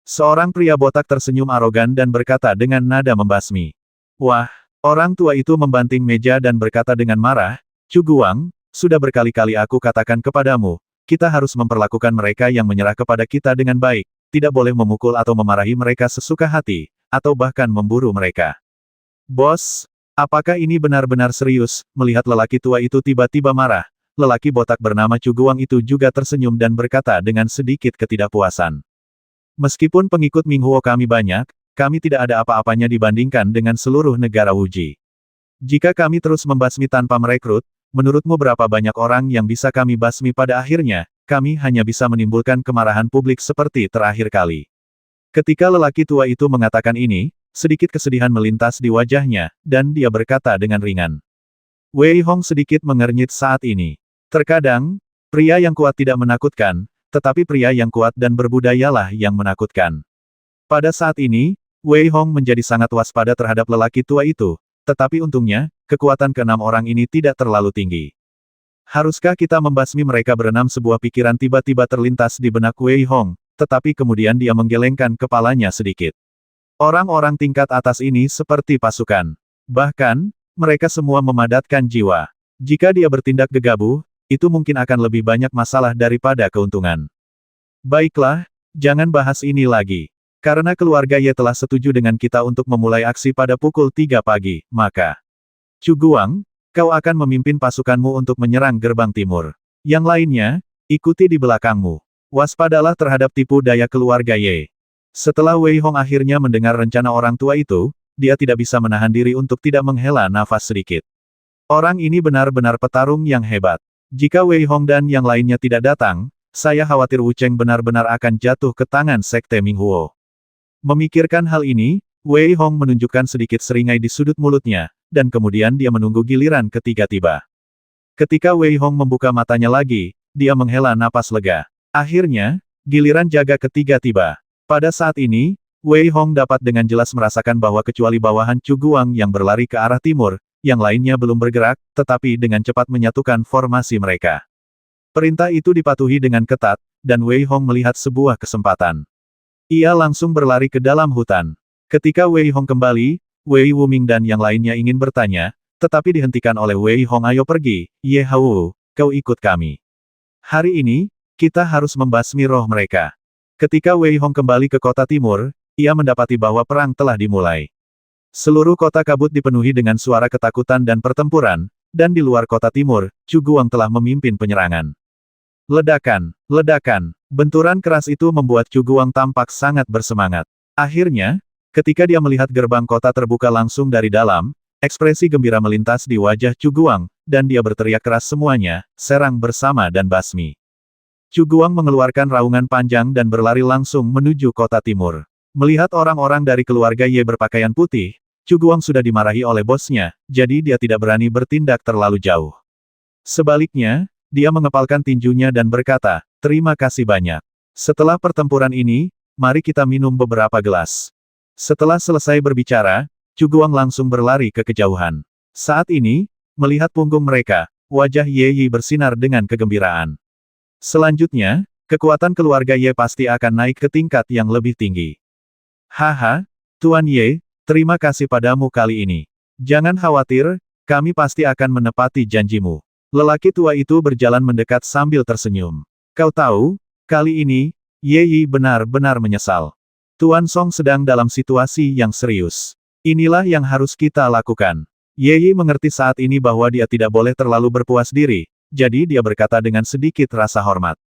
Seorang pria botak tersenyum arogan dan berkata dengan nada membasmi. Wah, orang tua itu membanting meja dan berkata dengan marah, Chu Guang, sudah berkali-kali aku katakan kepadamu, kita harus memperlakukan mereka yang menyerah kepada kita dengan baik, tidak boleh memukul atau memarahi mereka sesuka hati, atau bahkan memburu mereka. Bos, apakah ini benar-benar serius? Melihat lelaki tua itu tiba-tiba marah, lelaki botak bernama Chu Guang itu juga tersenyum dan berkata dengan sedikit ketidakpuasan. Meskipun pengikut Ming Huo kami banyak, kami tidak ada apa-apanya dibandingkan dengan seluruh negara Wuji. Jika kami terus membasmi tanpa merekrut, menurutmu berapa banyak orang yang bisa kami basmi pada akhirnya, kami hanya bisa menimbulkan kemarahan publik seperti terakhir kali. Ketika lelaki tua itu mengatakan ini, sedikit kesedihan melintas di wajahnya, dan dia berkata dengan ringan. Wei Hong sedikit mengernyit saat ini. Terkadang, pria yang kuat tidak menakutkan, tetapi pria yang kuat dan berbudayalah yang menakutkan. Pada saat ini, Wei Hong menjadi sangat waspada terhadap lelaki tua itu, tetapi untungnya, kekuatan keenam orang ini tidak terlalu tinggi. Haruskah kita membasmi mereka berenam? Sebuah pikiran tiba-tiba terlintas di benak Wei Hong, tetapi kemudian dia menggelengkan kepalanya sedikit. Orang-orang tingkat atas ini seperti pasukan. Bahkan, mereka semua memadatkan jiwa. Jika dia bertindak gegabah, itu mungkin akan lebih banyak masalah daripada keuntungan. Baiklah, jangan bahas ini lagi. Karena keluarga Ye telah setuju dengan kita untuk memulai aksi pada pukul 3 pagi, maka Chu Guang, kau akan memimpin pasukanmu untuk menyerang gerbang timur. Yang lainnya, ikuti di belakangmu. Waspadalah terhadap tipu daya keluarga Ye. Setelah Wei Hong akhirnya mendengar rencana orang tua itu, dia tidak bisa menahan diri untuk tidak menghela nafas sedikit. Orang ini benar-benar petarung yang hebat. Jika Wei Hong dan yang lainnya tidak datang, saya khawatir Wu Cheng benar-benar akan jatuh ke tangan Sekte Minghuo. Memikirkan hal ini, Wei Hong menunjukkan sedikit seringai di sudut mulutnya, dan kemudian dia menunggu giliran ketiga tiba. Ketika Wei Hong membuka matanya lagi, dia menghela napas lega. Akhirnya, giliran jaga ketiga tiba. Pada saat ini, Wei Hong dapat dengan jelas merasakan bahwa kecuali bawahan Chu Guang yang berlari ke arah timur, yang lainnya belum bergerak, tetapi dengan cepat menyatukan formasi mereka. Perintah itu dipatuhi dengan ketat, dan Wei Hong melihat sebuah kesempatan. Ia langsung berlari ke dalam hutan. Ketika Wei Hong kembali, Wei Wuming dan yang lainnya ingin bertanya, tetapi dihentikan oleh Wei Hong. Ayo pergi, Ye Hao, kau ikut kami. Hari ini, kita harus membasmi roh mereka. Ketika Wei Hong kembali ke kota timur, ia mendapati bahwa perang telah dimulai. Seluruh kota kabut dipenuhi dengan suara ketakutan dan pertempuran, dan di luar kota timur, Chu Guang telah memimpin penyerangan. Ledakan, ledakan, benturan keras itu membuat Chu Guang tampak sangat bersemangat. Akhirnya, ketika dia melihat gerbang kota terbuka langsung dari dalam, ekspresi gembira melintas di wajah Chu Guang, dan dia berteriak keras semuanya, serang bersama dan basmi. Chu Guang mengeluarkan raungan panjang dan berlari langsung menuju kota timur. Melihat orang-orang dari keluarga Ye berpakaian putih, Chu Guang sudah dimarahi oleh bosnya, jadi dia tidak berani bertindak terlalu jauh. Sebaliknya, dia mengepalkan tinjunya dan berkata, terima kasih banyak. Setelah pertempuran ini, mari kita minum beberapa gelas. Setelah selesai berbicara, Chu Guang langsung berlari ke kejauhan. Saat ini, melihat punggung mereka, wajah Ye Yi bersinar dengan kegembiraan. Selanjutnya, kekuatan keluarga Ye pasti akan naik ke tingkat yang lebih tinggi. Haha, Tuan Ye, terima kasih padamu kali ini. Jangan khawatir, kami pasti akan menepati janjimu. Lelaki tua itu berjalan mendekat sambil tersenyum. Kau tahu, kali ini, Ye Yi benar-benar menyesal. Tuan Song sedang dalam situasi yang serius. Inilah yang harus kita lakukan. Ye Yi mengerti saat ini bahwa dia tidak boleh terlalu berpuas diri, jadi dia berkata dengan sedikit rasa hormat.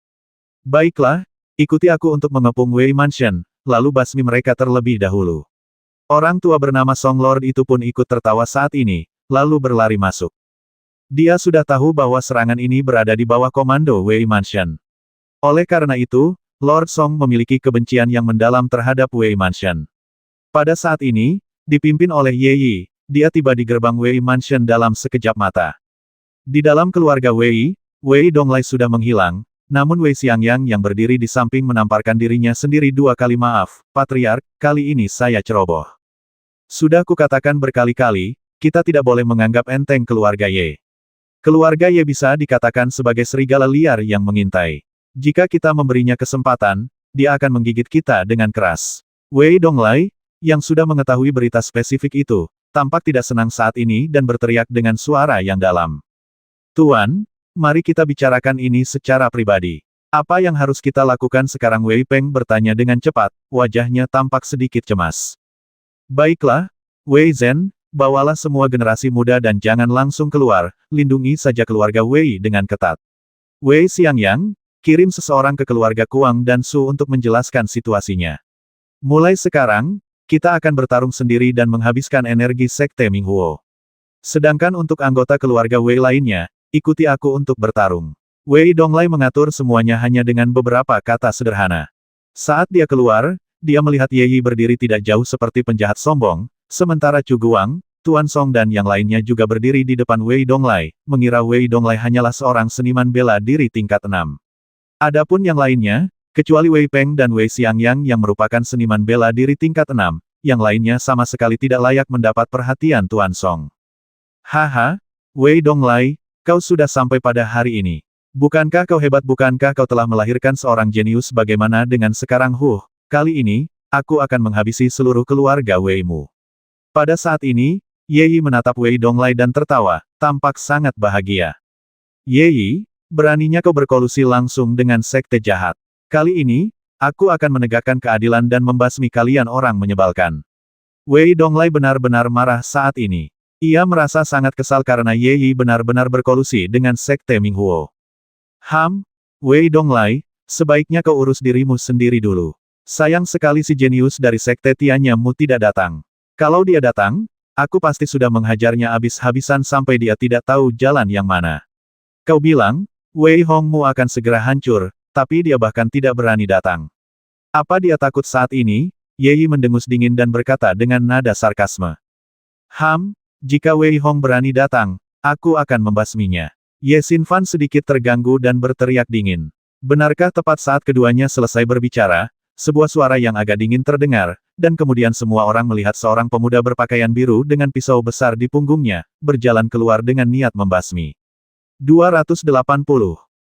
Baiklah, ikuti aku untuk mengepung Wei Mansion, lalu basmi mereka terlebih dahulu. Orang tua bernama Song Lord itu pun ikut tertawa saat ini, lalu berlari masuk. Dia sudah tahu bahwa serangan ini berada di bawah komando Wei Mansion. Oleh karena itu, Lord Song memiliki kebencian yang mendalam terhadap Wei Mansion. Pada saat ini, dipimpin oleh Ye Yi, dia tiba di gerbang Wei Mansion dalam sekejap mata. Di dalam keluarga Wei, Wei Donglai sudah menghilang, namun Wei Xiangyang yang berdiri di samping menamparkan dirinya sendiri dua kali. Maaf, Patriark, kali ini saya ceroboh. Sudah kukatakan berkali-kali, kita tidak boleh menganggap enteng keluarga Ye. Keluarga Ye bisa dikatakan sebagai serigala liar yang mengintai. Jika kita memberinya kesempatan, dia akan menggigit kita dengan keras. Wei Donglai, yang sudah mengetahui berita spesifik itu, tampak tidak senang saat ini dan berteriak dengan suara yang dalam. Tuan, mari kita bicarakan ini secara pribadi. Apa yang harus kita lakukan sekarang? Wei Peng bertanya dengan cepat, wajahnya tampak sedikit cemas. Baiklah, Wei Zhen, bawalah semua generasi muda dan jangan langsung keluar, lindungi saja keluarga Wei dengan ketat. Wei Xiangyang, kirim seseorang ke keluarga Kuang dan Su untuk menjelaskan situasinya. Mulai sekarang, kita akan bertarung sendiri dan menghabiskan energi Sekte Minghuo. Sedangkan untuk anggota keluarga Wei lainnya, ikuti aku untuk bertarung. Wei Donglai mengatur semuanya hanya dengan beberapa kata sederhana. Saat dia keluar, dia melihat Ye Yi berdiri tidak jauh seperti penjahat sombong, sementara Chu Guang, Tuan Song dan yang lainnya juga berdiri di depan Wei Donglai, mengira Wei Donglai hanyalah seorang seniman bela diri tingkat 6. Adapun yang lainnya, kecuali Wei Peng dan Wei Xiangyang yang merupakan seniman bela diri tingkat 6, yang lainnya sama sekali tidak layak mendapat perhatian Tuan Song. Haha, Wei Donglai, kau sudah sampai pada hari ini. Bukankah kau hebat? Bukankah kau telah melahirkan seorang jenius? Bagaimana dengan sekarang? Kali ini, aku akan menghabisi seluruh keluarga Wei-mu. Pada saat ini, Ye Yi menatap Wei Donglai dan tertawa, tampak sangat bahagia. Ye Yi, beraninya kau berkolusi langsung dengan sekte jahat. Kali ini, aku akan menegakkan keadilan dan membasmi kalian orang menyebalkan. Wei Donglai benar-benar marah saat ini. Ia merasa sangat kesal karena Ye Yi benar-benar berkolusi dengan Sekte Minghuo. Wei Donglai, Sebaiknya kau urus dirimu sendiri dulu. Sayang sekali si jenius dari Sekte Tianyemu tidak datang. Kalau dia datang, aku pasti sudah menghajarnya habis-habisan sampai dia tidak tahu jalan yang mana. Kau bilang, Wei Hongmu akan segera hancur, tapi dia bahkan tidak berani datang. Apa dia takut saat ini? Ye Yi mendengus dingin dan berkata dengan nada sarkasme. Jika Wei Hong berani datang, aku akan membasminya. Ye Xinfan sedikit terganggu dan berteriak dingin. Benarkah tepat saat keduanya selesai berbicara, sebuah suara yang agak dingin terdengar, dan kemudian semua orang melihat seorang pemuda berpakaian biru dengan pisau besar di punggungnya, berjalan keluar dengan niat membasmi. 280.